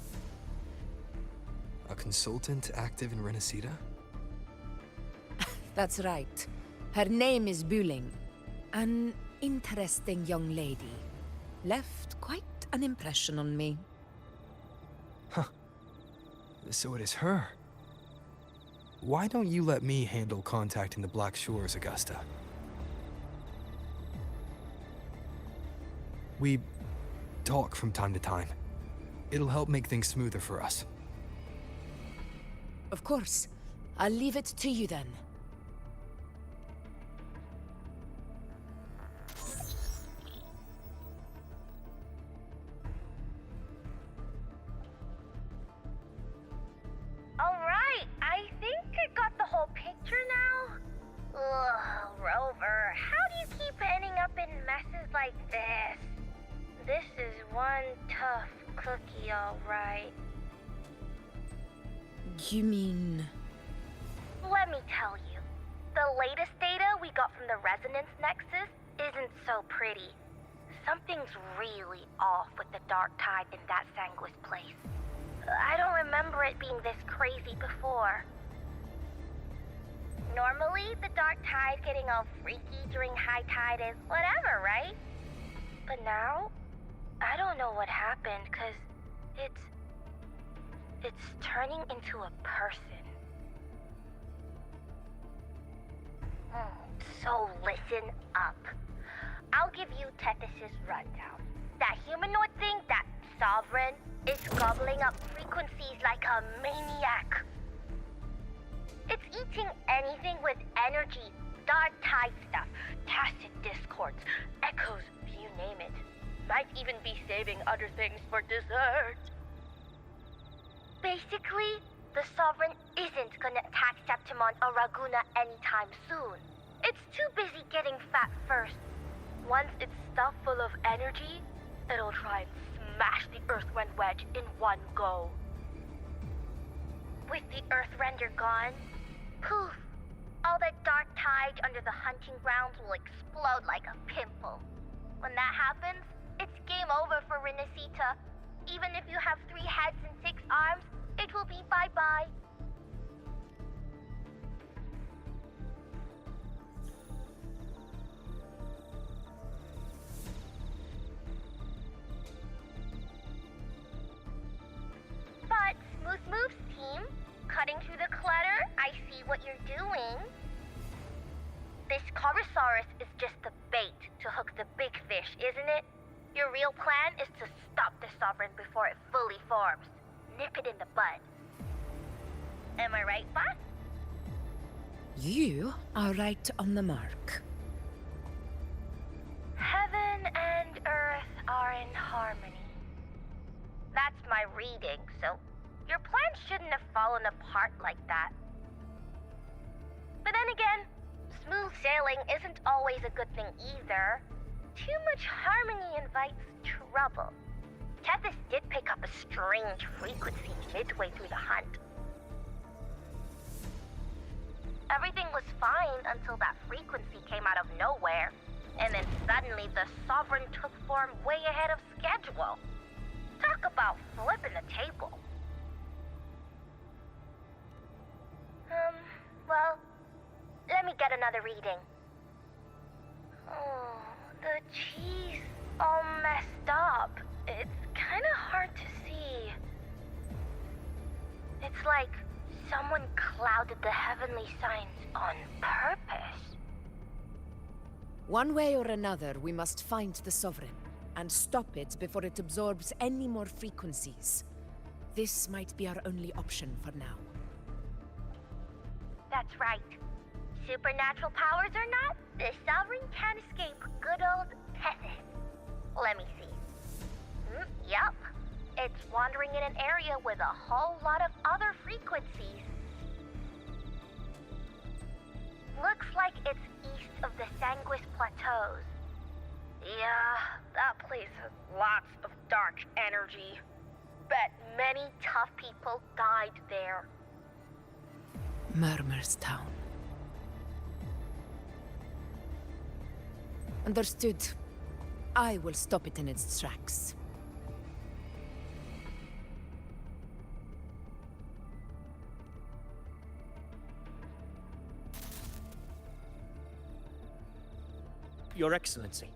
A consultant active in Renacita? That's right. Her name is Buling. An interesting young lady. Left quite an impression on me. Huh. So it is her. Why don't you let me handle contacting the Black Shores, Augusta? We talk from time to time. It'll help make things smoother for us. Of course. I'll leave it to you then. Alright, I think I got the whole picture now. Ugh, Rover, how do you keep ending up in messes like this? This is one tough cookie, alright. You mean... Let me tell you, the latest data we got from the Resonance Nexus isn't so pretty. Something's really off with the Dark Tide in that Sanguis place. I don't remember it being this crazy before. Normally, the Dark Tide getting all freaky during high tide is whatever, right? But now, I don't know what happened, cause it's turning into a person. So listen up. I'll give you Tethys' rundown. That humanoid thing, that Sovereign, is gobbling up frequencies like a maniac. It's eating anything with energy, Dark Tide stuff, tacit discords, echoes, you name it. Might even be saving other things for dessert. Basically, the Sovereign isn't gonna attack Septimon or Raguna anytime soon. It's too busy getting fat first. Once it's stuffed full of energy, it'll try and smash the Earthrend wedge in one go. With the Earthrender gone, poof, all that Dark Tide under the hunting grounds will explode like a pimple. When that happens, it's game over for Renacita. Even if you have 3 heads and 6 arms, it will be bye-bye. But, Smooth Moves team, cutting through the clutter, I see what you're doing. This Corosaurus is just the bait to hook the big fish, isn't it? Your real plan is to stop the Sovereign before it fully forms. Nip it in the bud. Am I right, boss? You are right on the mark. Heaven and Earth are in harmony. That's my reading, so your plan shouldn't have fallen apart like that. But then again, smooth sailing isn't always a good thing either. Too much harmony invites trouble. Tethys did pick up a strange frequency midway through the hunt. Everything was fine until that frequency came out of nowhere, and then suddenly the Sovereign took form way ahead of schedule. Talk about flipping the table. Well, let me get another reading. Oh, the cheese all messed up. It's kind of hard to see. It's like someone clouded the heavenly signs on purpose. One way or another, we must find the Sovereign and stop it before it absorbs any more frequencies. This might be our only option for now. That's right. Supernatural powers or not, the Sovereign can't escape good old Tethys. Let me see. Yup. It's wandering in an area with a whole lot of other frequencies. Looks like it's east of the Sanguis Plateaus. Yeah, that place has lots of dark energy. Bet many tough people died there. Murmur's Town. Understood. I will stop it in its tracks. Your Excellency.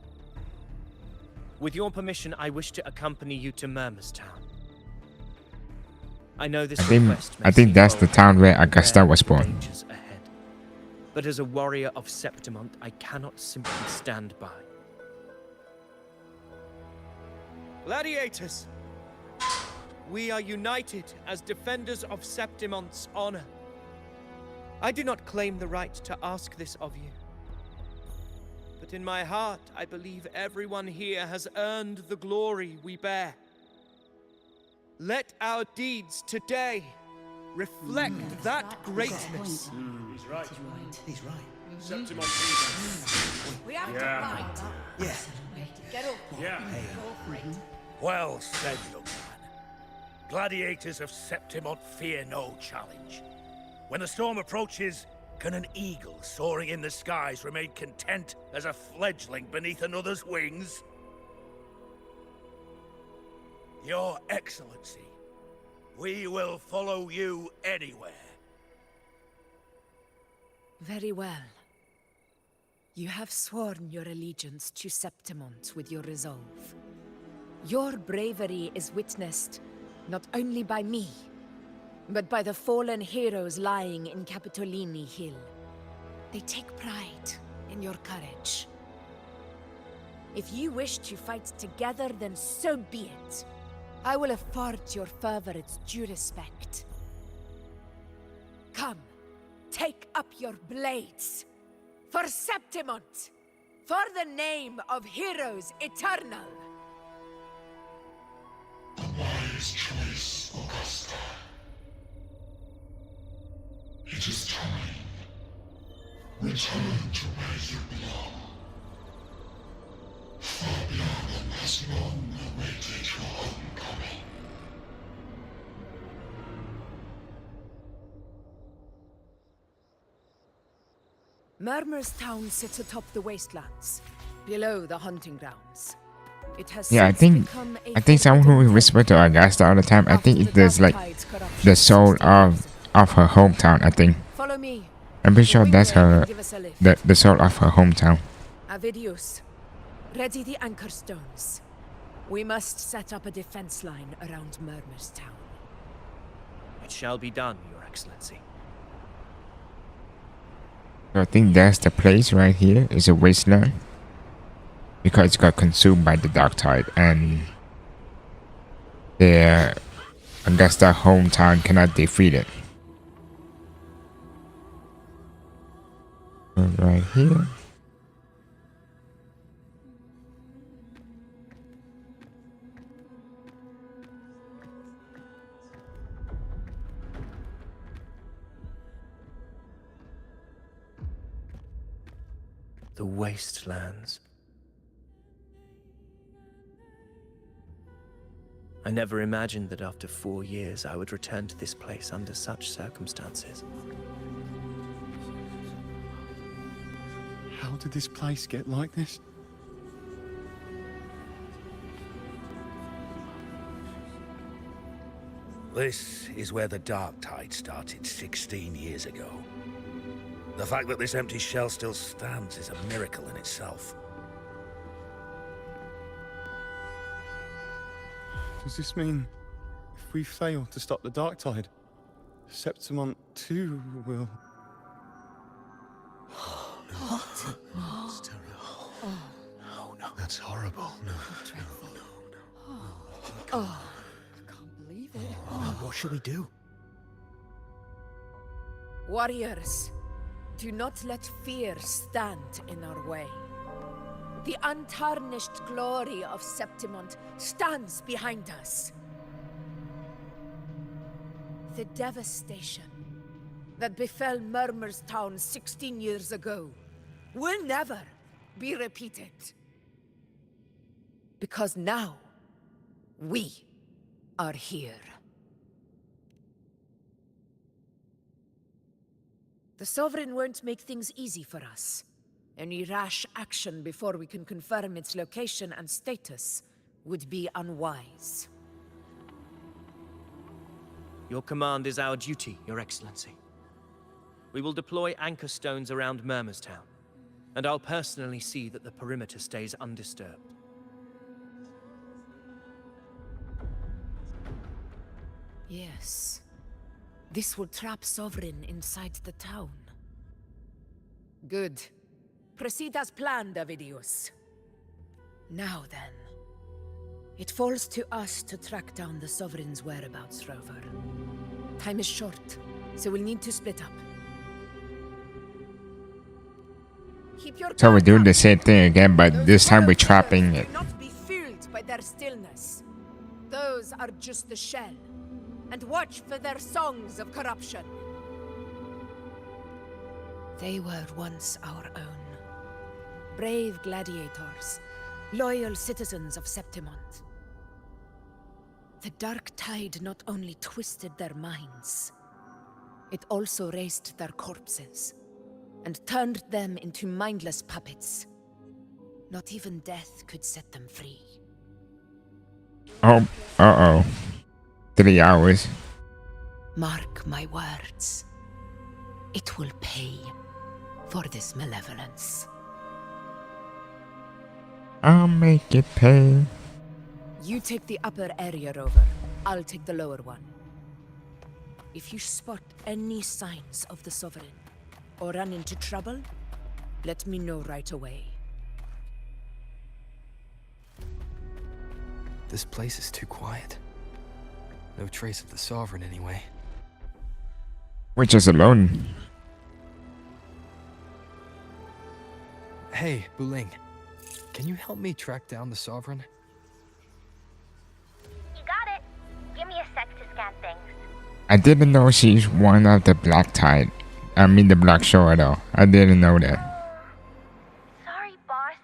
With your permission, I wish to accompany you to Murmur's Town. I know this request may I think seem that's the bold, town where but Augusta there was are born. dangers ahead. But as a warrior of Septimont, I cannot simply stand by. Gladiators! We are united as defenders of Septimont's honor. I do not claim the right to ask this of you. But in my heart, I believe everyone here has earned the glory we bear. Let our deeds today reflect that greatness. He's right. He's right. Septimont. We have to fight. Yeah. Get up. Yeah. Well said, young man. Gladiators of Septimont fear no challenge. When the storm approaches, can an eagle soaring in the skies remain content as a fledgling beneath another's wings? Your Excellency, we will follow you anywhere. Very well. You have sworn your allegiance to Septimont with your resolve. Your bravery is witnessed not only by me, but by the fallen heroes lying in Capitolini Hill. They take pride in your courage. If you wish to fight together, then so be it. I will afford your fervor its due respect. Come, take up your blades. For Septimont! For the name of heroes eternal! The wise choice, Augusta. It is time. Return to where you belong. Fabiana has long awaited your homecoming. Murmur's Town sits atop the wastelands, below the hunting grounds. It has Yeah, I since become a think someone who forbidden whispered to Augusta all the time. I think it is like the soul of her hometown. I think. Follow me. I'm pretty sure The that's wingway her, can give us a lift. the soul of her hometown. Avidius, ready the anchor stones. We must set up a defense line around Murmur's town. It shall be done, Your Excellency. So I think that's the place right here. Is a wasteland because it got consumed by the dark tide, and the Augusta hometown cannot defeat it. So right here. The wastelands. I never imagined that after 4 years I would return to this place under such circumstances. How did this place get like this? This is where the dark tide started 16 years ago. The fact that this empty shell still stands is a miracle in itself. Does this mean if we fail to stop the dark tide, Septimont too will... What? It's terrible. No, no. That's horrible. No. Dreadful. No. Oh, I can't believe it. What should we do? Warriors, do not let fear stand in our way. The untarnished glory of Septimont stands behind us. The devastation that befell Murmur's town 16 years ago will never be repeated. Because now, we are here. The Sovereign won't make things easy for us. Any rash action before we can confirm its location and status would be unwise. Your command is our duty, Your Excellency. We will deploy anchor stones around Murmur's town, and I'll personally see that the perimeter stays undisturbed. Yes. This will trap Sovereign inside the town. Good. Proceed as planned, Avidius. Now then. It falls to us to track down the Sovereign's whereabouts, Rover. Time is short, so we'll need to split up. Keep your So we're guard doing up. the same thing again, but this time we're trapping it. Do not be fooled by their stillness. Those are just the shell. And watch for their songs of corruption. They were once our own. Brave gladiators, loyal citizens of Septimont. The dark tide not only twisted their minds, it also raised their corpses and turned them into mindless puppets. Not even death could set them free. Oh, uh-oh. 3 hours. Mark my words. It will pay for this malevolence. I'll make it pay. You take the upper area, Rover. I'll take the lower one. If you spot any signs of the Sovereign, or run into trouble, let me know right away. This place is too quiet. No trace of the Sovereign anyway. We're just alone. Hey, Buling. Can you help me track down the Sovereign? You got it. Give me a sec to scan things. I didn't know she's one of the Black Tide. I mean the Black Shore though. I didn't know that. Sorry, boss.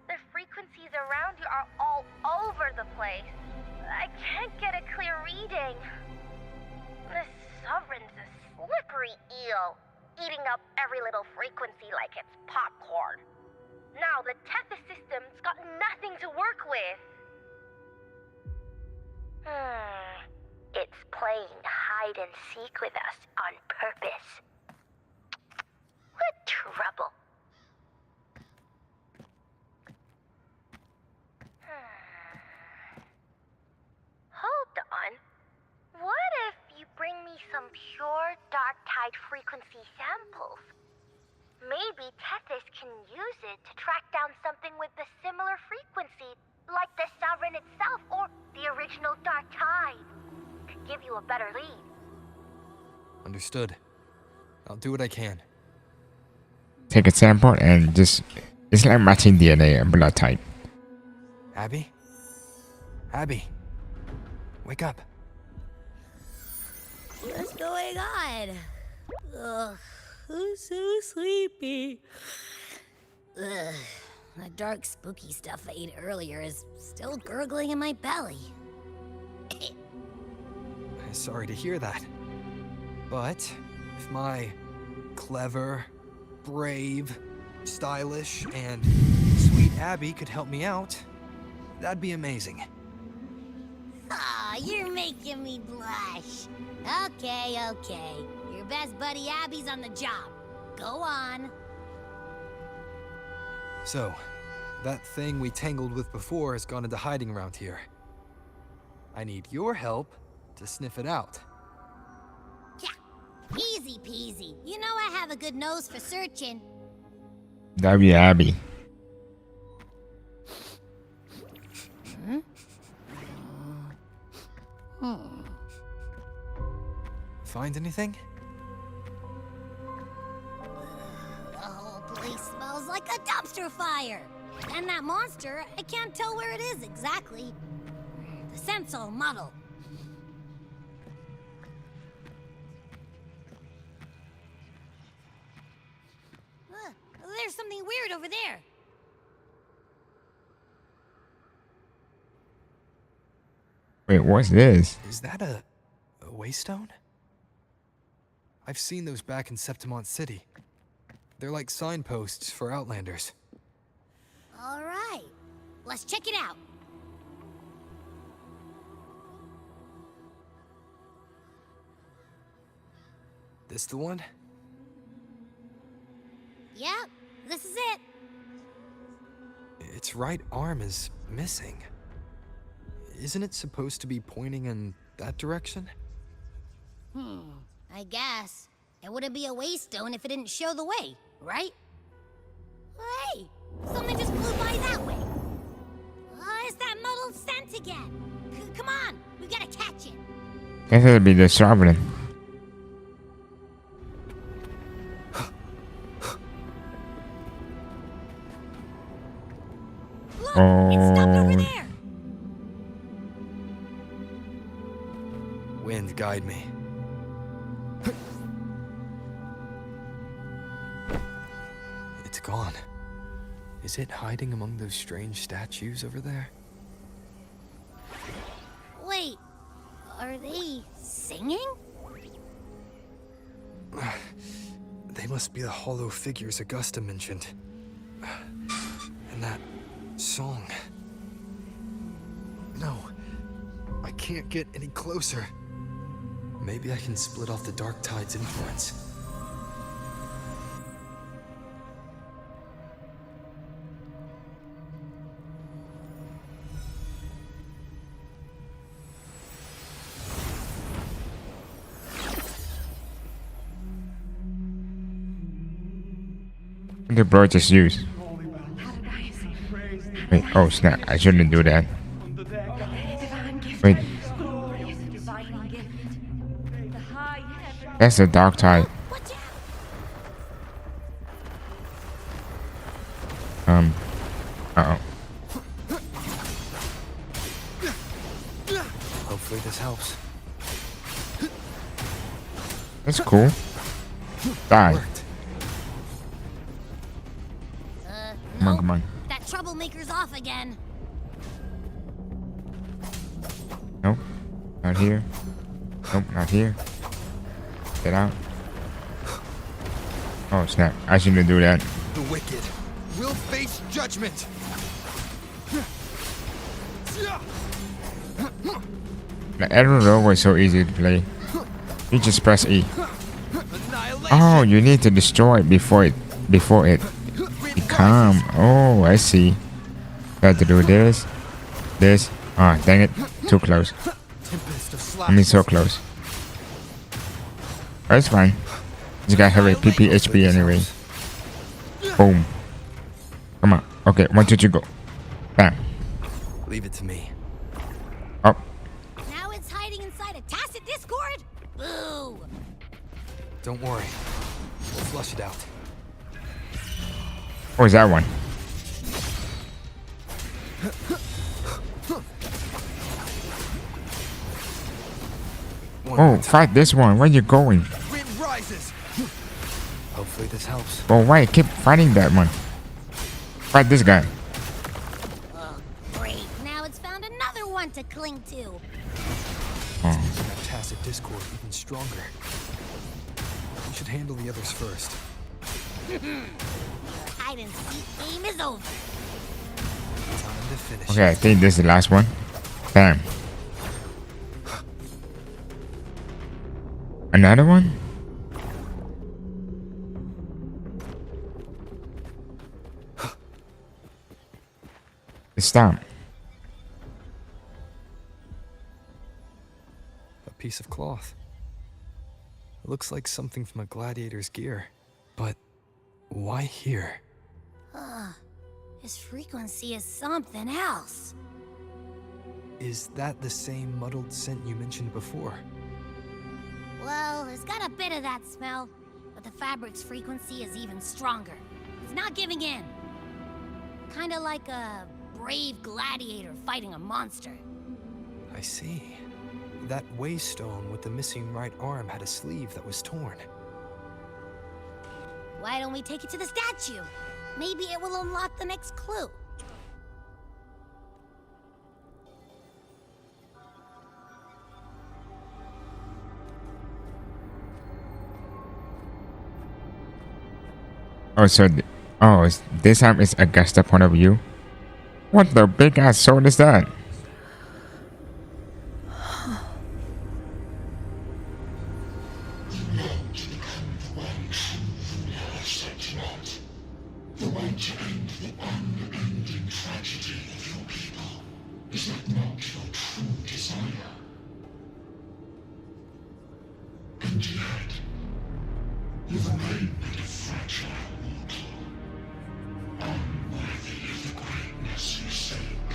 The frequencies around you are all over the place. I can't get a clear reading. The Sovereign's a slippery eel, eating up every little frequency like it's popcorn. Now the Tethys system's got nothing to work with. playing hide and seek with us on purpose. What trouble. Hold on. What if you bring me some pure dark tide frequency samples? Maybe Tethys can use it to track down something with the similar frequency, like the Sovereign itself or the original dark tide. Could give you a better lead. Understood. I'll do what I can. Take a sample and just... It's like matching DNA and blood type. Abby? Abby? Wake up. What's going on? Ugh, I'm so sleepy. Ugh, that dark, spooky stuff I ate earlier is still gurgling in my belly. Sorry to hear that. But if my clever, brave, stylish, and sweet Abby could help me out, that'd be amazing. Aw, you're making me blush. Okay. Your best buddy Abby's on the job. Go on. So, that thing we tangled with before has gone into hiding around here. I need your help to sniff it out. Yeah, easy peasy. You know I have a good nose for searching. That'd be Abby. Find anything? The whole place smells like a dumpster fire. And that monster, I can't tell where it is exactly. The scent's all muddled. There's something weird over there. Wait, what's this? Is that a waystone? I've seen those back in Septimont City. They're like signposts for Outlanders. All right, let's check it out. This the one? Yep, this is it. Its right arm is missing. Isn't it supposed to be pointing in that direction? I guess. It wouldn't be a waystone if it didn't show the way, right? Hey, something just flew by that way. It's that muddled scent again. Come on, we gotta catch it. Guess it'll be the Sovereign. Look, it stopped over there. Wind, guide me. It's gone. Is it hiding among those strange statues over there? Wait, are they singing? They must be the hollow figures Augusta mentioned. And that song. No, I can't get any closer. Maybe I can split off the Dark Tide's influence. The bro just used. Wait, oh snap, I shouldn't do that. Wait. That's the Dark Tide. Uh-oh. Hopefully this helps. That's cool. Die. Come on. That troublemaker's off again. Nope. Not here. Nope, not here. Get out. Oh snap, I shouldn't do that. The wicked will face judgment. The arrow roll was so easy to play. You just press E. Oh, you need to destroy it before it become. Oh, I see. Got to do this. Ah, dang it. Too close. I mean, so close. Oh, it's fine. This guy have a PP anyway. Boom. Come on. Okay, 1, 2, 3, go. Bam. Leave it to me. Oh. Now it's hiding inside a tacit discord? Boo! Don't worry. We'll flush it out. What was that one? Oh, fight this one. Where you going? Wind rises. Hopefully this helps. Oh, why keep fighting that one? Fight this guy. Great. Now it's found another one to cling to. Oh. That tacit discord even stronger. We should handle the others first. Hide and seek game is over. Time to finish. Okay, I think this is the last one. Bam. Another one? Stop. A piece of cloth. It looks like something from a gladiator's gear. But why here? His frequency is something else. Is that the same muddled scent you mentioned before? Well, it's got a bit of that smell, but the fabric's frequency is even stronger. It's not giving in. Kinda like a brave gladiator fighting a monster. I see. That waystone with the missing right arm had a sleeve that was torn. Why don't we take it to the statue? Maybe it will unlock the next clue. Oh, so this time it's Augusta point of view. What the big ass sword is that? The way to end the unending tragedy of your people. Is that not your true desire? And yet, you remain but a fragile mortal, unworthy of the greatness you seek.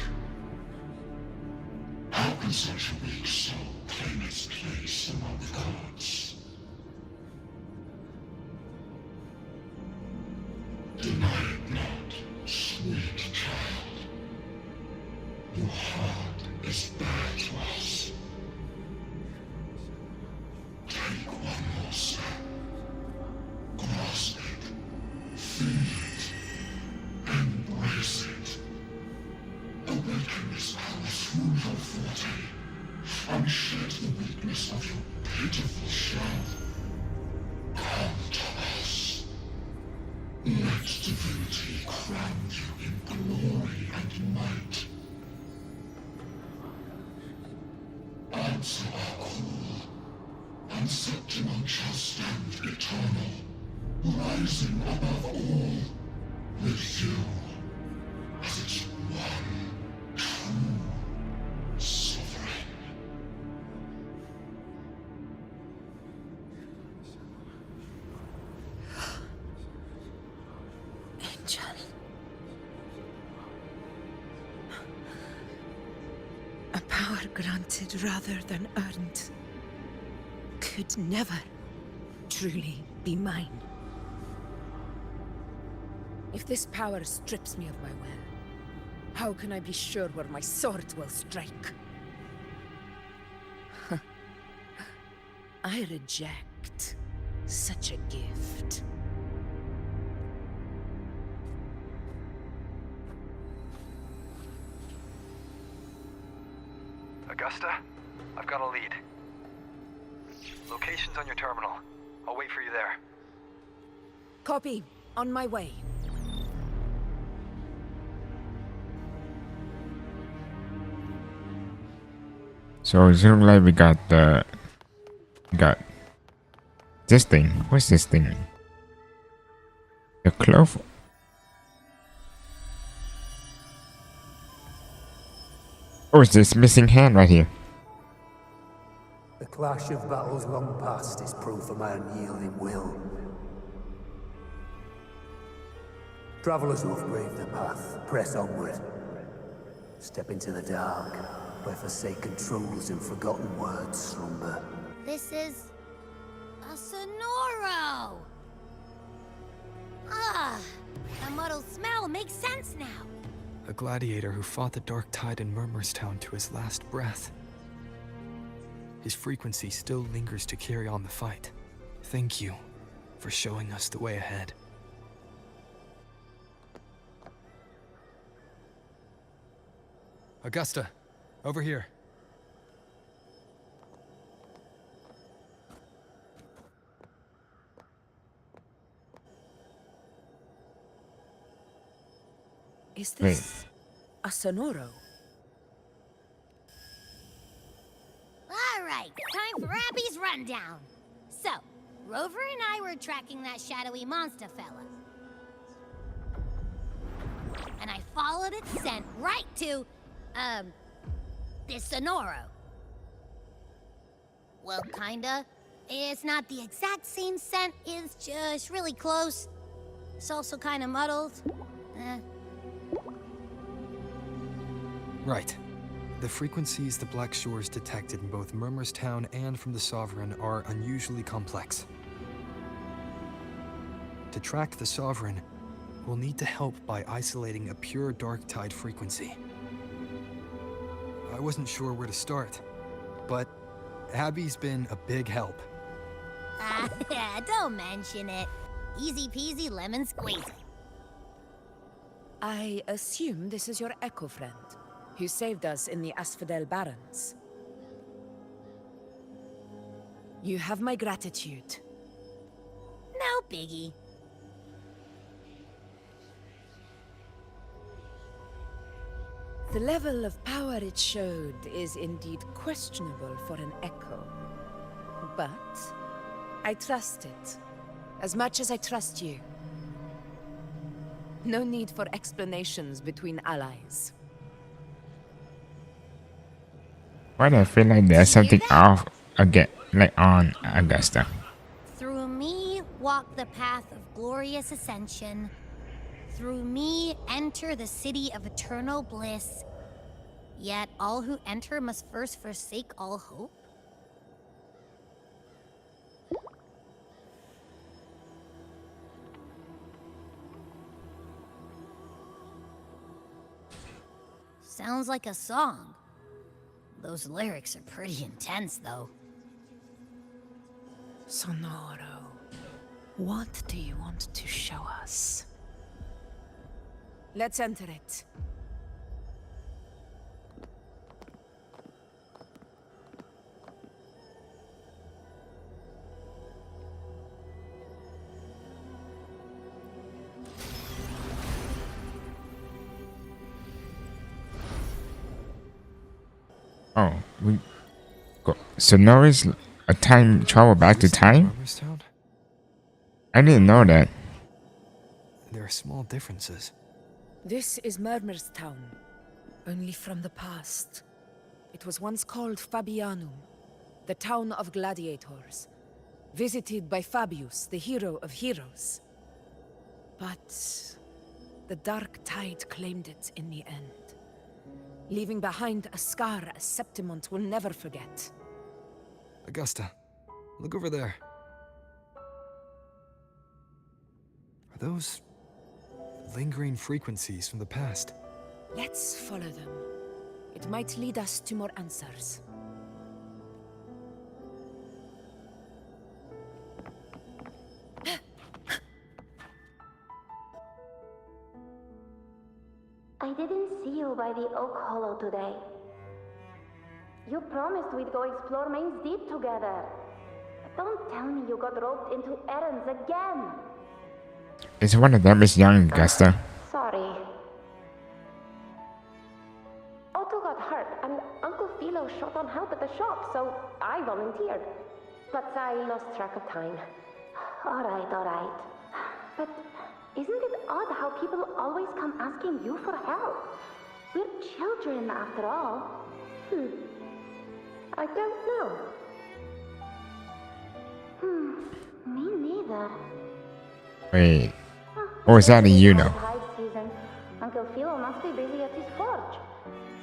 How can such a weak soul claim its place among the gods? Deny it not, sweet child. Your heart is bare to us. Take one more step. Grasp it. Feel it. Embrace it. Awaken this power through your forte. Unshed the weakness of your pitiful shell. Come to us. Let divinity crown you in glory and might. Answer our call, and Septimon shall stand eternal, rising above all, with you as its one true sovereign. Angel. A power granted rather than earned could never truly be mine. If this power strips me of my will, how can I be sure where my sword will strike? I reject such a gift. Augusta, I've got a lead. Location's on your terminal. I'll wait for you there. Copy. On my way. So it looks like we got this thing. What's this thing? The clove. Oh, it's this missing hand right here. The clash of battles long past is proof of my unyielding will. Travelers who have braved the path, press onward. Step into the dark, where forsaken truths and forgotten words slumber. This is a Sonoro! Ah, the muddled smell makes sense now. A gladiator who fought the dark tide in Murmurstown to his last breath. His frequency still lingers to carry on the fight. Thank you for showing us the way ahead. Augusta, over here. Is this a Sonoro? All right, time for Abby's rundown. So, Rover and I were tracking that shadowy monster fella. And I followed its scent right to, this Sonoro. Well, kinda. It's not the exact same scent, it's just really close. It's also kinda muddled. Right. The frequencies the Black Shores detected in both Murmurstown and from the Sovereign are unusually complex. To track the Sovereign, we'll need to help by isolating a pure dark tide frequency. I wasn't sure where to start, but Abby's been a big help. Don't mention it. Easy peasy lemon squeezy. I assume this is your Echo friend, who saved us in the Asphodel Barrens. You have my gratitude. No biggie. The level of power it showed is indeed questionable for an Echo. But I trust it, as much as I trust you. No need for explanations between allies. Why do I feel like there's something off again, like on Augusta? Through me walk the path of glorious ascension. Through me enter the city of eternal bliss. Yet all who enter must first forsake all hope. Sounds like a song. Those lyrics are pretty intense, though. Sonoro, what do you want to show us? Let's enter it. Oh, we go. So now is a time travel back to time? Murmurstown? I didn't know that. There are small differences. This is Murmurstown, only from the past. It was once called Fabianum, the town of gladiators, visited by Fabius, the hero of heroes. But the dark tide claimed it in the end, leaving behind a scar Septimont will never forget. Augusta, look over there. Are those lingering frequencies from the past? Let's follow them. It might lead us to more answers. I didn't see you by the Oak Hollow today. You promised we'd go explore Main's Deep together. But don't tell me you got roped into errands again. It's one of them is young Augusta. Sorry. Otto got hurt, and Uncle Philo short on help at the shop, so I volunteered. But I lost track of time. Alright. But isn't it odd how people always come asking you for help? We're children, after all. I don't know. Me neither. Wait. Or is that a you know? Season. Uncle Philo must be busy at his forge.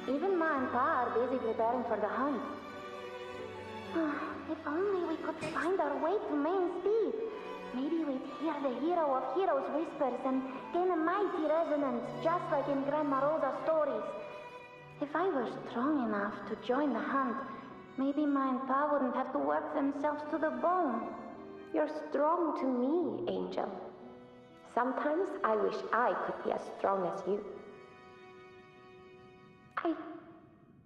Even Ma and Pa are busy preparing for the hunt. If only we could find our way to Main Steep. Maybe we'd hear the hero of heroes whispers and gain a mighty resonance, just like in Grandma Rosa's stories. If I were strong enough to join the hunt, maybe Ma and Pa wouldn't have to work themselves to the bone. You're strong to me, Angel. Sometimes I wish I could be as strong as you.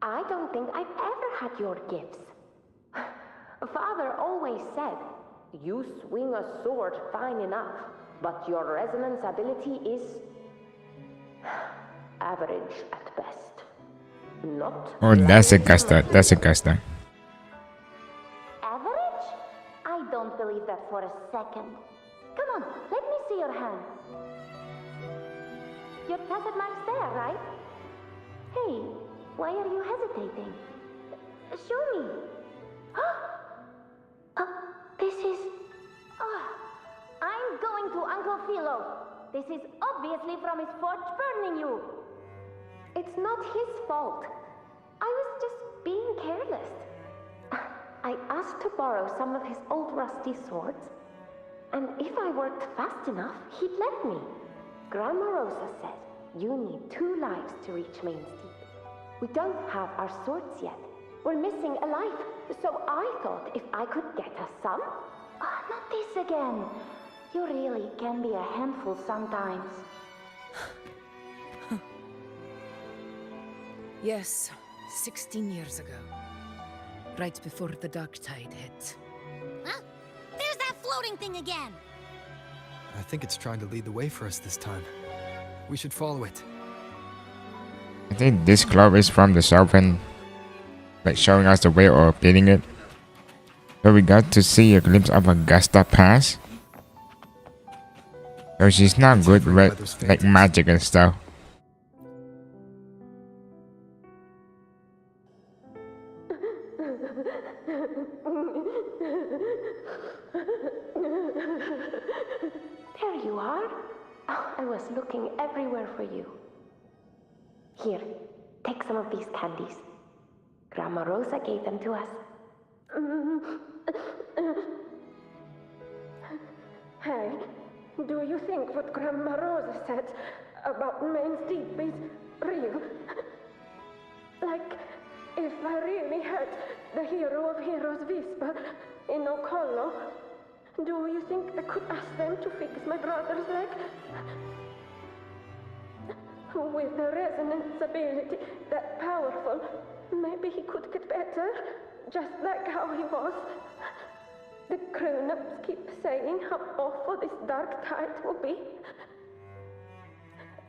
I don't think I've ever had your gifts. Father always said, you swing a sword fine enough, but your resonance ability is average at best. Not Oh, that's Augusta. That's Augusta. average? I don't believe that for a second. Come on, let me see your hand. Your tacit mark's there, right? Hey, why are you hesitating? Show me. This is... I'm going to Uncle Philo. This is obviously from his forge burning you. It's not his fault. I was just being careless. I asked to borrow some of his old rusty swords, and if I worked fast enough, he'd let me. Grandma Rosa said, you need 2 lives to reach Main Steep. We don't have our swords yet. We're missing a life, so I thought if I could get us some... not this again. You really can be a handful sometimes. Yes, 16 years ago. Right before the dark tide hit. Huh? There's that floating thing again! I think it's trying to lead the way for us this time. We should follow it. I think this club is from the Sovereign, like showing us the way or beating it. So we got to see a glimpse of Augusta Pass. So she's not good with like magic and stuff. There you are. I was looking everywhere for you. Here, take some of these candies. Grandma Rosa gave them to us. Hey, do you think what Grandma Rosa said about Main Steep is real? Like, if I really had the hero of heroes whisper in Okolo, do you think I could ask them to fix my brother's leg? With the resonance ability that powerful, maybe he could get better, just like how he was. The grown-ups keep saying how awful this dark tide will be.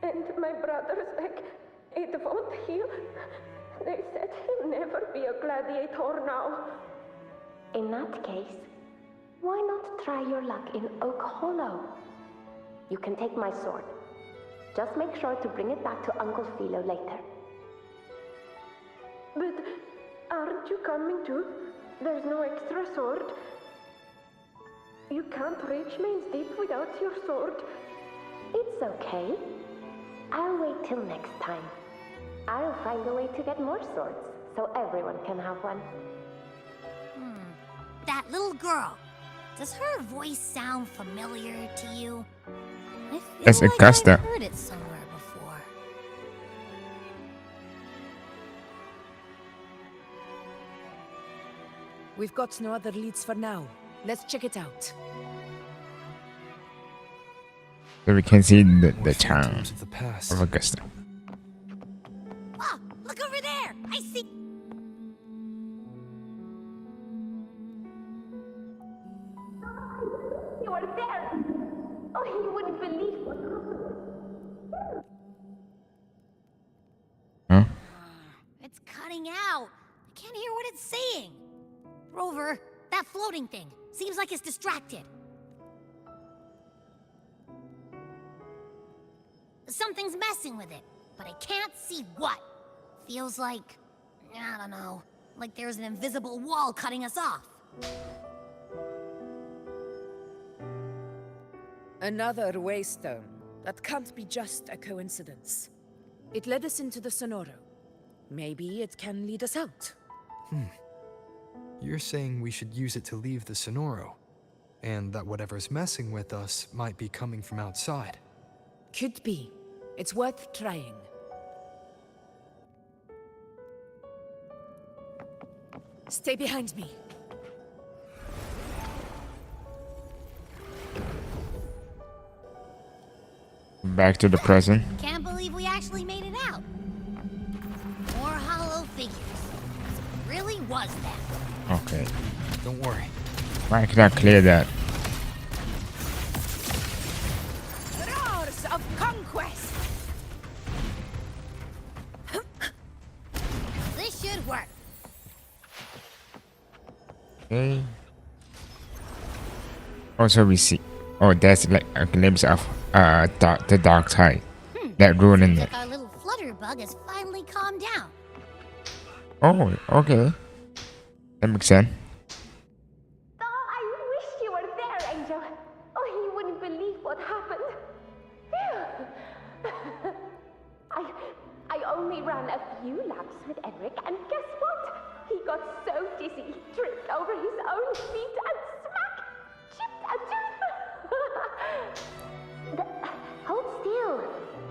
And my brother's leg, it won't heal. They said he'll never be a gladiator now. In that case, why not try your luck in Oak Hollow? You can take my sword. Just make sure to bring it back to Uncle Philo later. But aren't you coming too? There's no extra sword. You can't reach Main Steep without your sword. It's okay. I'll wait till next time. I'll find a way to get more swords, so everyone can have one. That little girl. Does her voice sound familiar to you? I feel That's like Augusta. I've heard it somewhere before. We've got no other leads for now. Let's check it out. So we can see the town of Augusta. Oh, look over there! I see... You are there! Oh, you wouldn't believe what happened. Huh? It's cutting can't hear what it's saying. Rover, that floating thing. Seems like it's distracted. Something's messing with it, but I can't see what. Feels like, I don't know, like there's an invisible wall cutting us off. Another waystone. That can't be just a coincidence. It led us into the Sonoro. Maybe it can lead us out. You're saying we should use it to leave the Sonoro, and that whatever's messing with us might be coming from outside. Could be. It's worth trying. Stay behind me. Back to the present. Can't believe we actually made it out. More hollow figures. It really was that. Okay. Don't worry. Why can I clear that? Roars of conquest! This should work. Okay. Also we see. Oh, that's like a glimpse of the dark tide. That rune in it. Our little flutter bug has finally calmed down. Oh, okay. That makes sense. Oh, I wish you were there, Angel. Oh, you wouldn't believe what happened. I only ran a few laps with Eric, and guess what? He got so dizzy, he tripped over his own feet and smack! Chipped a tooth! Hold still.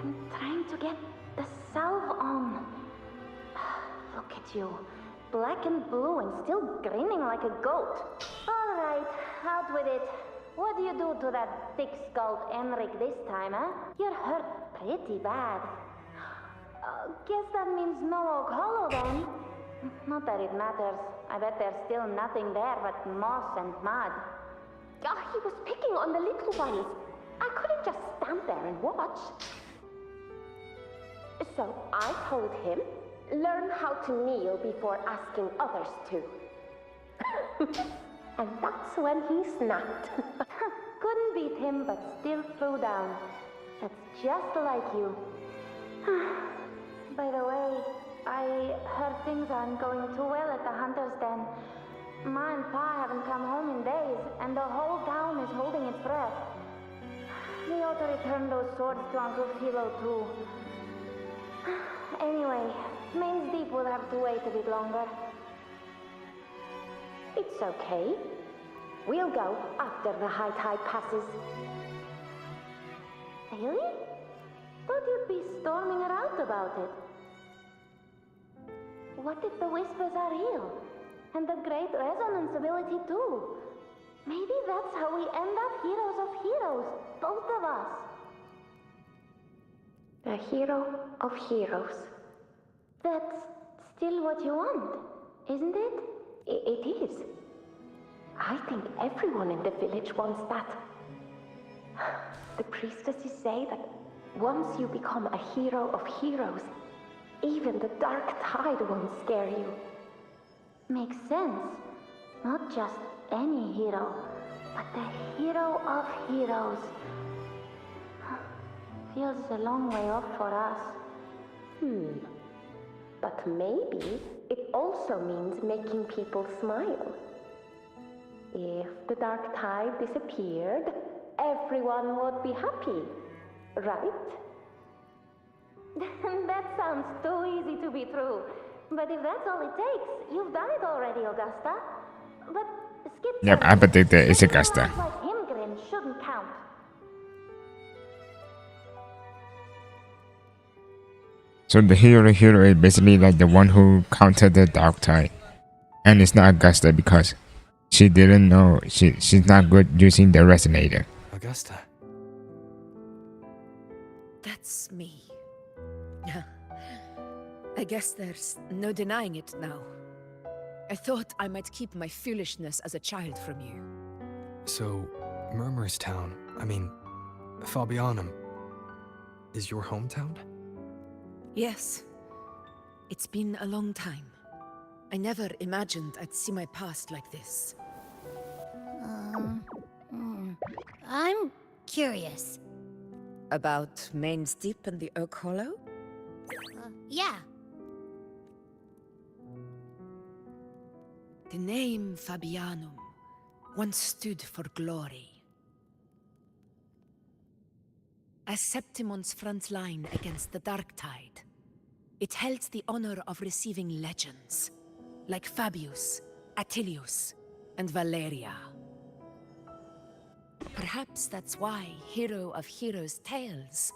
I'm trying to get the salve on. Look at you. Black and blue and still grinning like a goat. All right, out with it. What do you do to that thick-skulled Enric this time, huh? You're hurt pretty bad. Guess that means no Oak Hollow then. Not that it matters. I bet there's still nothing there but moss and mud. He was picking on the little ones. I couldn't just stand there and watch. So I told him, learn how to kneel before asking others to. And that's when he snapped. Couldn't beat him, but still threw down. That's just like you. By the way, I heard things aren't going too well at the Hunter's Den. Ma and Pa haven't come home in days, and the whole town is holding its breath. We ought to return those swords to Uncle Philo, too. Anyway, Maze Deep will have to wait a bit longer. It's okay. We'll go after the high tide passes. Really? Thought you'd be storming around about it. What if the whispers are real? And the great resonance ability too? Maybe that's how we end up heroes of heroes, both of us. A hero of heroes. That's still what you want, isn't it? It is. I think everyone in the village wants that. The priestesses say that once you become a hero of heroes, even the dark tide won't scare you. Makes sense. Not just any hero, but the hero of heroes. Feels a long way off for us. But maybe it also means making people smile. If the dark tide disappeared, everyone would be happy, right? That sounds too easy to be true. But if that's all it takes, you've done it already, Augusta. But skip. Yep, I predict that it's Augusta. Like him grin shouldn't count. So the hero is basically like the one who countered the dark tide. And it's not Augusta because she didn't know she's not good using the resonator. Augusta. That's me. I guess there's no denying it now. I thought I might keep my foolishness as a child from you. So, Murmur's town, Fabianum, is your hometown? Yes. It's been a long time. I never imagined I'd see my past like this. I'm curious. About Main's Deep and the Oak Hollow? Yeah. The name Fabianum once stood for glory. As Septimon's front line against the Dark Tide, it held the honor of receiving legends, like Fabius, Attilius, and Valeria. Perhaps that's why Hero of Heroes' tales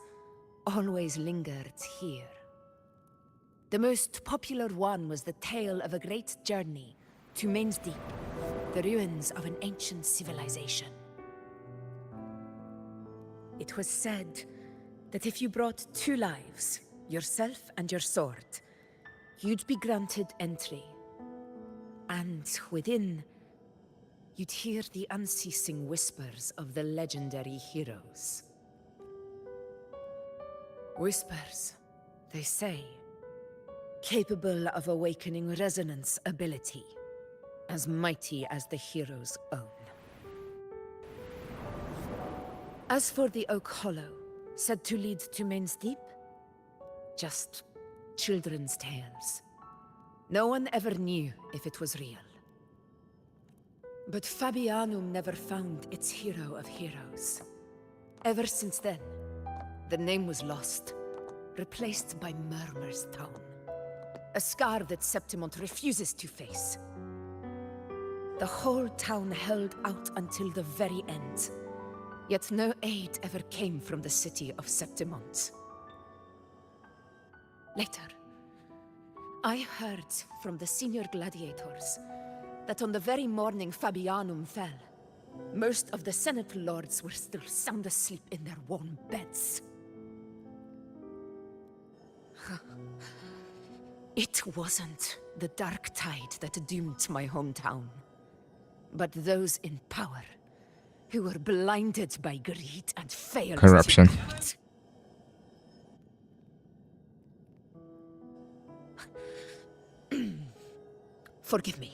always lingered here. The most popular one was the tale of a great journey to Main's Deep, the ruins of an ancient civilization. It was said that if you brought 2 lives, yourself and your sword, you'd be granted entry. And within, you'd hear the unceasing whispers of the legendary heroes. Whispers, they say, capable of awakening resonance ability, as mighty as the hero's own. As for the Oak Hollow, said to lead to Main's Deep, just children's tales. No one ever knew if it was real. But Fabianum never found its hero of heroes. Ever since then, the name was lost, replaced by Murmur's tone. A scar that Septimont refuses to face. The whole town held out until the very end, yet no aid ever came from the city of Septimont. Later, I heard from the senior gladiators that on the very morning Fabianum fell, most of the Senate lords were still sound asleep in their warm beds. It wasn't the Dark Tide that doomed my hometown, but those in power who were blinded by greed and failed Corruption. to act. Forgive me.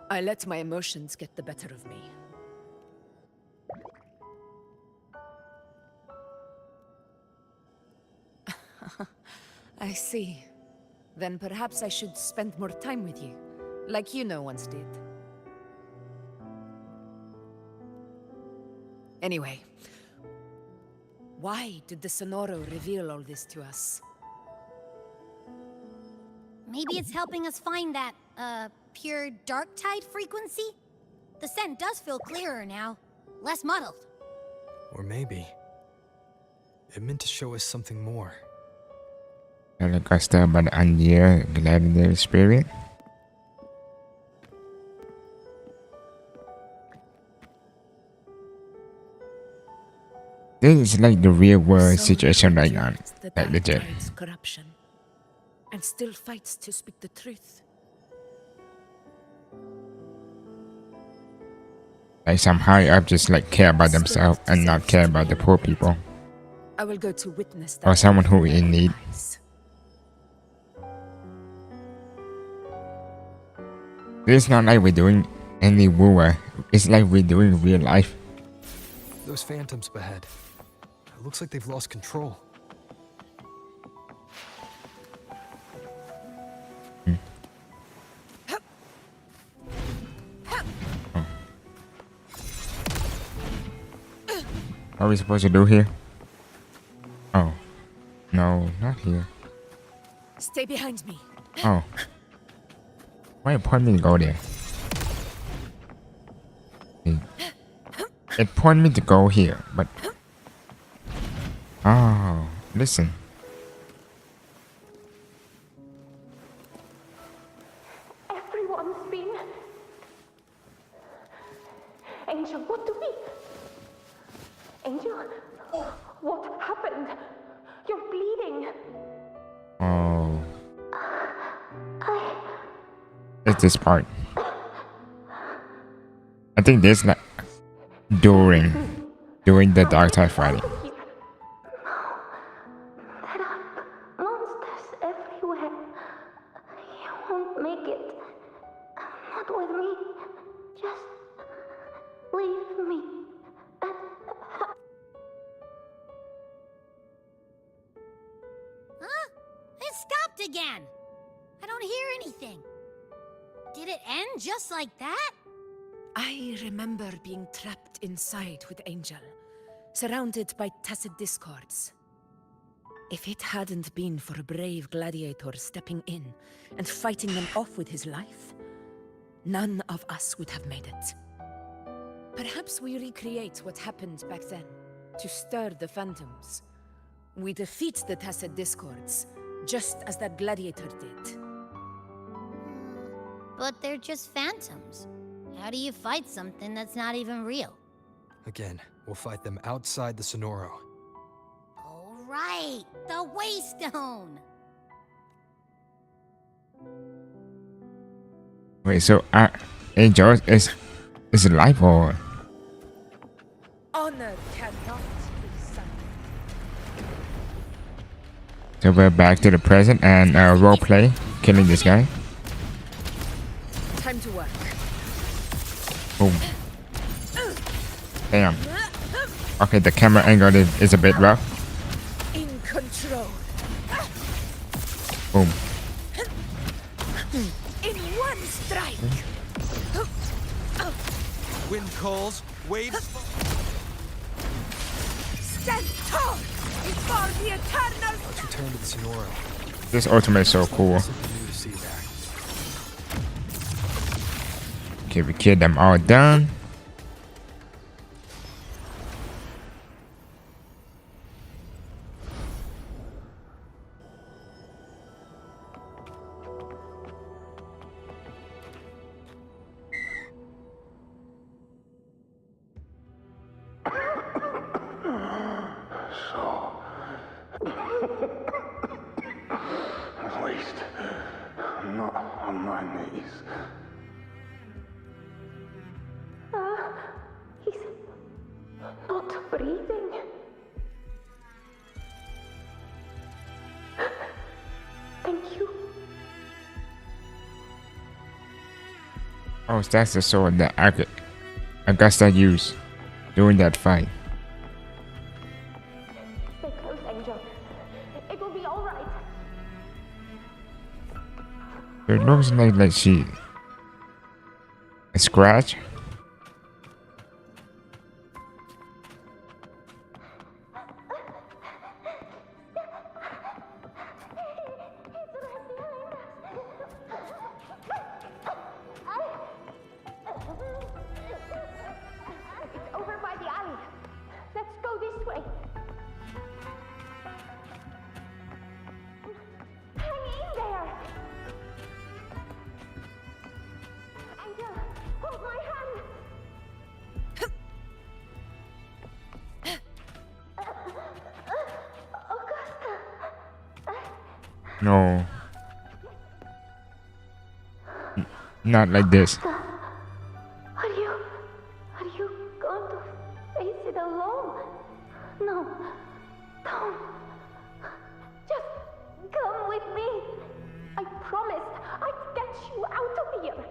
I let my emotions get the better of me. I see. Then perhaps I should spend more time with you, like you once did. Anyway, why did the Sonoro reveal all this to us? Maybe it's helping us find that, pure dark tide frequency? The scent does feel clearer now, less muddled. Or maybe it meant to show us something more. Augusta by the Andir Gladiator Spirit. This is like the real world situation right now. Like legit. Corruption, and still fights to speak the truth. Like some high up just like care about themselves and not care about the poor people. I will go to witness that. Or someone who is in need. It's not like we're doing any wooer. It's like we're doing real life. Those phantoms ahead. It looks like they've lost control. What are we supposed to do here? Oh. No, not here. Stay behind me. Oh. Why you point me to go there? It pointed me to go here, but... Oh, listen. Everyone's been... Angel, what do we... Angel, what happened? You're bleeding. Oh. It's this part. I think this like during the Dark Tide fighting. There are monsters everywhere. You won't make it. with me. Just leave me. Huh? It stopped again. I don't hear anything. Did it end just like that? I remember being trapped inside with Angel, surrounded by tacit discords. If it hadn't been for a brave gladiator stepping in and fighting them off with his life, none of us would have made it. Perhaps we recreate what happened back then, to stir the phantoms. We defeat the tacit discords, just as that gladiator did. But they're just phantoms. How do you fight something that's not even real? Again, we'll fight them outside the Sonoro. All right, the Waystone. Wait, so Angel is alive or? Honor cannot be silenced. So we're back to the present and roleplay, killing this guy. Time to work. Boom. Damn. Okay, the camera angle is a bit rough. In control. Boom. In one strike. Wind calls, waves. Stand tall before the eternal. Let's return to the Sonoro. This ultimate is so cool. Something new to see there. Okay, we killed them all done. At least, I'm not on my knees. He's not breathing. Thank you. Oh, that's the sword that Augusta used during that fight. Stay close, Angel. It will be all right. It looks like she a scratch. It's over by the alley. Let's go this way. Hang in there. Angel, hold my hand. No. Not like this. Are you going to face it alone? No, don't. Just come with me. I promised I'd get you out of here.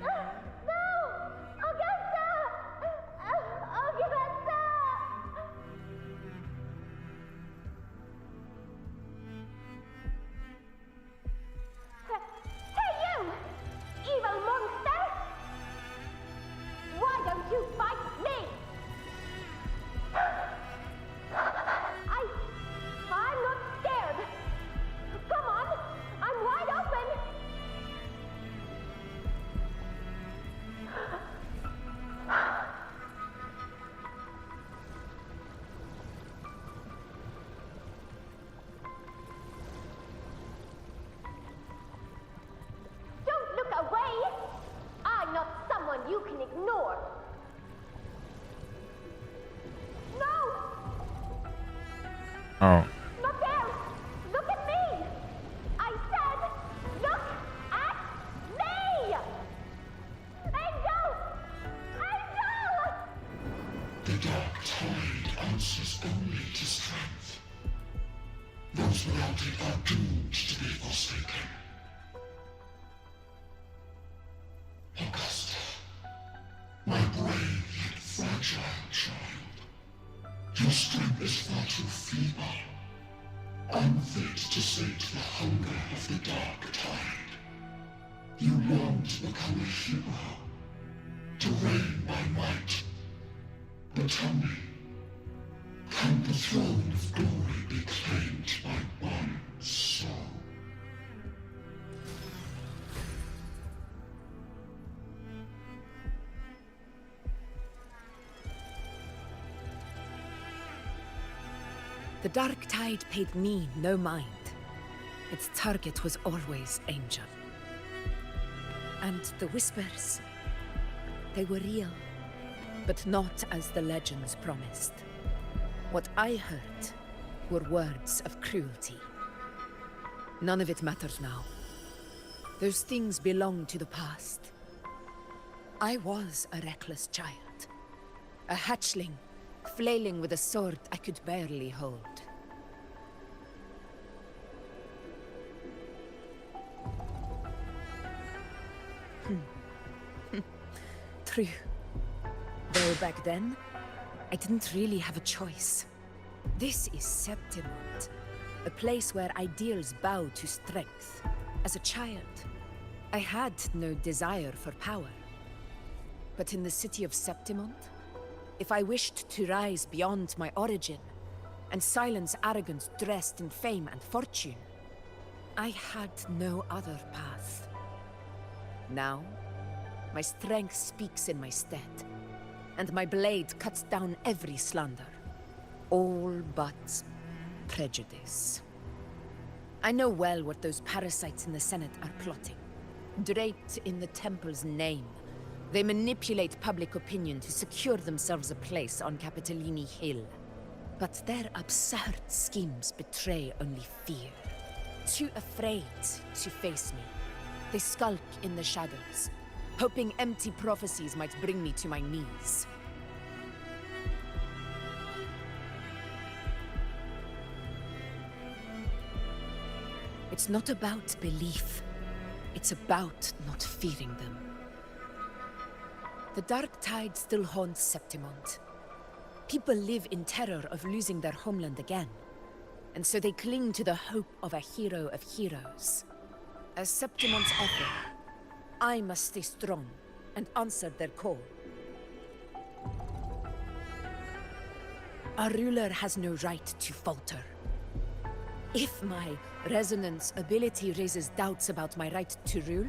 No! Augusta! Augusta! Hey you! Evil monster! Why don't you fight me? I'm not scared. Come on, I'm wide open. Don't look away. I'm not someone you can ignore. No! Oh. Not there! Look at me! I said, look at me! Angel! Angel! The dark tide answers only to strength. Those without it are doomed to be forsaken. fragile, child. Your strength is far too feeble. Unfit to sate the hunger of the dark tide. You long to become a hero, to reign by might. But tell me, can the throne of glory be claimed by one soul? The Dark Tide paid me no mind. Its target was always Angel. And the whispers, they were real, but not as the legends promised. What I heard were words of cruelty. None of it matters now. Those things belong to the past. I was a reckless child, a hatchling, flailing with a sword I could barely hold. True. Though back then, I didn't really have a choice. This is Septimont, a place where ideals bow to strength. As a child, I had no desire for power. But in the city of Septimont, if I wished to rise beyond my origin and silence arrogance dressed in fame and fortune, I had no other path. Now, my strength speaks in my stead, and my blade cuts down every slander, all but prejudice. I know well what those parasites in the Senate are plotting. Draped in the Temple's name, they manipulate public opinion to secure themselves a place on Capitolini Hill. But their absurd schemes betray only fear. Too afraid to face me, they skulk in the shadows, hoping empty prophecies might bring me to my knees. It's not about belief. It's about not fearing them. The Dark Tide still haunts Septimont. People live in terror of losing their homeland again, and so they cling to the hope of a hero of heroes. As Septimont's echo, I must stay strong and answer their call. Our ruler has no right to falter. If my resonance ability raises doubts about my right to rule,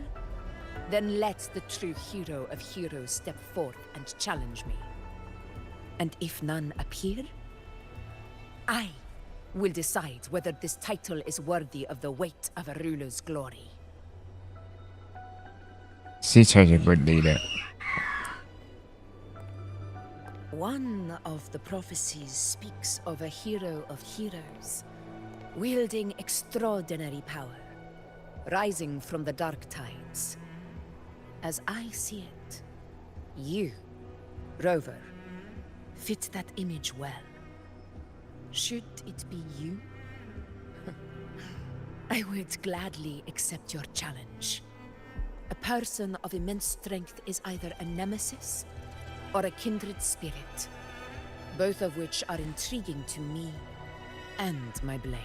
then let the true hero of heroes step forth and challenge me. And if none appear, I will decide whether this title is worthy of the weight of a ruler's glory. She's such a good leader. One of the prophecies speaks of a hero of heroes, wielding extraordinary power, rising from the dark tides. As I see it, you, Rover, fit that image well. Should it be you? I would gladly accept your challenge. A person of immense strength is either a nemesis or a kindred spirit, both of which are intriguing to me and my blade.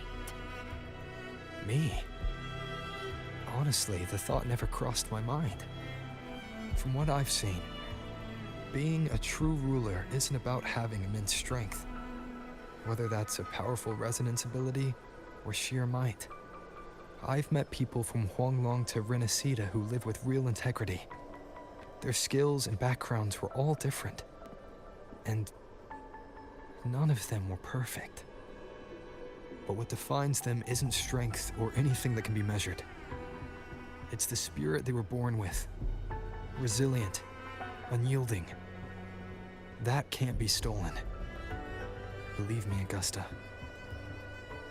Me? Honestly, the thought never crossed my mind. From what I've seen, being a true ruler isn't about having immense strength, whether that's a powerful resonance ability or sheer might. I've met people from Huanglong to Renacida who live with real integrity. Their skills and backgrounds were all different, and none of them were perfect. But what defines them isn't strength or anything that can be measured. It's the spirit they were born with. Resilient, unyielding. That can't be stolen. Believe me, Augusta.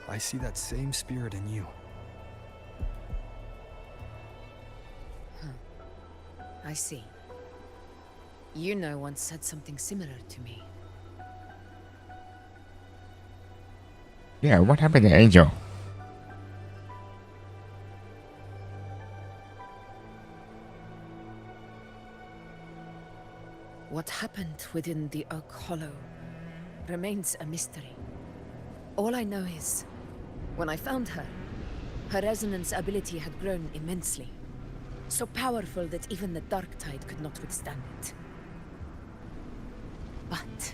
I see that same spirit in you. I see. You know once said something similar to me. Yeah, what happened to Angel? What happened within the Oak Hollow remains a mystery. All I know is, when I found her, her resonance ability had grown immensely. So powerful that even the Dark Tide could not withstand it. But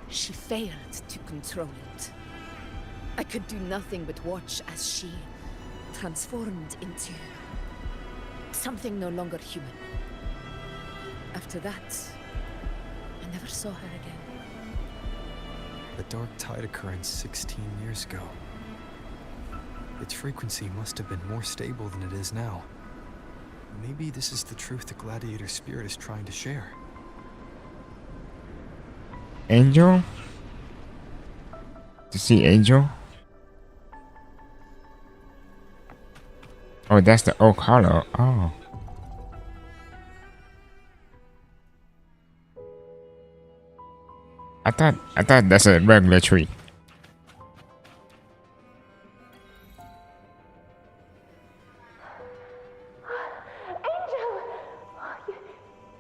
she failed to control it. I could do nothing but watch as she transformed into something no longer human. After that, I never saw her again. The Dark Tide occurrence 16 years ago. Its frequency must have been more stable than it is now. Maybe this is the truth the Gladiator Spirit is trying to share. Angel? To see Angel? Oh, that's the Oak Hollow. Oh. I thought that's a regular tree.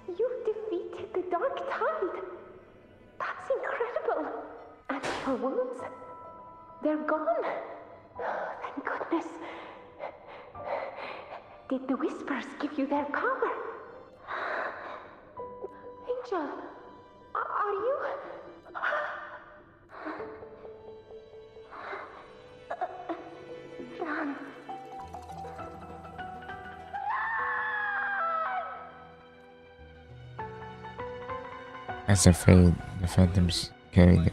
You defeated the Dark Tide. That's incredible. And your wounds, they're gone. Thank goodness. Did the Whispers give you their power? Angel, are you... Run. As afraid the phantoms carry the...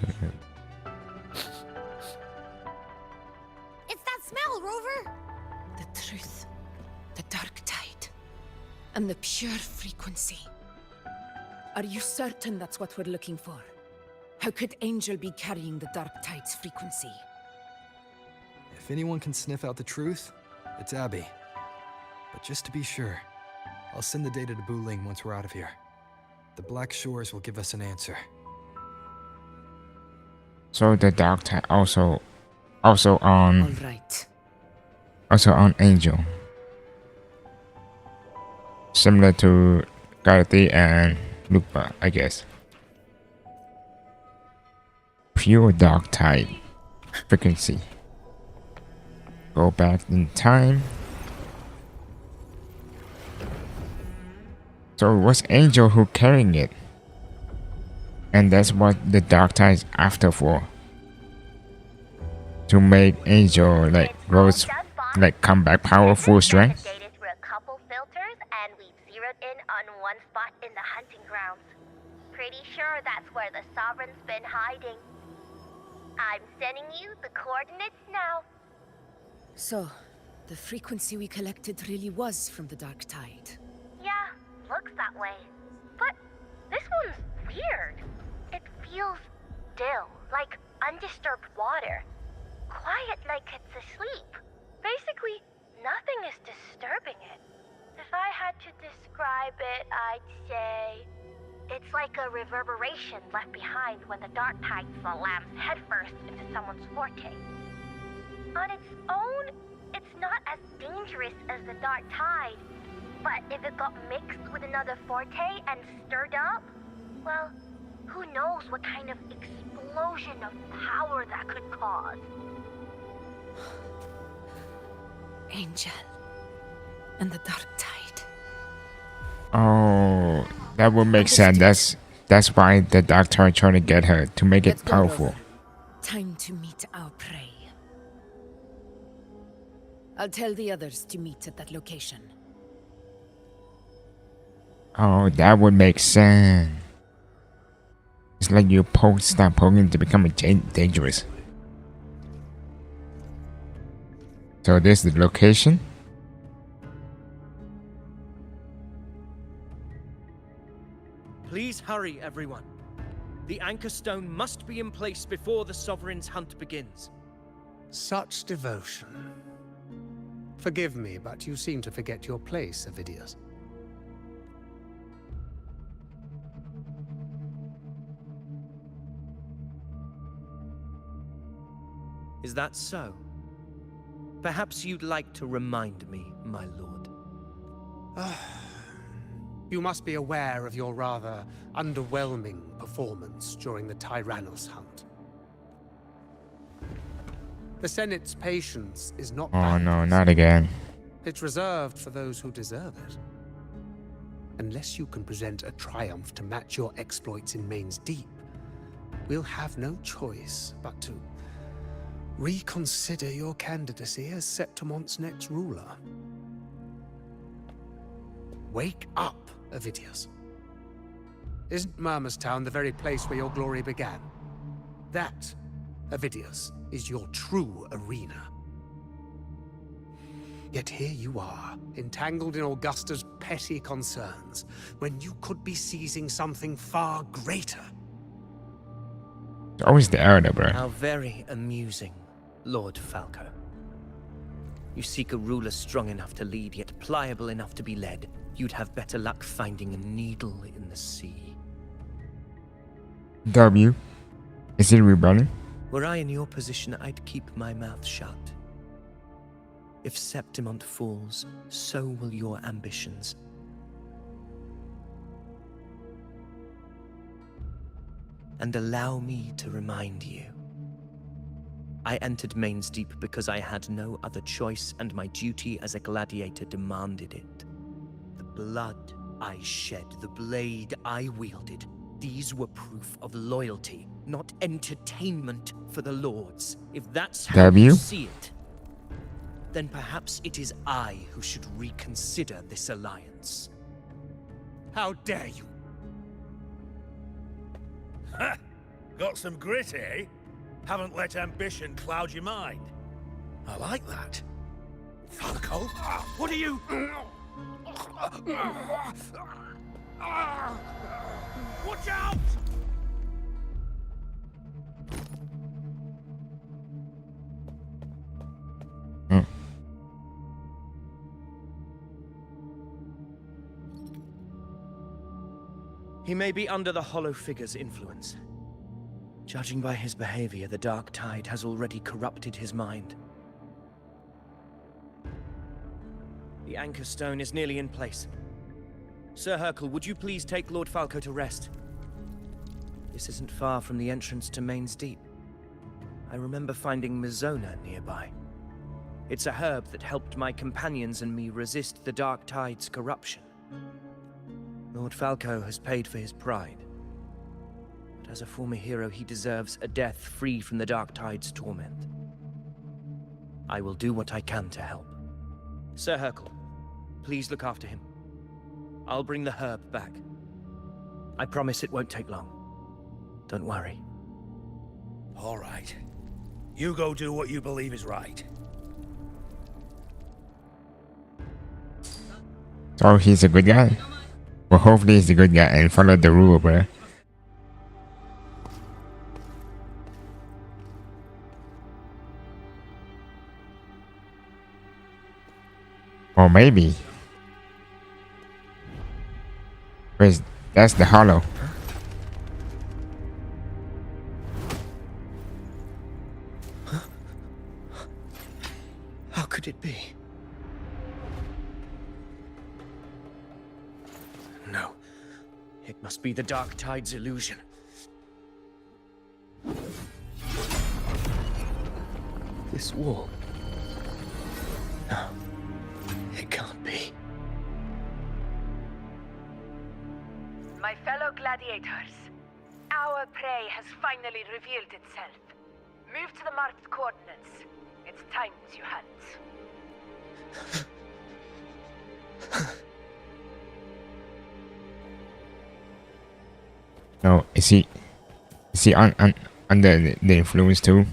It's that smell, Rover! The truth, the Dark Tide, and the pure frequency. Are you certain that's what we're looking for? How could Angel be carrying the Dark Tide's frequency? If anyone can sniff out the truth, it's Abby. But just to be sure, I'll send the data to Buling once we're out of here. The Black Shores will give us an answer. So the Dark Tide also on All right. also on Angel. Similar to Garthi and Lupa, I guess. Pure Dark Tide frequency. Go back in time. So it was Angel who carrying it. And that's what the Dark Tide is after for. To make Angel like grows, like come back power, full strength. Data through a couple filters, and we've zeroed in on one spot in the hunting grounds. Pretty sure that's where the Sovereign's been hiding. I'm sending you the coordinates now. So, the frequency we collected really was from the Dark Tide. Yeah, looks that way. But this one's weird. It feels still, like undisturbed water. Quiet like it's asleep. Basically, nothing is disturbing it. If I had to describe it, I'd say it's like a reverberation left behind when the Dark Tide slams headfirst into someone's forte. On its own, it's not as dangerous as the Dark Tide, but if it got mixed with another forte and stirred up, well, who knows what kind of explosion of power that could cause. Angel and the Dark Tide. Oh, that would make sense. That's why the Dark Tide trying to get her to make it powerful. Time to meet our prey. I'll tell the others to meet at that location. Oh, that would make sense. It's like you start poking to become dangerous. So this is the location. Please hurry, everyone. The Anchor Stone must be in place before the Sovereign's hunt begins. Such devotion. Forgive me, but you seem to forget your place, Avidius. Is that so? Perhaps you'd like to remind me, my lord. You must be aware of your rather underwhelming performance during the Tyrannos hunt. The Senate's patience is not Oh no, not again. It's reserved for those who deserve it. Unless you can present a triumph to match your exploits in Main's Deep, we'll have no choice but to reconsider your candidacy as Septimon's next ruler. Wake up, Avidius. Isn't Murmurstown the very place where your glory began? That, Avidius, is your true arena. Yet here you are, entangled in Augusta's petty concerns, when you could be seizing something far greater. It's always the error, bro. How very amusing, Lord Falco. You seek a ruler strong enough to lead, yet pliable enough to be led. You'd have better luck finding a needle in the sea. W. Is he rebelling? Were I in your position, I'd keep my mouth shut. If Septimont falls, so will your ambitions. And allow me to remind you. I entered Main's Deep because I had no other choice, and my duty as a gladiator demanded it. The blood I shed, the blade I wielded, these were proof of loyalty, not entertainment for the Lords. If that's how you see it, then perhaps it is I who should reconsider this alliance. How dare you? Ha! Got some grit, eh? Haven't let ambition cloud your mind. I like that. Falco, what are you... Watch out! He may be under the Hollow Figure's influence. Judging by his behavior, the Dark Tide has already corrupted his mind. The Anchor Stone is nearly in place. Sir Hercule, would you please take Lord Falco to rest? This isn't far from the entrance to Main's Deep. I remember finding Mizona nearby. It's a herb that helped my companions and me resist the Dark Tide's corruption. Lord Falco has paid for his pride. But as a former hero, he deserves a death free from the Dark Tide's torment. I will do what I can to help. Sir Hercule, please look after him. I'll bring the herb back. I promise it won't take long. Don't worry. All right. You go do what you believe is right. So he's a good guy? Well, hopefully he's a good guy and follow the rule, bro. Or maybe. Where's... That's the hollow. How could it be? No. It must be the Dark Tide's illusion. This wall. No. It can't be. My fellow gladiators, our prey has finally revealed itself. Move to the marked coordinates. It's time to hunt. No, is he under the influence too?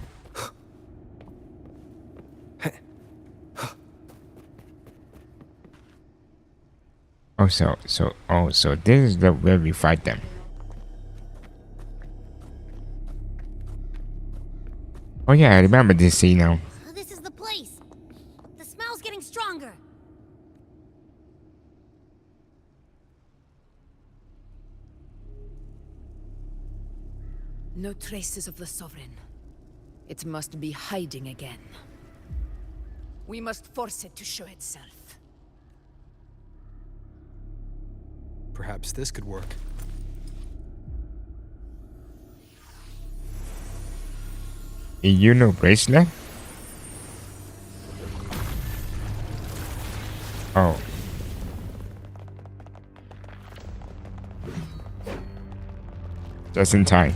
So this is the where we fight them. Oh yeah, I remember this scene now. This is the place. The smell's getting stronger. No traces of the Sovereign. It must be hiding again. We must force it to show itself. Perhaps this could work. A Uno bracelet? Oh. Just in time.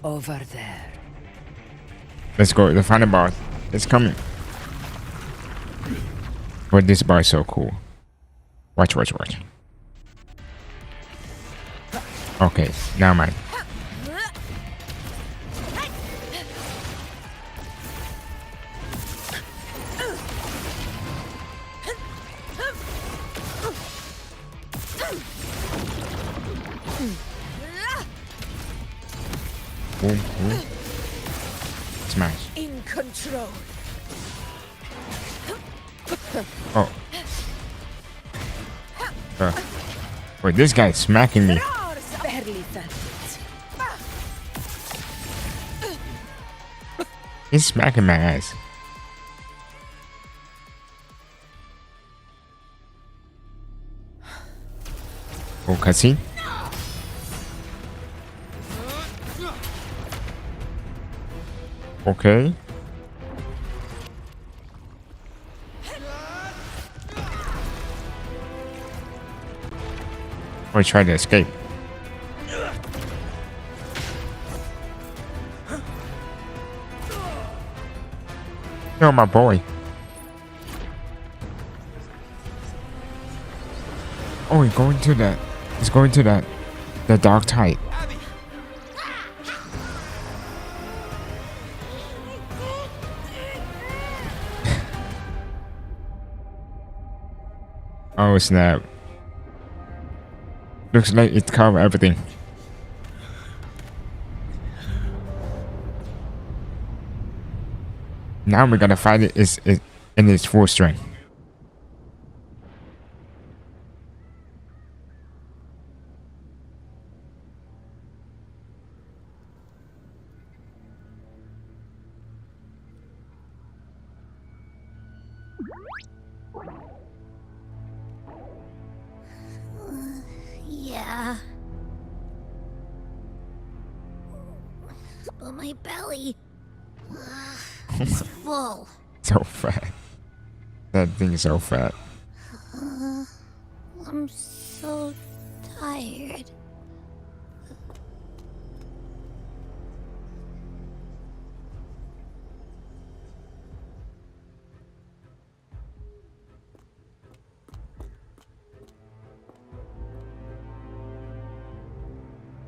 Over there. Let's go. The final boss. It's coming. But this bar is so cool. Watch. Okay, now mine. Boom. Smash. In control. Oh. Wait, this guy's smacking me. Barely felt it. He's smacking my ass. Oh, cutscene? Okay. Or try to escape. No, my boy. Oh, he's going to that. He's going to that. The dark tide. Oh snap. Looks like it covered everything. Now we're gonna fight it in its full strength. Yeah. But my belly... it's full. So fat. That thing is so fat. I'm so tired.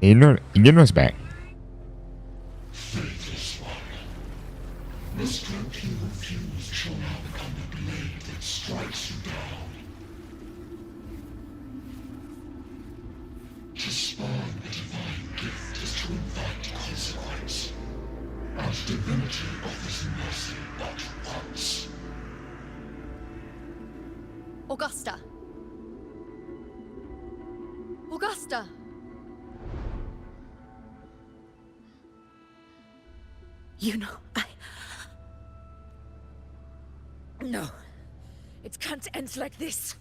You know's back. Faithless one. The stroke you refuse shall now become the blade that strikes you down. To spawn a divine gift is to invite consequence. And divinity offers mercy but once. Augusta. Augusta. You know, No. It can't end like this.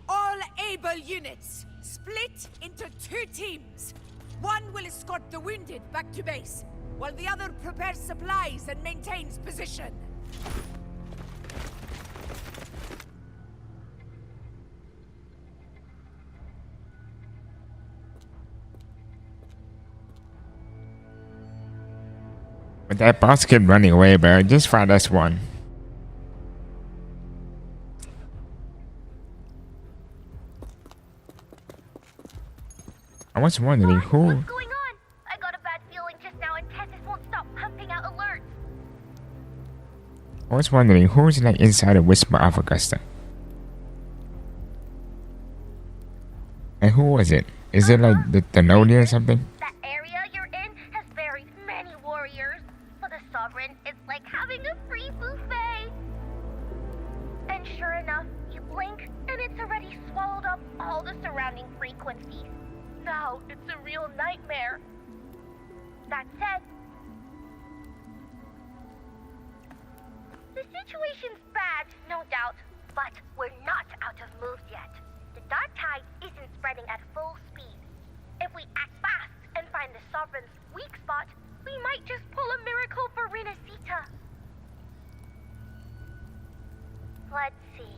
All able units, split into 2 teams. One will escort the wounded back to base, while the other prepares supplies and maintains position. But that boss kept running away, bro. Just fight us one. I was wondering who. What's going on? I got a bad feeling just now, and Tessus won't stop pumping out alerts. I was wondering who's like inside the Whisper of Augusta. And who was it? Is it like the Thenodie or something? That area you're in has buried many warriors. For the Sovereign, it's like having a free buffet. And sure enough, you blink, and it's already swallowed up all the surrounding frequencies. Now it's a real nightmare. That said, situation's bad, no doubt, but we're not out of moves yet. The dark tide isn't spreading at full speed. If we act fast and find the Sovereign's weak spot, we might just pull a miracle for Rinasita. Let's see.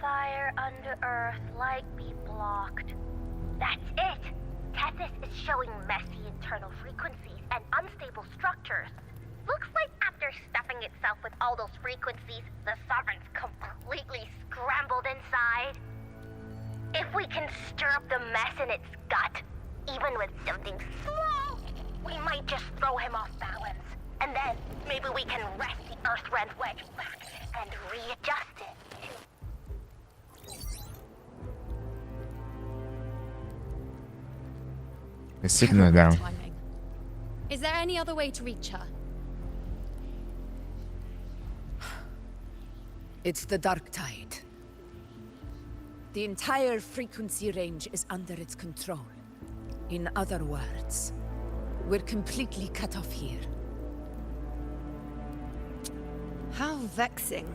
Fire under earth, light be blocked. That's it! Tethys is showing messy internal frequencies and unstable structures. Looks like after stuffing itself with all those frequencies, the Sovereign's completely scrambled inside. If we can stir up the mess in its gut, even with something small, we might just throw him off balance. And then maybe we can wrest the Earthrend wedge back and readjust it. The signal down. Is there any other way to reach her? It's the dark tide. The entire frequency range is under its control. In other words, we're completely cut off here. How vexing.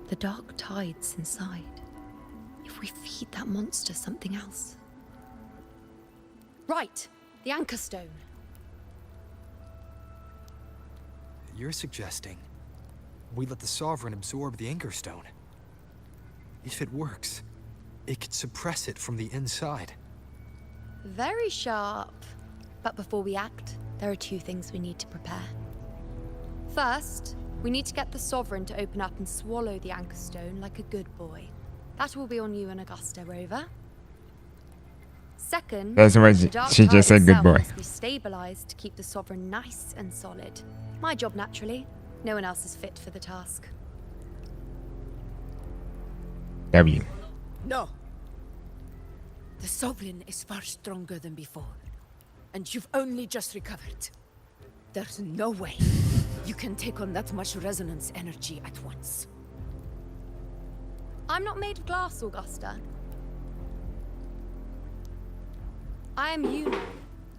The dark tide's inside. If we feed that monster something else. Right, the anchor stone. You're suggesting we let the Sovereign absorb the anchor stone. If it works, it could suppress it from the inside. Very sharp. But before we act, there are two things we need to prepare. First, we need to get the Sovereign to open up and swallow the anchor stone like a good boy. That will be on you and Augusta, Rover. Second, That's why the dark she tide just said good itself boy. must be stabilized to keep the Sovereign nice and solid. My job, naturally. No one else is fit for the task. W. No. The Sovereign is far stronger than before. And you've only just recovered. There's no way you can take on that much resonance energy at once. I'm not made of glass, Augusta. I am Una,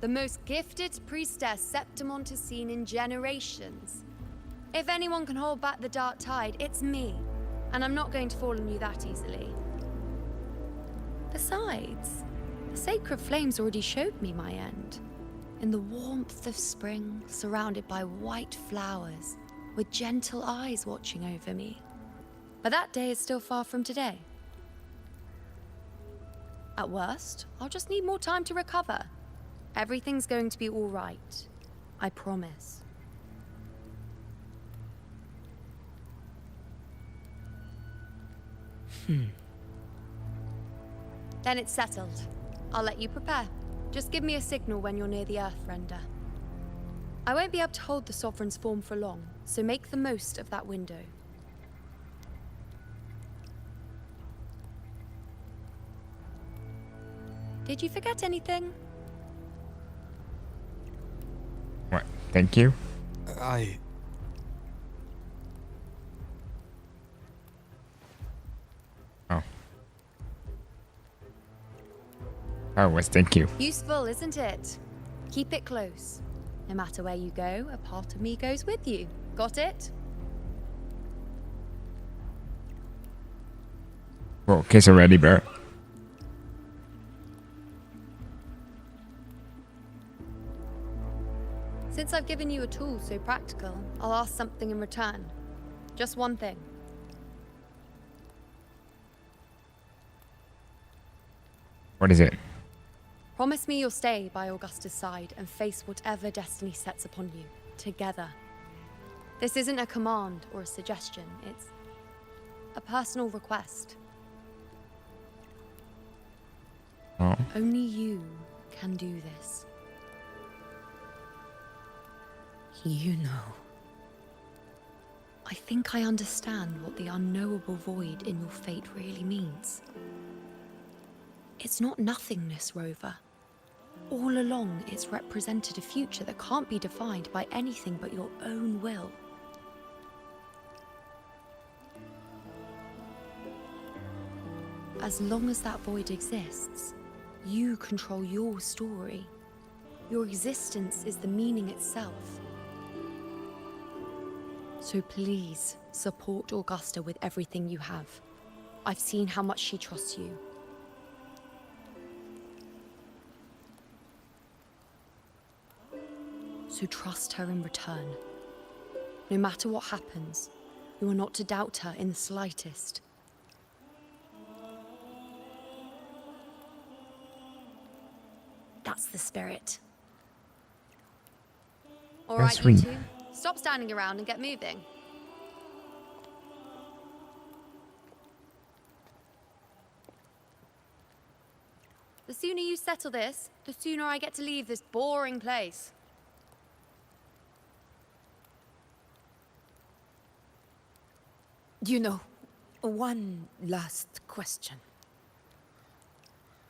the most gifted priestess Septimont has seen in generations. If anyone can hold back the dark tide, it's me. And I'm not going to fall on you that easily. Besides, the sacred flames already showed me my end. In the warmth of spring, surrounded by white flowers, with gentle eyes watching over me. But that day is still far from today. At worst, I'll just need more time to recover. Everything's going to be all right. I promise. Then it's settled. I'll let you prepare. Just give me a signal when you're near the Earthrender. I won't be able to hold the Sovereign's form for long, so make the most of that window. Did you forget anything? What? Thank you. Oh. Oh, was thank you. Useful, isn't it? Keep it close. No matter where you go, a part of me goes with you. Got it? Whoa, kiss already, bro. Since I've given you a tool so practical, I'll ask something in return. Just one thing. What is it? Promise me you'll stay by Augusta's side and face whatever destiny sets upon you, together. This isn't a command or a suggestion, it's a personal request. Oh. Only you can do this. You know. I think I understand what the unknowable void in your fate really means. It's not nothingness, Rover. All along, it's represented a future that can't be defined by anything but your own will. As long as that void exists, you control your story. Your existence is the meaning itself. So please, support Augusta with everything you have. I've seen how much she trusts you. So trust her in return. No matter what happens, you are not to doubt her in the slightest. That's the spirit. All right, you two. Stop standing around and get moving. The sooner you settle this, the sooner I get to leave this boring place. You know, one last question.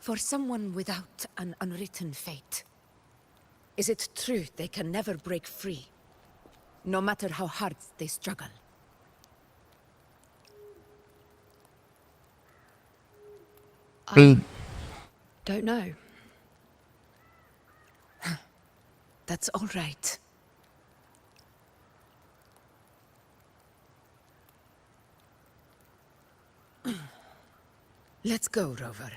For someone without an unwritten fate, is it true they can never break free, no matter how hard they struggle? I don't know. That's all right. Let's go, Rover.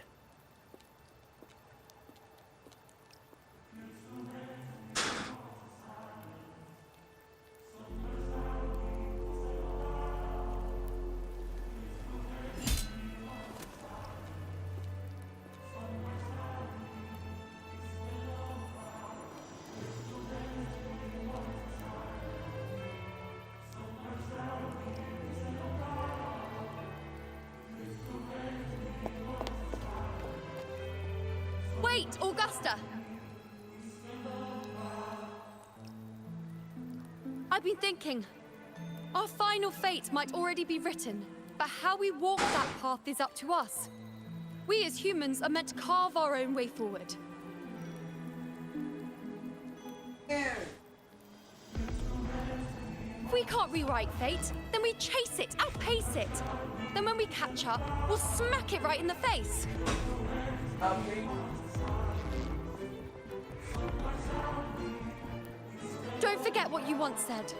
Wait, Augusta! I've been thinking, our final fate might already be written, but how we walk that path is up to us. We as humans are meant to carve our own way forward. If we can't rewrite fate, then we chase it, outpace it. Then when we catch up, we'll smack it right in the face. Don't forget what you once said.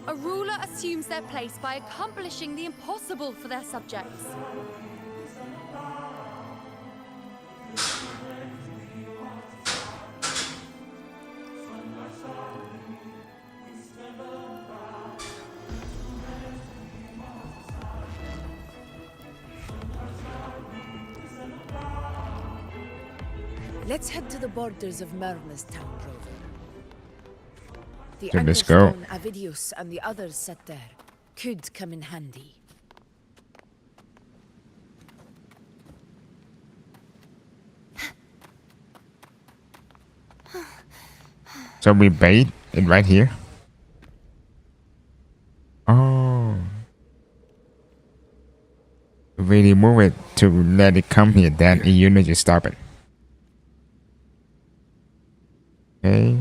A ruler assumes their place by accomplishing the impossible for their subjects. Let's head to the borders of Merma's town, Rover. The So let's go. Angelstone, Avidius, and the others set there could come in handy. So we bait it right here. Oh. We remove it to let it come here, then a unit just stop it. Okay.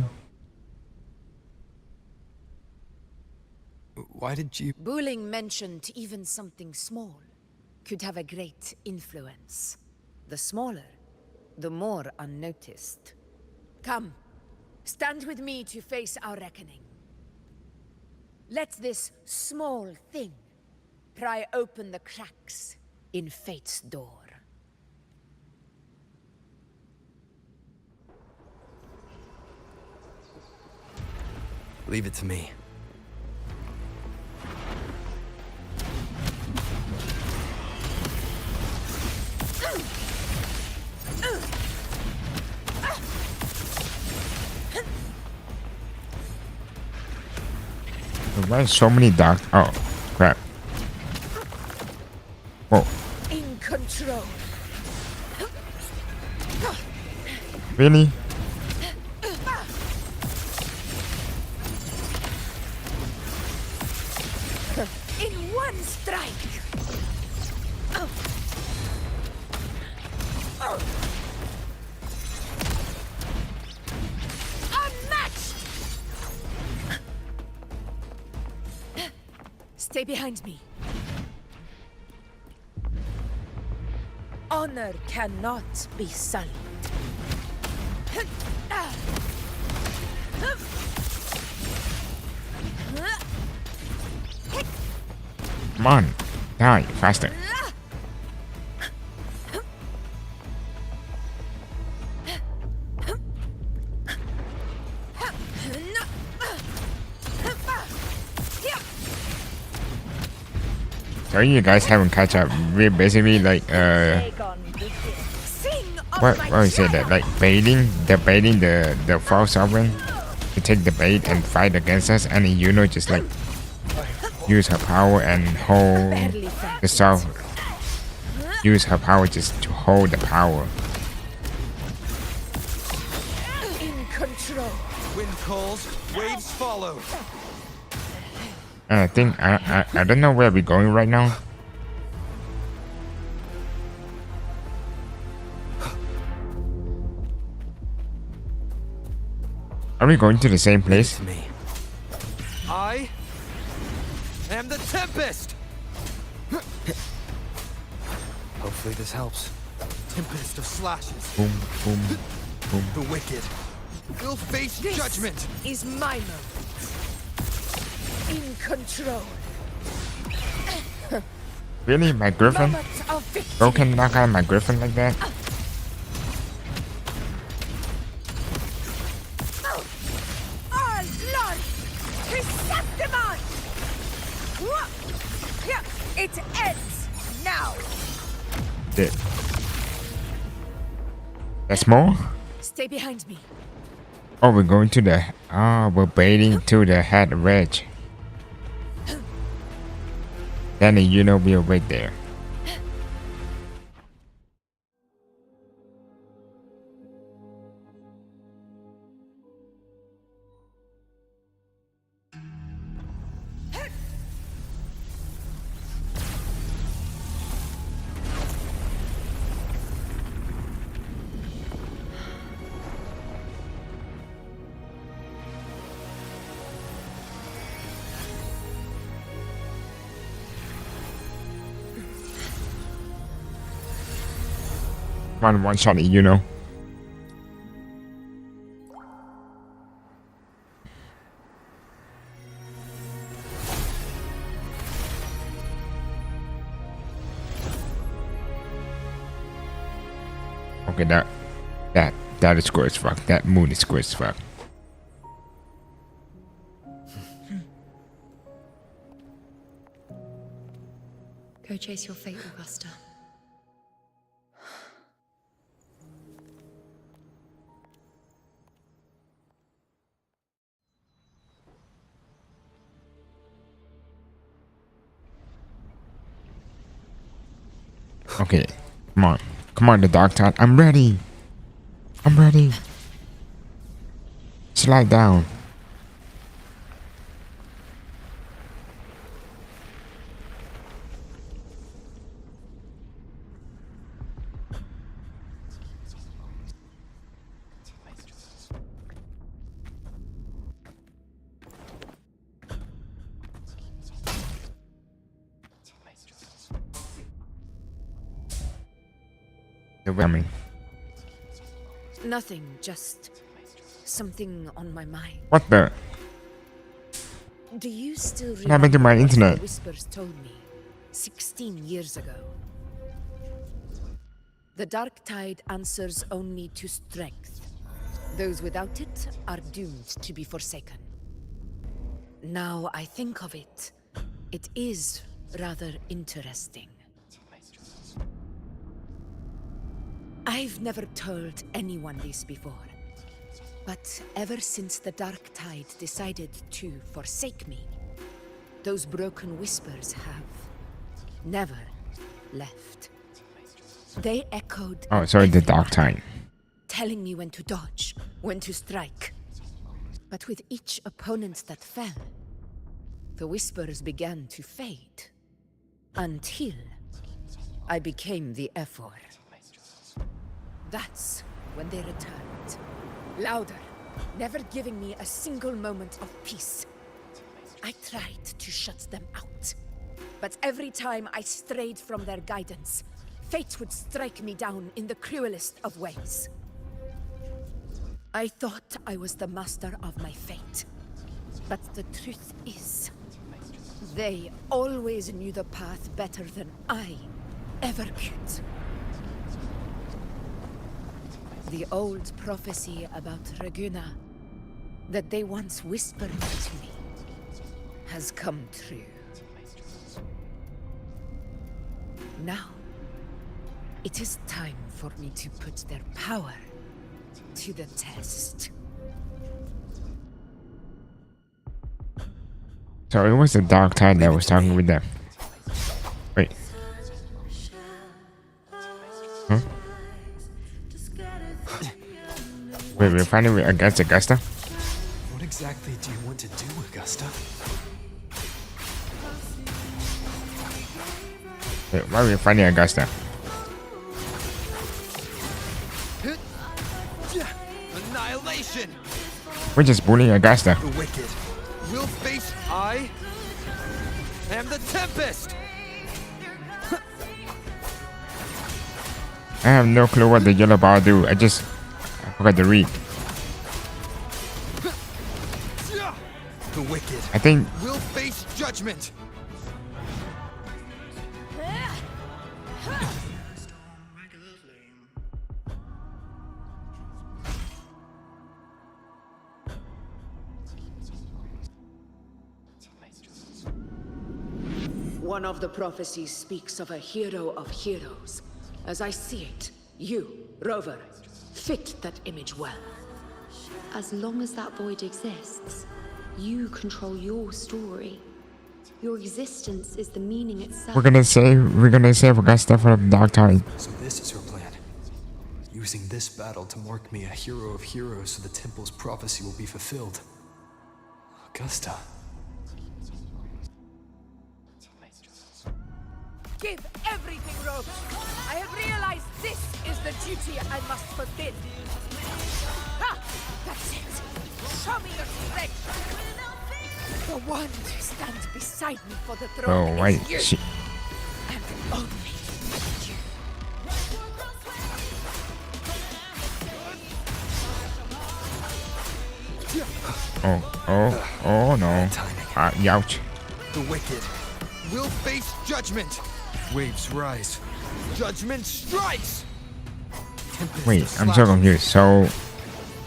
Why did you... Bulling mentioned even something small could have a great influence. The smaller, the more unnoticed. Come, stand with me to face our reckoning. Let this small thing pry open the cracks in fate's door. Leave it to me. Why so many dark? Oh, crap. Whoa. In control. Really? In one strike. Unmatched. Stay behind me. Honor cannot be sullied. Come on, die faster. So you guys haven't catch up. We're basically like what we say that, like baiting the false sovereign to take the bait and fight against us, and then Yuno just like use her power and hold the sovereign. Use her power just to hold the power. In control. Wind calls, waves follow. And I think I don't know where we're going right now. Are we going to the same place? I am the Tempest! Hopefully this helps. Tempest of slashes. Boom, boom, boom. The wicked will face judgment. Is my moment. In control. Really, my griffin? Bro can knock out my griffin like that? All glory to Septimon! It ends now. Dead. That's more? Stay behind me. Oh, we're going to the... we're baiting to the head wedge. Then you know we'll wait there. One shot it, you know. Okay, that is square as fuck. That moon is square as fuck. Go chase your fate, Augusta. Okay, come on, the dark tide. I'm ready. Slide down. Coming. Nothing, just something on my mind. What the? Do you still What happened to my remember what internet? the Whispers told me 16 years ago? The dark tide answers only to strength. Those without it are doomed to be forsaken. Now I think of it, it is rather interesting. I've never told anyone this before, but ever since the dark tide decided to forsake me, those broken whispers have never left. They echoed. Oh, sorry, the dark tide. Telling me when to dodge, when to strike. But with each opponent that fell, the whispers began to fade. Until I became the Ephor. That's when they returned. Louder, never giving me a single moment of peace. I tried to shut them out. But every time I strayed from their guidance, fate would strike me down in the cruelest of ways. I thought I was the master of my fate. But the truth is, They always knew the path better than I ever could. The old prophecy about Reguna that they once whispered to me has come true. Now, it is time for me to put their power to the test. So it was the Dark Tide that was talking with them. Wait. Huh? Wait, we're fighting against Augusta? What exactly do you want to do, Augusta? Wait, why are we fighting Augusta? Annihilation! We're just bullying Augusta. The wicked will face I am the Tempest! I have no clue what the yellow bar do. I forgot to read. The wicked I think will face judgment. One of the prophecies speaks of a hero of heroes. As I see it, you, Rover, fit that image well. As long as that void exists, you control your story. Your existence is the meaning itself. we're gonna save Augusta from the Dark Tide. So this is her plan. Using this battle to mark me a hero of heroes so the temple's prophecy will be fulfilled. Augusta. Give everything, Rover. I have realized this is the duty I must fulfill. Ha! That's it. Show me your strength. The one who stands beside me for the throne Oh, wait, is you. And only you. Oh no. Youch. The wicked will face judgment. Waves rise. Judgment strikes. Wait, I'm so confused. So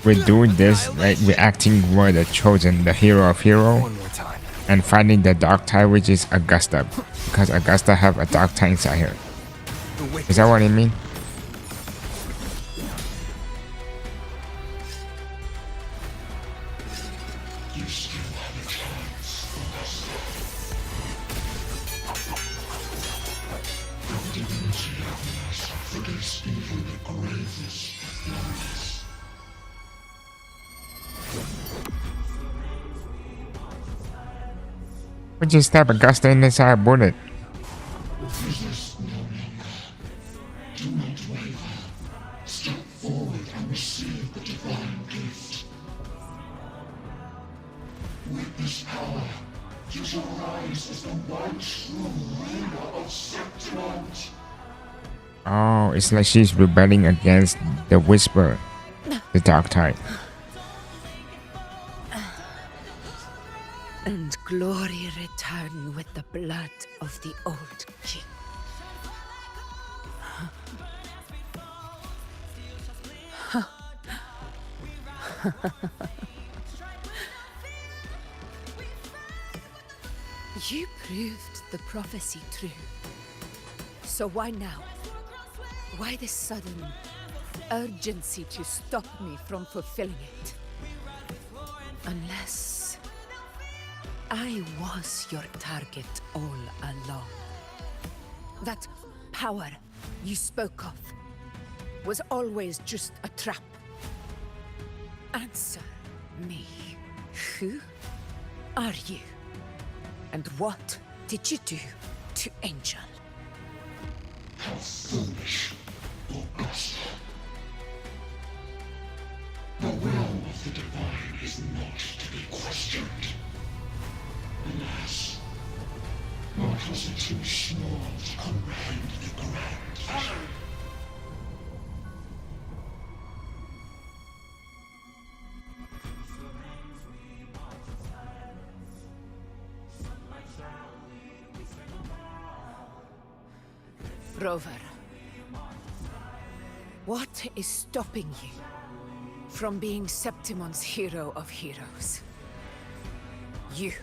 we're doing this, like we're acting we're the chosen, the hero of hero, and fighting the Dark Tide, which is Augusta, because Augusta have a Dark Tide inside here. Is that what I mean? You still have a chance, Augusta. The divinity of us forgets even the gravest lies. We just stab Augusta in the side bullet. Resist no longer. Do not waver. Step forward and receive the divine gift. With this power, you shall rise as the one true ruler of Septimont. Oh, it's like she's rebelling against the Whisper, the Dark Tide. And glory return with the blood of the old king. You proved the prophecy true. So why now? Why this sudden urgency to stop me from fulfilling it? Unless I was your target all along. That power you spoke of was always just a trap. Answer me. Who are you? And what did you do to Angel? How foolish, Augusta. The will of the divine is not to be questioned. Alas, mortals are too small to comprehend the grand vision. Rover. What is stopping you from being Septimon's hero of heroes? You,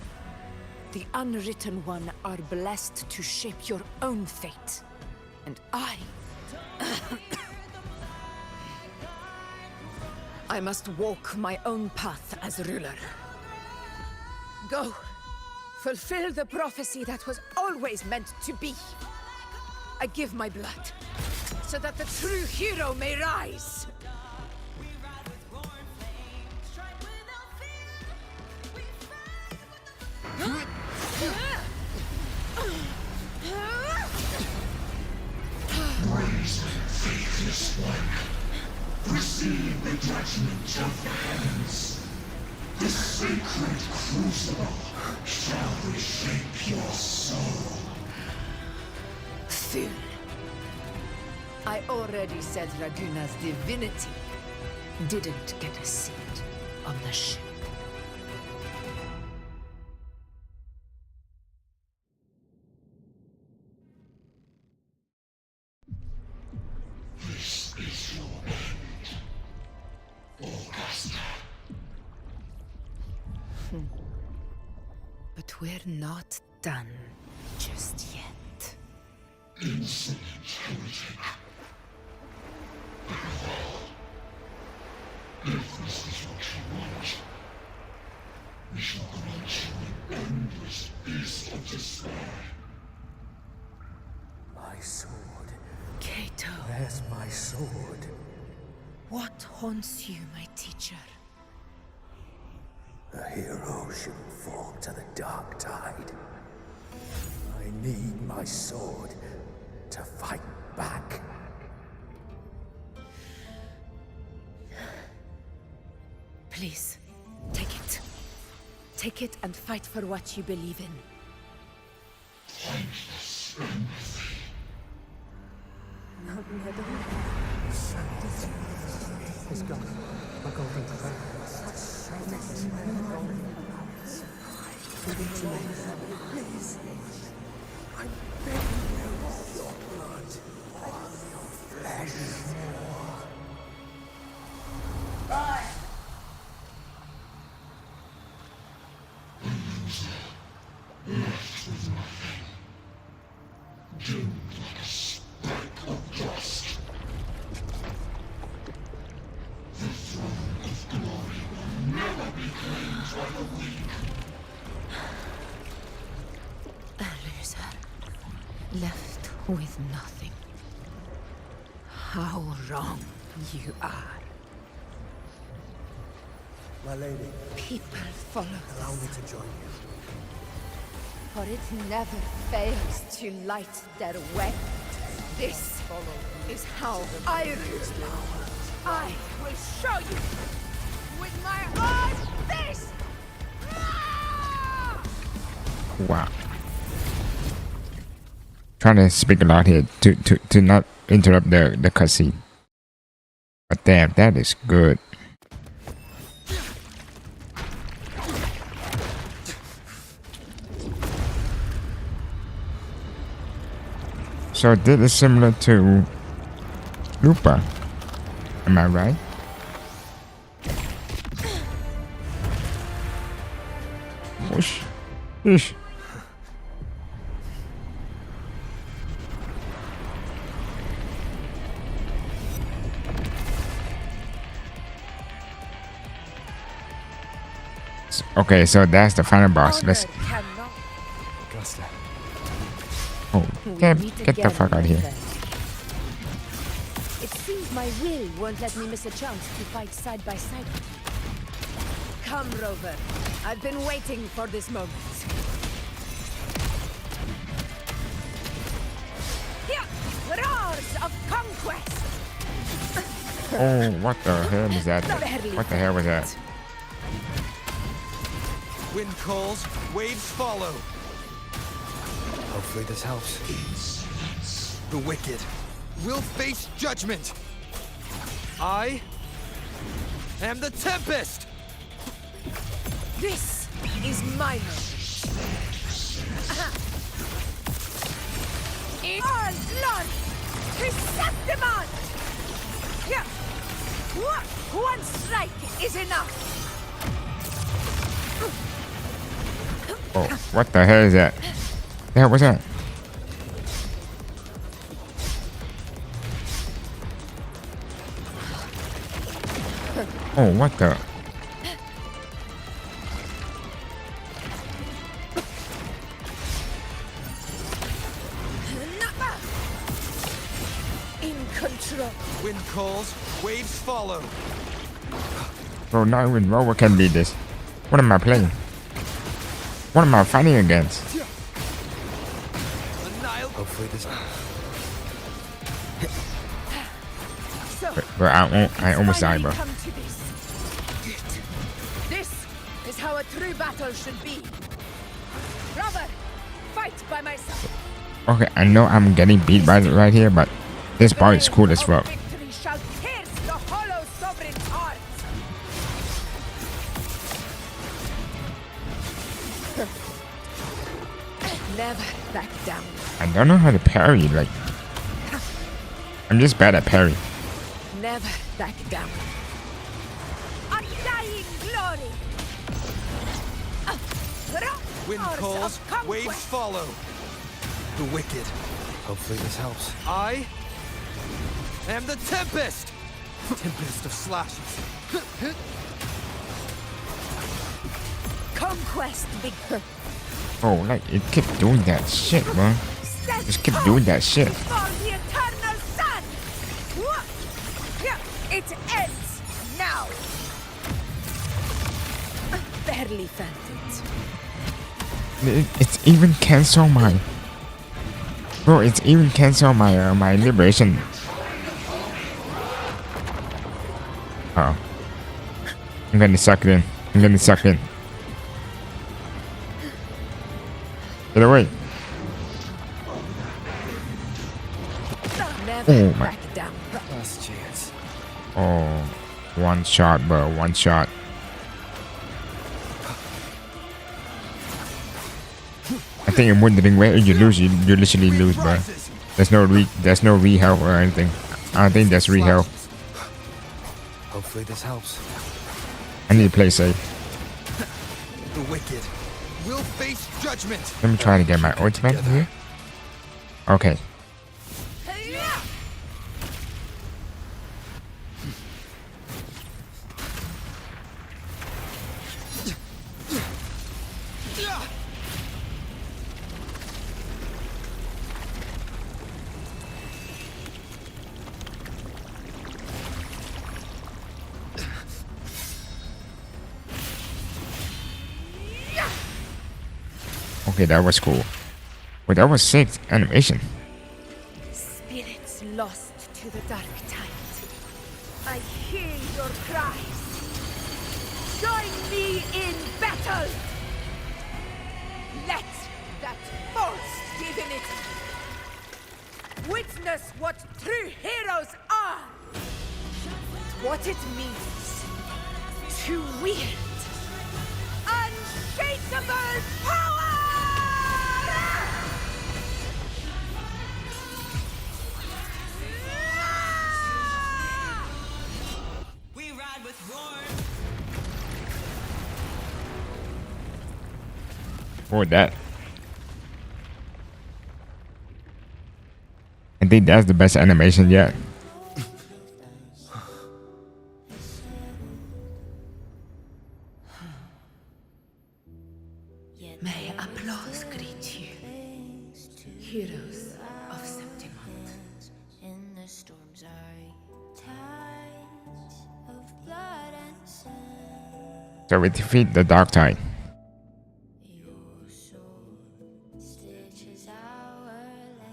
the Unwritten One, are blessed to shape your own fate. And I must walk my own path as ruler. Go, fulfill the prophecy that was always meant to be. I give my blood, so that the true hero may rise. Raise, faithless one. Receive the judgment of the heavens. The sacred crucible shall reshape your soul. Fool. I already said Raguna's divinity didn't get a seat on the ship. This is your end, Augusta. But we're not done just yet. Insolent heretic. If this is what you want, we shall grant you an endless beast of despair. My sword. Cato. Where's my sword? What haunts you, my teacher? A hero shouldn't fall to the dark tide. I need my sword to fight back. Please, take it. Take it and fight for what you believe in. Thankless empathy. It's gone. My golden thread. Please. I'm begging you. Your blood. Your flesh. Left with nothing. Doomed like a speck of dust. The throne of glory will never be claimed by the weak. A loser. Left with nothing. How wrong you are. My lady. People follow Allow us. me to join you. For it never fails to light their way. This is how I rule. I will show you with my own fist! Wow. Trying to speak a lot here to not interrupt the cutscene. But damn, that is good. So this is similar to Lupa. Am I right? Whoosh. Whoosh. Okay, so that's the final boss. Let's. Augusta. Oh, damn! Get the fuck out of here. It seems my will won't let me miss a chance to fight side by side with you. Come, Rover. I've been waiting for this moment. Here, roars of conquest. Oh, what the hell is that? What the hell was that? Wind calls, waves follow. Hopefully this helps. The wicked will face judgment. I am the Tempest! This is my moment. In all blood! Septimon! Here! One strike is enough! Oh, what the hell is that? Yeah, what's that? Oh, what the? In control. Wind calls, waves follow. Bro, not even Rover can beat this. What am I playing? What am I fighting against? Hopefully this. Bro, I almost died, bro. This is how a true battle should be. Brother, fight by my side. Okay, I know I'm getting beat right here, but this part is cool as well. Victory shall pierce the hollow sovereign's heart. Never back down. I don't know how to parry, like... I'm just bad at parry. Never back down. Undying glory. Wind calls, waves follow. The wicked. Hopefully this helps. I am the Tempest! Tempest of slashes. Conquest big. Oh, like, it kept doing that shit, bro. Just keep doing that shit. For the eternal sun. It ends now. Barely felt it. It's even cancel my... Bro, it's even cancel my my liberation. Oh. I'm gonna suck it in. I'm gonna suck it in. Get away. Oh my. Last chance. Oh. One shot, bro. One shot. I think I'm wondering where you lose, you literally lose, bro. There's no re-health or anything. I don't think there's re-health. Hopefully this helps. I need to play safe. The wicked will face judgment. Let me try to get my ultimate here. Okay. Okay, that was cool. Wait, that was sick animation. Spirits lost to the dark tide. I hear your cries. Join me in battle. Let that false divinity witness what true heroes are. What it means to wield unshakable power! We ride with Or that. I think that's the best animation yet. May applause greet you, heroes of Septimont. In the storms are tides of blood and sand. So we defeat the Dark Tide. Stitches our land.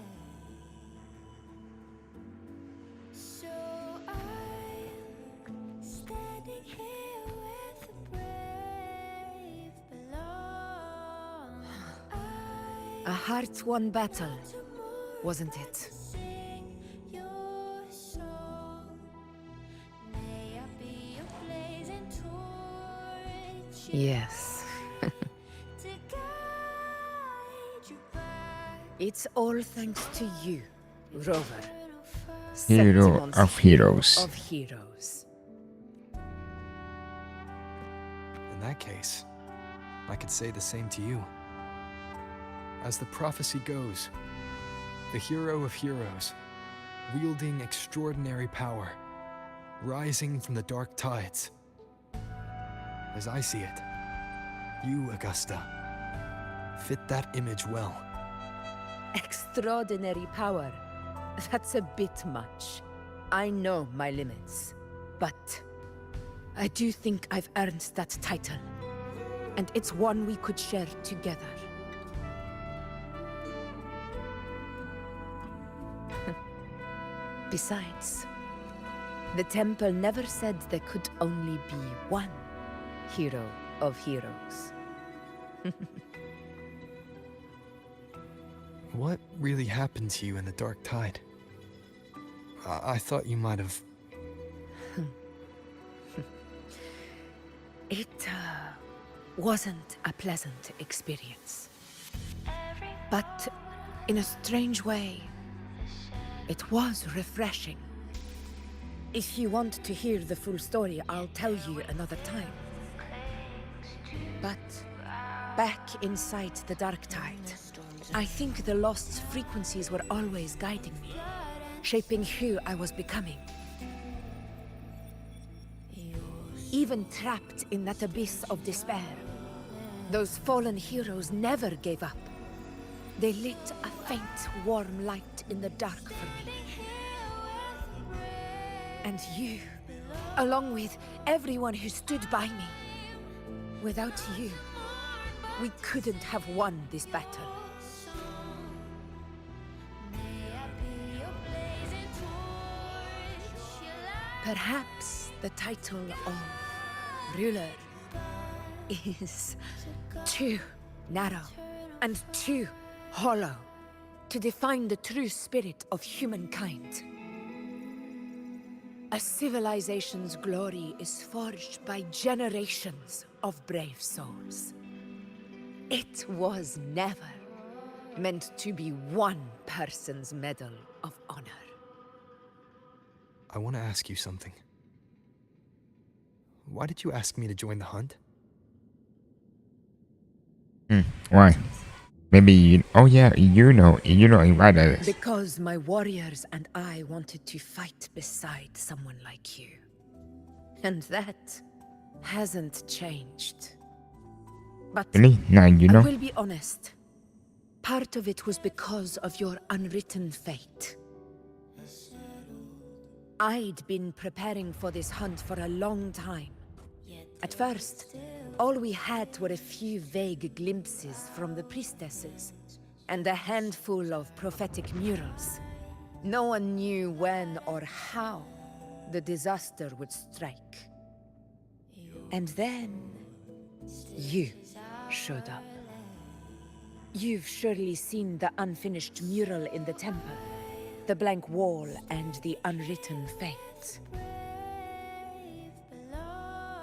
So I'm standing here with the brave belong. A hard-won battle, wasn't it? Your song. May I be your blazing torch. Yes. To guide you back. It's all thanks to you, Rover. Hero Septimon's of hero heroes. of heroes. In that case, I could say the same to you. As the prophecy goes, the hero of heroes, wielding extraordinary power, rising from the dark tides. As I see it, you, Augusta, fit that image well. Extraordinary power. That's a bit much. I know my limits. But I do think I've earned that title. And it's one we could share together. Besides, the temple never said there could only be one hero of heroes. What really happened to you in the dark tide? I thought you might have... It wasn't a pleasant experience. But in a strange way, it was refreshing. If you want to hear the full story, I'll tell you another time. But back inside the dark tide, I think the lost frequencies were always guiding me, shaping who I was becoming. Even trapped in that abyss of despair, those fallen heroes never gave up. They lit a faint, warm light in the dark for me. And you, along with everyone who stood by me. Without you, we couldn't have won this battle. Perhaps the title of ruler is too narrow and too hollow to define the true spirit of humankind. A civilization's glory is forged by generations of brave souls. It was never meant to be one person's medal of honor. I want to ask you something. Why did you ask me to join the hunt? Why? Maybe you... Oh yeah, you know invited us. Because my warriors and I wanted to fight beside someone like you. And that hasn't changed. But Really? Now you know? I will be honest. Part of it was because of your unwritten fate. I'd been preparing for this hunt for a long time. At first, all we had were a few vague glimpses from the priestesses, and a handful of prophetic murals. No one knew when or how the disaster would strike. And then, you showed up. You've surely seen the unfinished mural in the temple, the blank wall and the unwritten fate.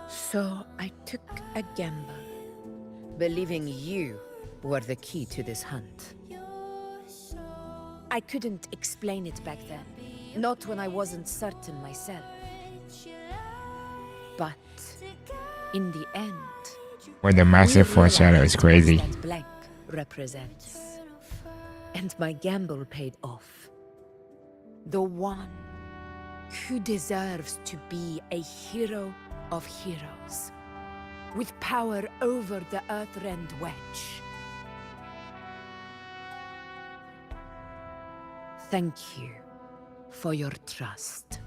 So I took a gamble, believing you were the key to this hunt. I couldn't explain it back then, not when I wasn't certain myself. But in the end, Where the massive foreshadow is crazy. that blank represents. And my gamble paid off. The one who deserves to be a hero of heroes, with power over the Earthrend Wedge. Thank you for your trust.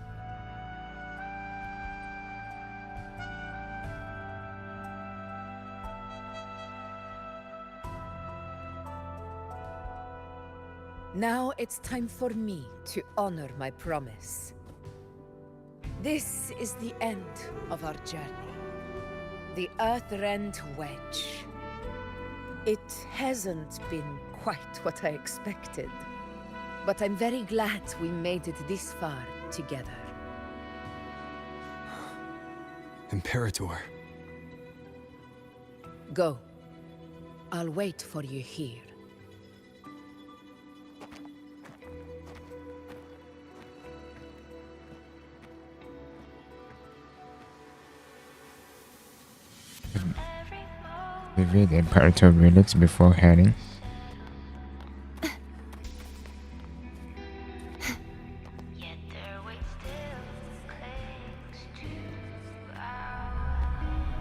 Now it's time for me to honor my promise. This is the end of our journey. The Earthrend Wedge. It hasn't been quite what I expected, but I'm very glad we made it this far together. Imperator. Go. I'll wait for you here. Review the Imperator relics before heading.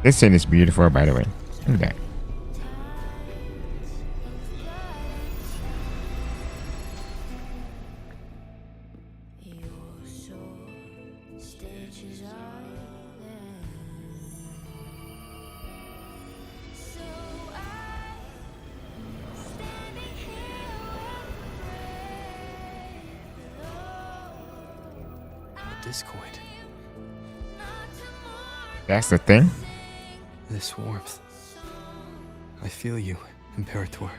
This scene is beautiful, by the way. Look at that. Discord. That's the thing? This warmth. I feel you, Imperator.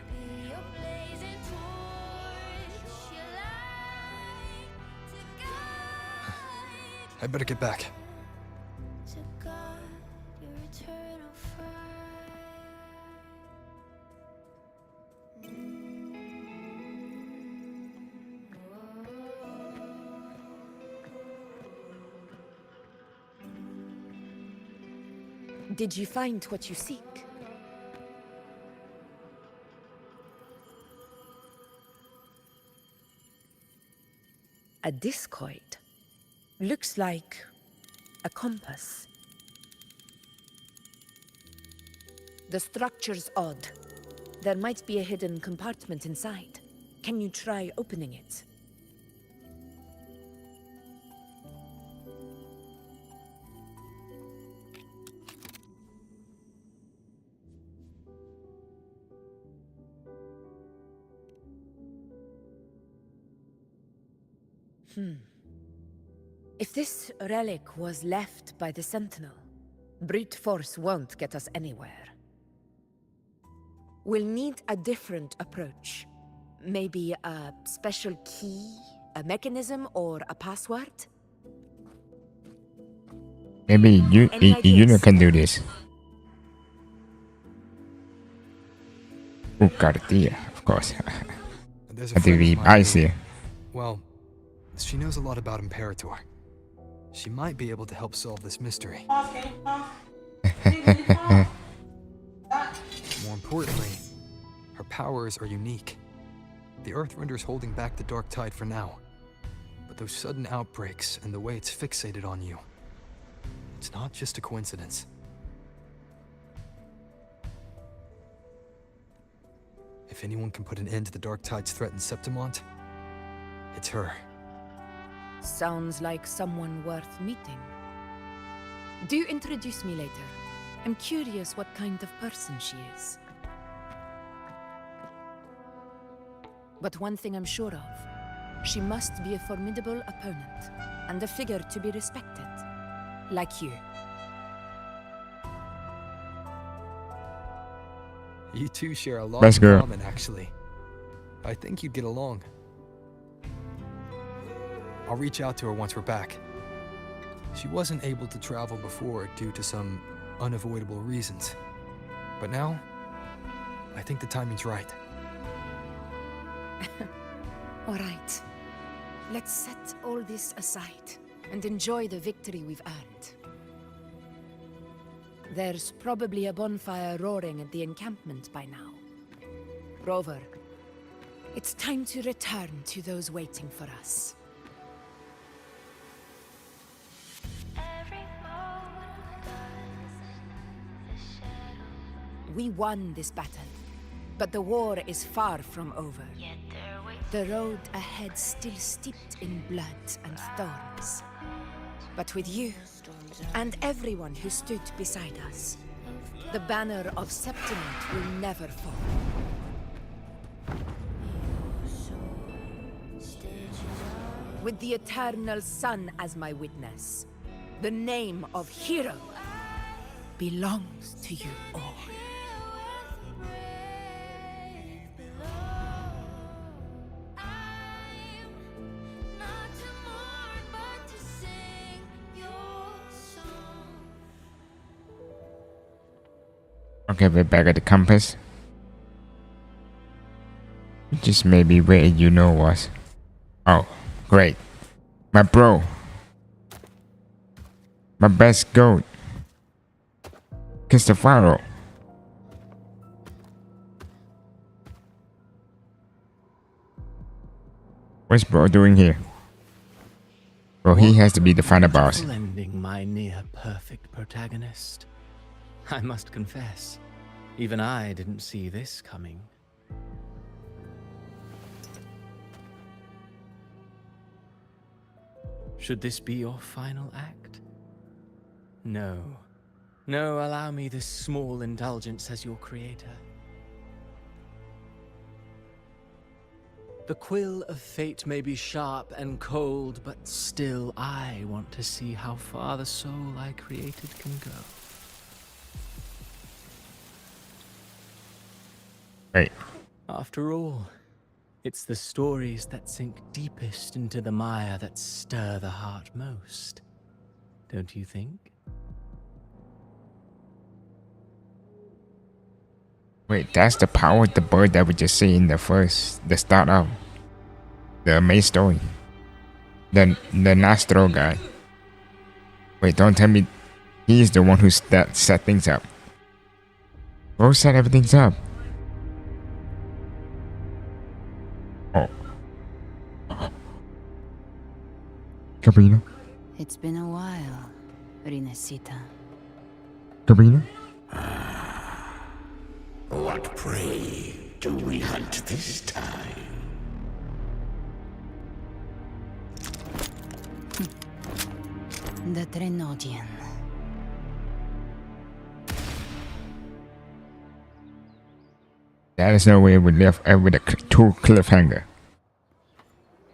I better get back. Did you find what you seek? A discoid. Looks like a compass. The structure's odd. There might be a hidden compartment inside. Can you try opening it? If this relic was left by the Sentinel, brute force won't get us anywhere. We'll need a different approach. Maybe a special key, a mechanism, or a password? Maybe you can do this. Oh, Garcia, of course. There's I think the eyes here. Well, she knows a lot about Imperator. She might be able to help solve this mystery. More importantly, her powers are unique. The Earthrender's holding back the Dark Tide for now. But those sudden outbreaks and the way it's fixated on you, it's not just a coincidence. If anyone can put an end to the Dark Tide's threat in Septimont, it's her. Sounds like someone worth meeting. Do introduce me later. I'm curious what kind of person she is. But one thing I'm sure of, she must be a formidable opponent, and a figure to be respected. Like you. You two share a lot Best in girl. common, actually. I think you'd get along. I'll reach out to her once we're back. She wasn't able to travel before due to some unavoidable reasons. But now, I think the timing's right. All right. Let's set all this aside and enjoy the victory we've earned. There's probably a bonfire roaring at the encampment by now. Rover, it's time to return to those waiting for us. We won this battle, but the war is far from over. The road ahead still steeped in blood and thorns. But with you, and everyone who stood beside us, the banner of Septimont will never fall. With the eternal sun as my witness, the name of hero belongs to you all. Okay, we're back at the compass. Just maybe where you know was. Oh, great. My bro. My best goat. Cristofaro. What's bro doing here? Bro, he has to be the final boss. Blending my near perfect protagonist. I must confess, even I didn't see this coming. Should this be your final act? No. No, allow me this small indulgence as your creator. The quill of fate may be sharp and cold, but still I want to see how far the soul I created can go. Right. After all, it's the stories that sink deepest into the mire that stir the heart most. Don't you think? Wait, that's the power of the bird that we just see in the start of the main story. The Nastro guy. Wait, don't tell me he's the one who set things up. Who set everything up? Oh. Cabrina? It's been a while, Rinesita. Cabrina? What prey do we hunt this time? The Trenodian. There is no way we left with a two cliffhanger.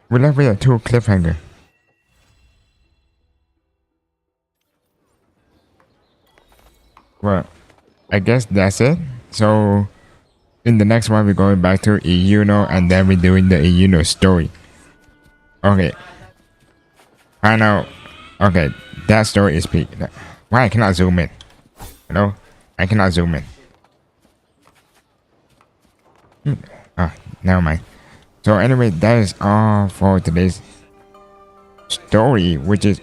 We left with a two cliffhanger. Well, I guess that's it. So, in the next one, we're going back to Iuno, and then we're doing the Iuno story. Okay. I know. Okay, that story is peak. Why I cannot zoom in? Hello? I cannot zoom in. Never mind. So anyway, that is all for today's story, which is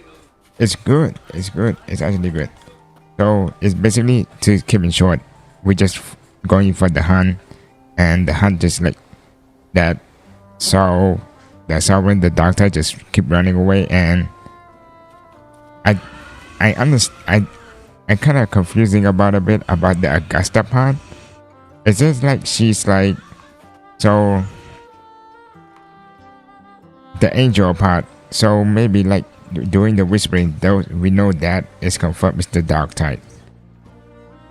it's good. It's good. It's actually good. So it's basically, to keep it short, we're just going for the hunt, and the hunt just like that. So that sovereign, the doctor, just keep running away, and I understand. I kind of confusing about a bit about the Augusta part. It's just like she's like, so the angel part. So maybe like doing the whispering, though we know that is confirmed with the dark tide,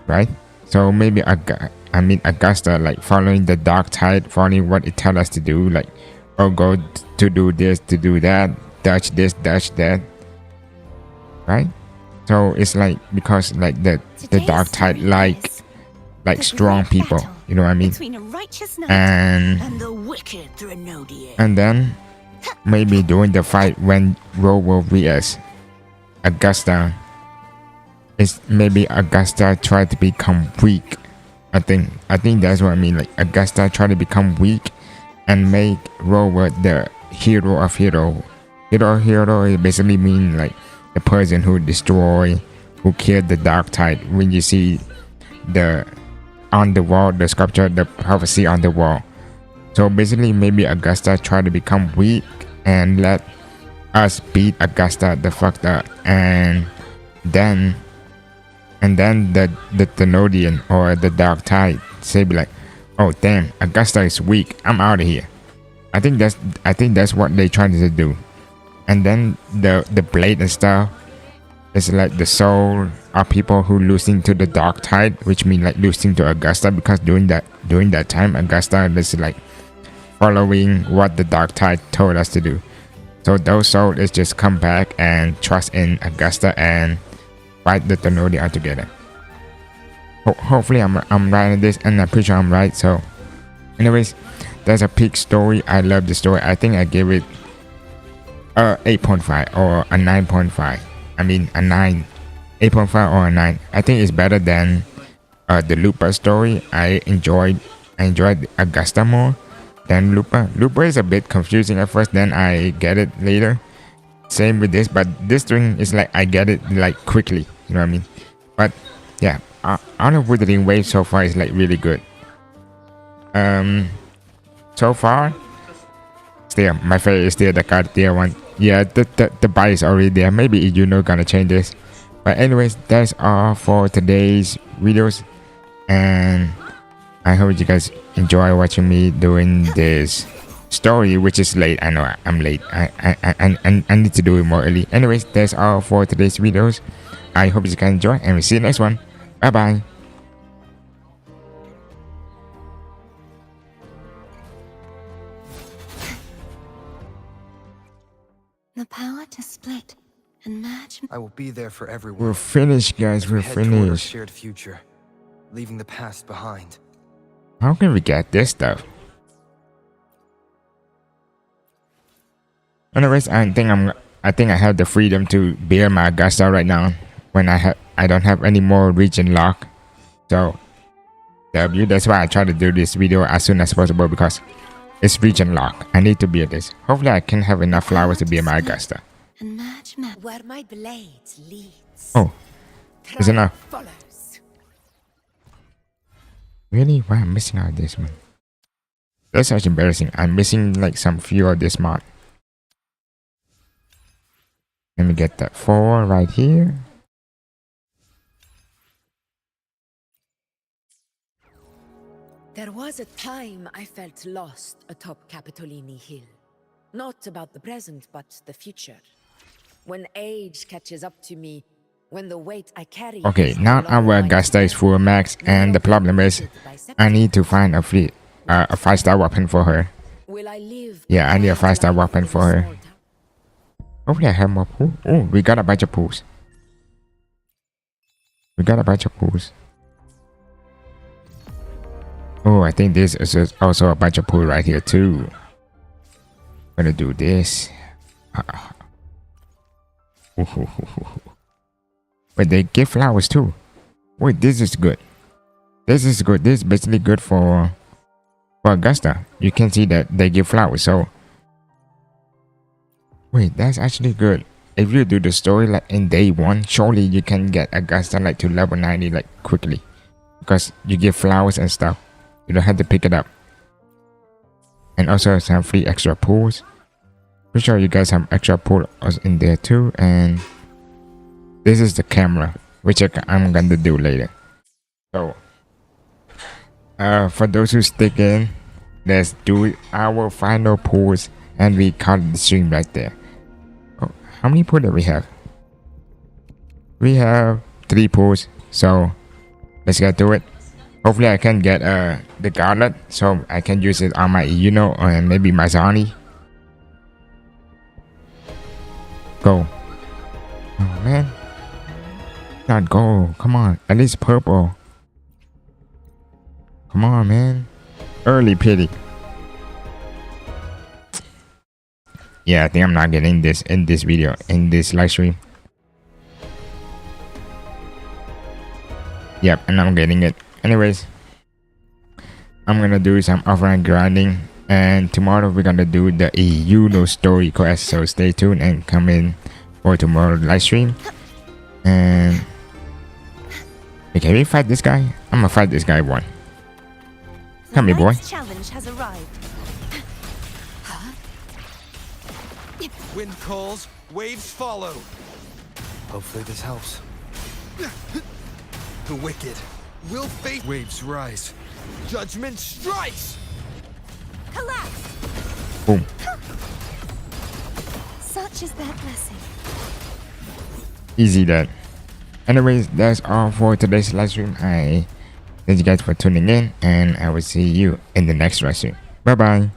right? So maybe Augusta, like following the dark tide, following what it tells us to do, like, oh, go to do this, to do that, touch this, touch that, right? So it's like, because like the dark tide like strong people, you know what I mean? And the wicked Trenodian. and then maybe during the fight when Ro will vs Augusta, is maybe Augusta tried to become weak. I think that's what I mean. Like Augusta tried to become weak and make Ro the hero of hero. Hero is basically mean like the person who who killed the dark tide. When you see on the wall, the sculpture, the prophecy on the wall. So basically maybe Augusta tried to become weak and let us beat Augusta the fuck up, and then the Thenodian or the dark tide say be like, oh damn, Augusta is weak, I'm out of here. I think that's what they trying to do. And then the blade and stuff is like the soul of people who losing to the dark tide, which mean like losing to Augusta, because during that time Augusta is like following what the dark tide told us to do. So those souls is just come back and trust in Augusta and fight the Thenodian together. Hopefully I'm right in this, and I'm pretty sure I'm right. So anyways, that's a peak story. I love the story. I think I gave it a 8.5 or a 9.5. I mean a 9. 8.5 or a 9. I think it's better than the Lupa story. I enjoyed Augusta more than Lupa. Lupa is a bit confusing at first, then I get it later. Same with this, but this thing is like I get it like quickly, you know what I mean? But yeah, Out of Withering Wave so far is like really good. So far, still, my favorite is still the Cartier one. Yeah, the buy is already there. Maybe you know gonna change this. But anyways, that's all for today's videos, and I hope you guys enjoy watching me doing this story, which is late. I know I'm late. I need to do it more early. Anyways, that's all for today's videos. I hope you can enjoy, and we'll see you next one. Bye bye. The power to split and merge. I will be there for everyone. We're finished, guys. We're Head toward our finished. shared future, leaving the past behind. How can we get this stuff? Anyways, I think I have the freedom to bear my Augusta right now. When I don't have any more region lock. So W, that's why I try to do this video as soon as possible, because it's region lock. I need to bear this. Hopefully I can have enough flowers to bear my Augusta. Where my blades leads. Oh, is enough. Follows. Really? Why am I missing out this one? That's such embarrassing. I'm missing like some few of this mod. Let me get that 4 right here. There was a time I felt lost atop Capitolini Hill. Not about the present, but the future. When age catches up to me, when the weight I carry... Okay, now our Augusta is full max, and the problem is I need to find a 5-star weapon for her. Yeah, I need a 5-star weapon for her. Hopefully I have more pools. Oh, we got a bunch of pools. Oh, I think this is also a bunch of pools right here too. I'm gonna do this. But they give flowers too. Wait, this is good. This is basically good for Augusta. You can see that they give flowers. So wait, that's actually good. If you do the story like in day 1, surely you can get Augusta like to level 90 like quickly, because you give flowers and stuff. You don't have to pick it up. And also some free extra pools. Pretty sure you guys have extra pools in there too. And this is the camera, which I'm gonna do later. So for those who stick in, let's do our final pools, and we call the stream right there. Oh, how many pools do we have? We have 3 pools, so let's get to it. Hopefully I can get the gauntlet, so I can use it on my and maybe my Zani. Go. Oh man. Not gold. Come on. At least purple. Come on, man. Early pity. Yeah, I think I'm not getting this in this video, in this live stream. Yep, and I'm getting it. Anyways, I'm gonna do some offline grinding, and tomorrow we're gonna do the story quest. So stay tuned and come in for tomorrow's live stream. And can we fight this guy? I'm gonna fight this guy one. Come here, boy. Challenge has arrived. Wind calls, waves follow. Hopefully this helps. The wicked will face. Waves rise. Judgment strikes. Collapse. Boom. Such is their blessing. Easy that. Anyways, that's all for today's live stream. I thank you guys for tuning in, and I will see you in the next live stream. Bye bye.